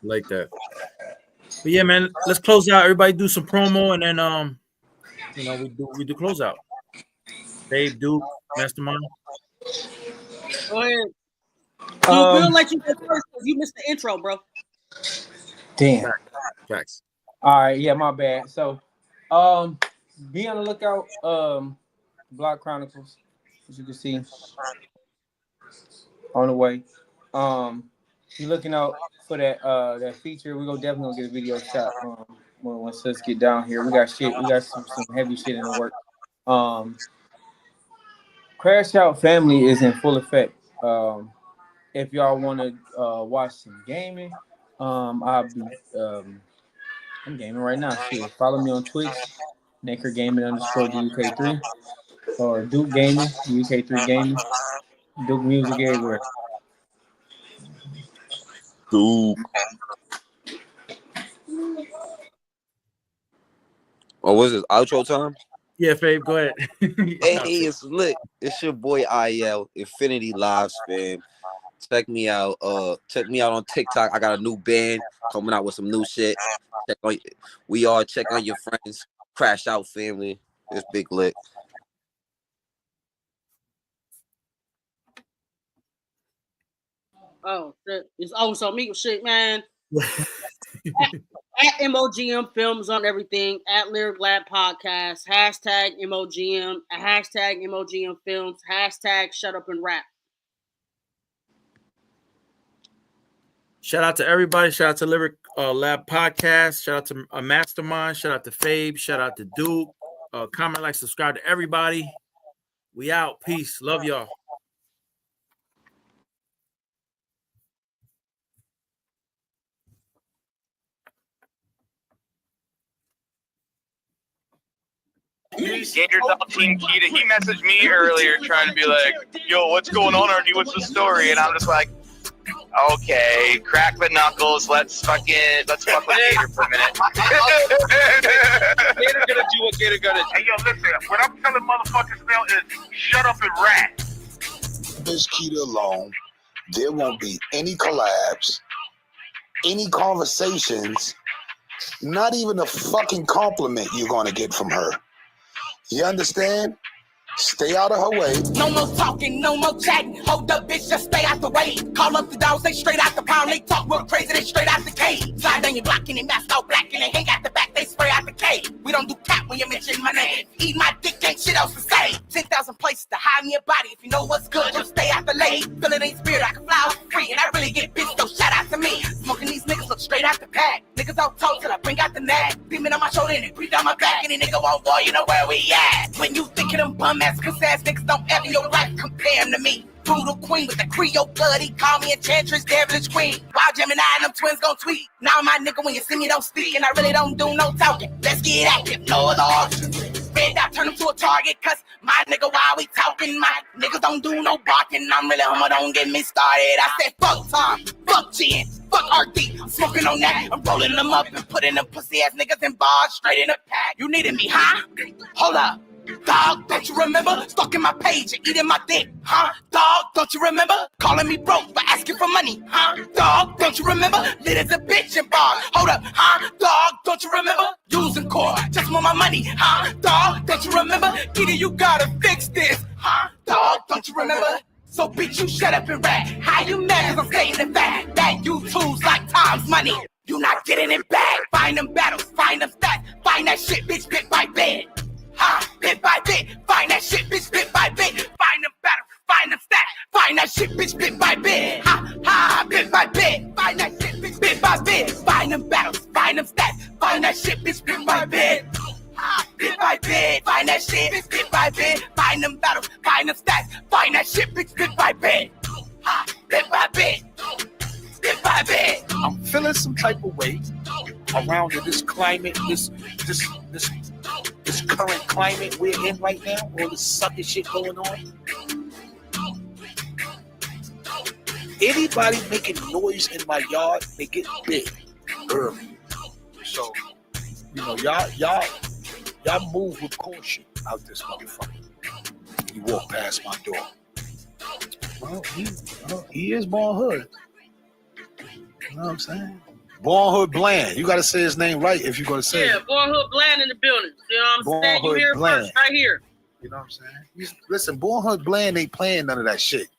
Like that. But yeah, man, let's close out. Everybody do some promo, and then we do close out. Dave, Duke, Mastermind. Go ahead. Dude, we'll let you go first because you missed the intro, bro. Damn. Facts. All right, yeah, my bad. So, be on the lookout. Block Chronicles, as you can see, on the way. Be looking out for that feature. We're definitely gonna get a video shot once us get down here. We got some heavy shit in the work. Crash Out Family is in full effect. If y'all want to watch some gaming, I'll be I'm gaming right now. Shit, follow me on Twitch, Naker Gaming _UK3, or Duke Gaming, UK3 Gaming, Duke Music everywhere. Duke. Oh, what's this? Outro time? Yeah, Fabe, go ahead. Hey, it's lit. It's your boy IL, Infinity Lives, fam. Check me out. Check me out on TikTok. I got a new band coming out with some new shit. Check on your friends. Crash Out Family. It's big lit. Oh, it's so me shit, man. at MOGM Films on everything, at Lyric Lab Podcast, #MOGM, #MOGM Films, #Shut Up and Rap. Shout out to everybody. Shout out to Lyric Lab Podcast. Shout out to Mastermind. Shout out to Fabe. Shout out to Duke. Comment, like, subscribe to everybody. We out. Peace. Love y'all. Gator's out Team Kita. He messaged me earlier trying to be like, yo, what's going on, RD? What's the story? And I'm just like, okay, crack the knuckles. Let's fuck with Gator for a minute. Gator gonna do what Gator gonna do. Hey, yo, listen, what I'm telling motherfuckers now is shut up and rap. Miss Kita alone, there won't be any collabs, any conversations, not even a fucking compliment you're gonna get from her. You understand? Stay out of her way. No more talking, no more chatting. Hold up, bitch, just stay out the way. Call up the dogs, they straight out the pound. They talk real crazy, they straight out the cave. Slide down your block and they mask all black and they hang out the back, they spray out the cave. We don't do cap when you mention my name. Eat my dick, ain't shit else to say. 10,000 places to hide in your body. If you know what's good, just stay out the lane. Feel it ain't spirit, I can fly out free. And I really get bitch, so shout out to me. Smoking these niggas look straight out the pack. Niggas all talk till I bring out the nag. Beaming on my shoulder and it breathe down my back. Any nigga won't war, you know where we at. When you think of them bum ass, cuss ass niggas, don't ever your life compare him to me. Brutal queen with the Creole blood, he call me Enchantress, devilish queen. Wild Gemini and them twins gon' tweet. Now my nigga, when you see me, don't speak, and I really don't do no talking. Let's get active, no other option. Red dot turn him to a target, cause my nigga, while we talking, my niggas don't do no barking. I'm really humble, don't get me started. I said fuck Tom, fuck Jen, fuck RD. I'm smoking on that, I'm rolling them up and putting them pussy ass niggas in bars straight in the pack. You needed me, huh? Hold up. Dog, don't you remember? Stalking my page and eating my dick, huh? Dog, don't you remember? Calling me broke but asking for money, huh? Dog, don't you remember? Lit as a bitch in bar. Hold up, huh? Dog, don't you remember? Using core, just want my money, huh? Dog, don't you remember? Either you gotta fix this, huh? Dog, don't you remember? So bitch, you shut up and rap. How you mad cause I'm stating the fact that you tools like time's money. You not getting it back. Find them battles, find them stats. Find that shit, bitch, bit by bit. Bit by bit, find that shit, bitch, bit by bit. Find them battles, find them stats. Find that shit, bitch, bit by bit. Bit by bit. Find that shit, bitch, bit by bit. Find them battles, find them stats. Find that shit, bitch, bit by bit. Bit by bit. Find that shit, bitch, bit by bit. Find them battles, find them stats. Find that shit, bitch, bit by bit. Bit by bit. Bit by bit. I'm feeling some type of way around this climate, this current climate we're in right now, all this sucker shit going on. Anybody making noise in my yard, they get big early. So, you know, y'all move with caution out this motherfucker. You walk past my door. Well, he is born hood. You know what I'm saying? Born Hood Bland. You got to say his name right if you're going to say it. Yeah, Born Hood Bland in the building. You know what I'm saying? You hear it first right here. You know what I'm saying? Listen, Born Hood Bland ain't playing none of that shit.